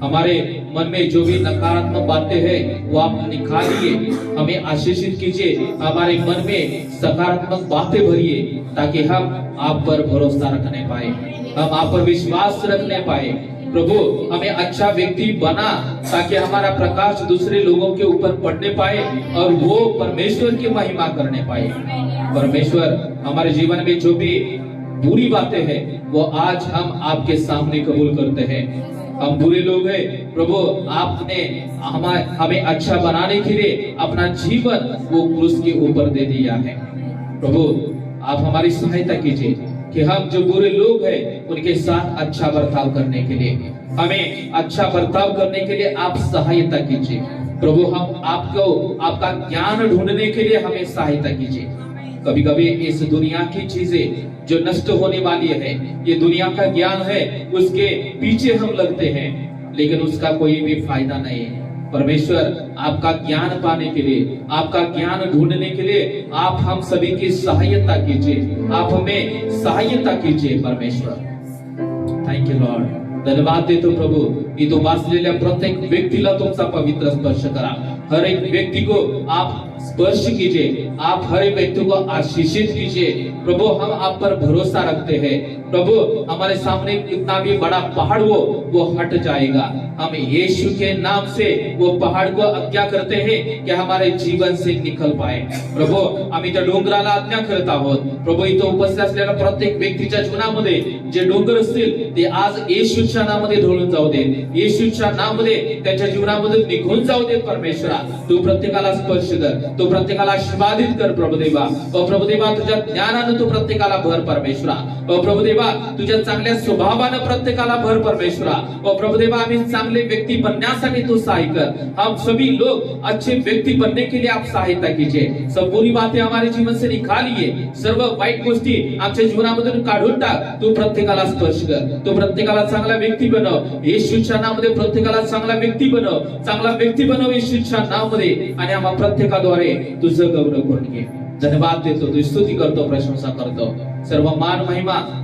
हमारे मन में जो भी नकारात्मक बातें हैं वो आप निकालिए, हमें आशीषित कीजिए। हमारे मन में सकारात्मक बातें भरिए ताकि हम आप पर भरोसा रखने पाए, हम आप पर विश्वास रखने पाए। प्रभु, हमें अच्छा व्यक्ति बना ताकि हमारा प्रकाश दूसरे लोगों के ऊपर पड़ने पाए और वो परमेश्वर की महिमा करने पाए। परमेश्वर, हमारे जीवन में जो भी बुरी बातें हैं वो आज हम आपके सामने कबूल करते हैं। हम बुरे लोग हैं प्रभु, आपने हमें अच्छा बनाने के लिए अपना जीवन वो क्रूस के ऊपर दे दिया है। प्रभु, आप हमारी सहायता कीजिए कि हम जो बुरे लोग हैं उनके साथ अच्छा बर्ताव करने के लिए, हमें अच्छा बर्ताव करने के लिए आप सहायता कीजिए। प्रभु, हम आपका ज्ञान ढूंढने के लिए हमें सहायता कीजिए। कभी कभी इस दुनिया की चीजें जो नष्ट होने वाली है, ये दुनिया का ज्ञान है, उसके पीछे हम लगते हैं लेकिन उसका कोई भी फायदा नहीं है। परमेश्वर, आपका ज्ञान पाने के लिए, आपका ज्ञान ढूंढने के लिए आप हम सभी की सहायता कीजिए, आप हमें सहायता कीजिए परमेश्वर। Thank you Lord. धन्यवाद देतो प्रभू, इथं वाचलेल्या प्रत्येक व्यक्तीला तुमचा पवित्र स्पर्श करा। हर एक व्यक्ति को आप स्पर्श कीजिए, आप हर एक व्यक्ति को आशीषित कीजिए। प्रभु, हम आप पर भरोसा रखते हैं। प्रभु, हमारे सामने कितना भी बड़ा पहाड़ हो वो हट जाएगा। हम यीशु के नाम से वो पहाड़ को आज्ञा करते हैं कि हमारे जीवन से निकल पाए। प्रभु, आम्ही त्या डोंगराला आज्ञा करत आहोत। प्रभू, इथं उपस्थित असलेल्या प्रत्येक व्यक्तीच्या जीवनामध्ये जे डोंगर असतील ते आज येशूच्या नामामध्ये ढळून जाऊ दे, येशूच्या नामामध्ये त्यांच्या जीवनामध्ये निघून जाऊ दे। परमेश्वरा, तू प्रत्येकाला स्पर्श कर, तू प्रत्येकाला आशीर्वादित कर प्रभुदेवा. प्रभुदेवा तुझ्या ज्ञानानं तू प्रत्येकाला भर परमेश्वरा. प्रभुदेवा तुझ्या चांगल्या स्वभावानं प्रत्येकाला भर परमेश्वरा. प्रभुदेवा आम्ही चांगले व्यक्ती बनण्यासाठी तू सहाय कर. हम सभी लोग अच्छे व्यक्ति बनने के लिए आप सहायता कीजिए. सब बुरी बातें हमारे जीवन से निकालिए. सर्व वाईट गोष्टी आमच्या जीवनामधून काढून टाक. तू प्रत्येकाला स्पर्श कर. तू प्रत्येकाला चांगला व्यक्ती बनव. येशूच्या नावामध्ये प्रत्येकाला चांगला व्यक्ती बनव. चांगला व्यक्ती बनव येशूच्या नावामध्ये. आणि आम्हा प्रत्येकाद्वारे तुझं गौरव करून घे. धन्यवाद देतो, तुझी स्तुती करतो, प्रशंसा करतो. सर्व मान महिमा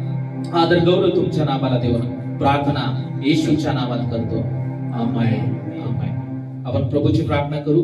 आदर गौरव तुमच्या नावाला देऊन प्रार्थना येशूच्या नावात करतो. आमेन. आमेन. आपण प्रभूची प्रार्थना करू.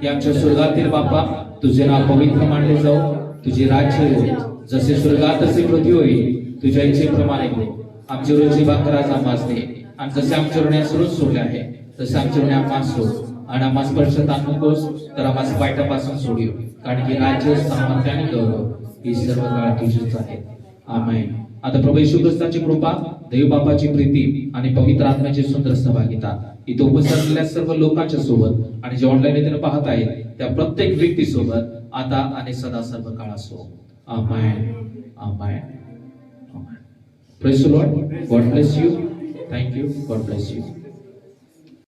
की आमच्या स्वर्गातील बापा, तुझे नाव पवित्र मानले जाओ. तुझे राज्य हो. जसे स्वर्गात तसे पृथ्वी होईल. तुझ्या इच्छेप्रमाणे हो. आमची रोजची भाकर आज आम्हास दे. आणि जसे आमच्या ऋणी रोज सोडले आहे तसे आमच्या ऋणी आम्हास सोड. आणि आम्हास स्पर्शात आणू नकोस, तर आम्हास वाईटापासून सोडिव. कारण की राज्य, सामर्थ्य आणि गौरव ही सर्व काळ तुझीच आहे. आमेन. आता प्रभू येशू ख्रिस्ताची कृपा, देव बापाची प्रीती आणि पवित्र आत्म्याची सुंदर सहभागिता इथे उपस्थित असलेल्या सर्व लोकांच्या सोबत आणि जे ऑनलाईन येथे पाहत आहेत त्या प्रत्येक व्यक्ती सोबत आता आणि सदा सर्व काळ असो. Amen. Amen. Amen. Praise the Lord. God bless you. Thank you. God bless you.